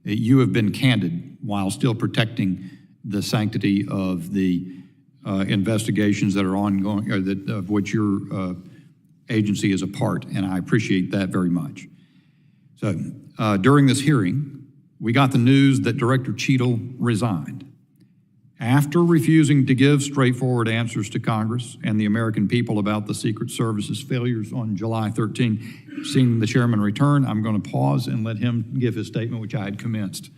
You have been candid while still protecting the sanctity of the investigations that are ongoing, or of which your agency is a part, and I appreciate that very much. So during this hearing, we got the news that Director Cheadle resigned. After refusing to give straightforward answers to Congress and the American people about the Secret Service's failures on July 13, seeing the chairman return, I'm going to pause and let him give his statement, which I had commenced.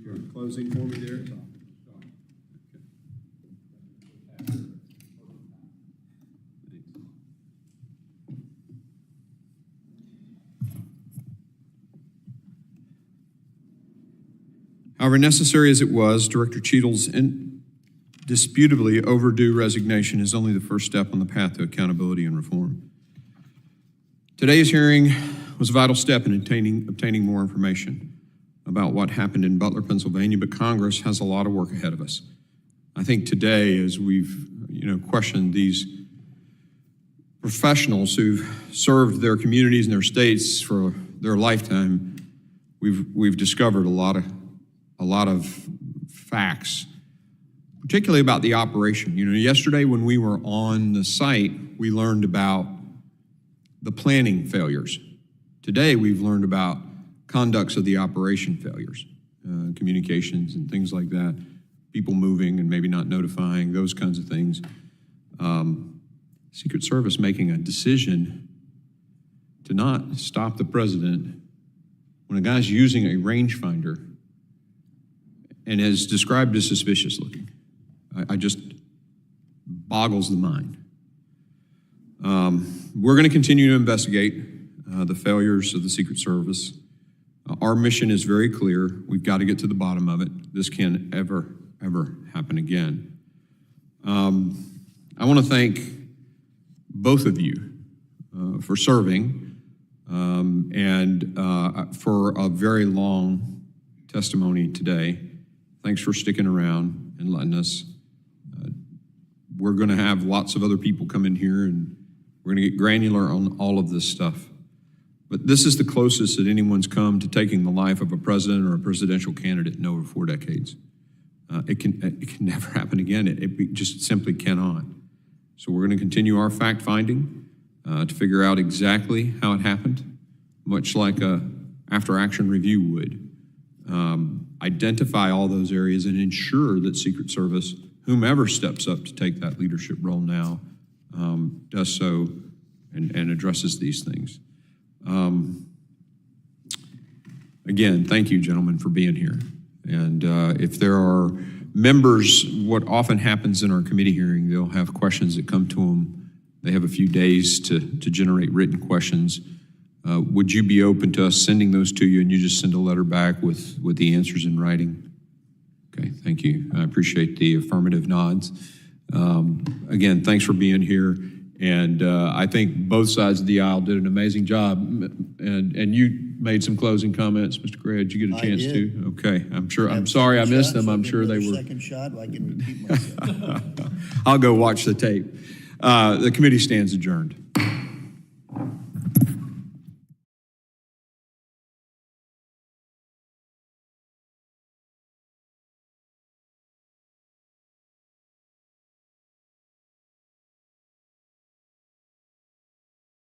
You're closing for me there, Tom. However necessary as it was, Director Cheadle's indisputably overdue resignation is only the first step on the path to accountability and reform. Today's hearing was a vital step in obtaining more information about what happened in Butler, Pennsylvania, but Congress has a lot of work ahead of us. I think today, as we've questioned these professionals who've served their communities and their states for their lifetime, we've discovered a lot of facts, particularly about the operation. Yesterday when we were on the site, we learned about the planning failures. Today we've learned about conducts of the operation failures, communications and things like that, people moving and maybe not notifying, those kinds of things. Secret Service making a decision to not stop the president when a guy's using a rangefinder and is described as suspicious looking. I just boggles the mind. We're going to continue to investigate the failures of the Secret Service. Our mission is very clear. We've got to get to the bottom of it. This can't ever happen again. I want to thank both of you for serving and for a very long testimony today. Thanks for sticking around and letting us. We're going to have lots of other people come in here, and we're going to get granular on all of this stuff. But this is the closest that anyone's come to taking the life of a president or a presidential candidate in over 4 decades. It can never happen again. It just simply cannot. So we're going to continue our fact-finding to figure out exactly how it happened, much like a after-action review would. Identify all those areas and ensure that Secret Service, whomever steps up to take that leadership role now, does so and addresses these things. Again, thank you, gentlemen, for being here. And if there are members, what often happens in our committee hearing, they'll have questions that come to them. They have a few days to generate written questions. Would you be open to us sending those to you and you just send a letter back with the answers in writing? Okay, thank you. I appreciate the affirmative nods. Again, thanks for being here. And I think both sides of the aisle did an amazing job. And you made some closing comments, Mr. Gray. Did you get a chance to? Okay, I'm sorry I missed them. I'm sure they were. Second shot, I can repeat myself. I'll go watch the tape. The committee stands adjourned.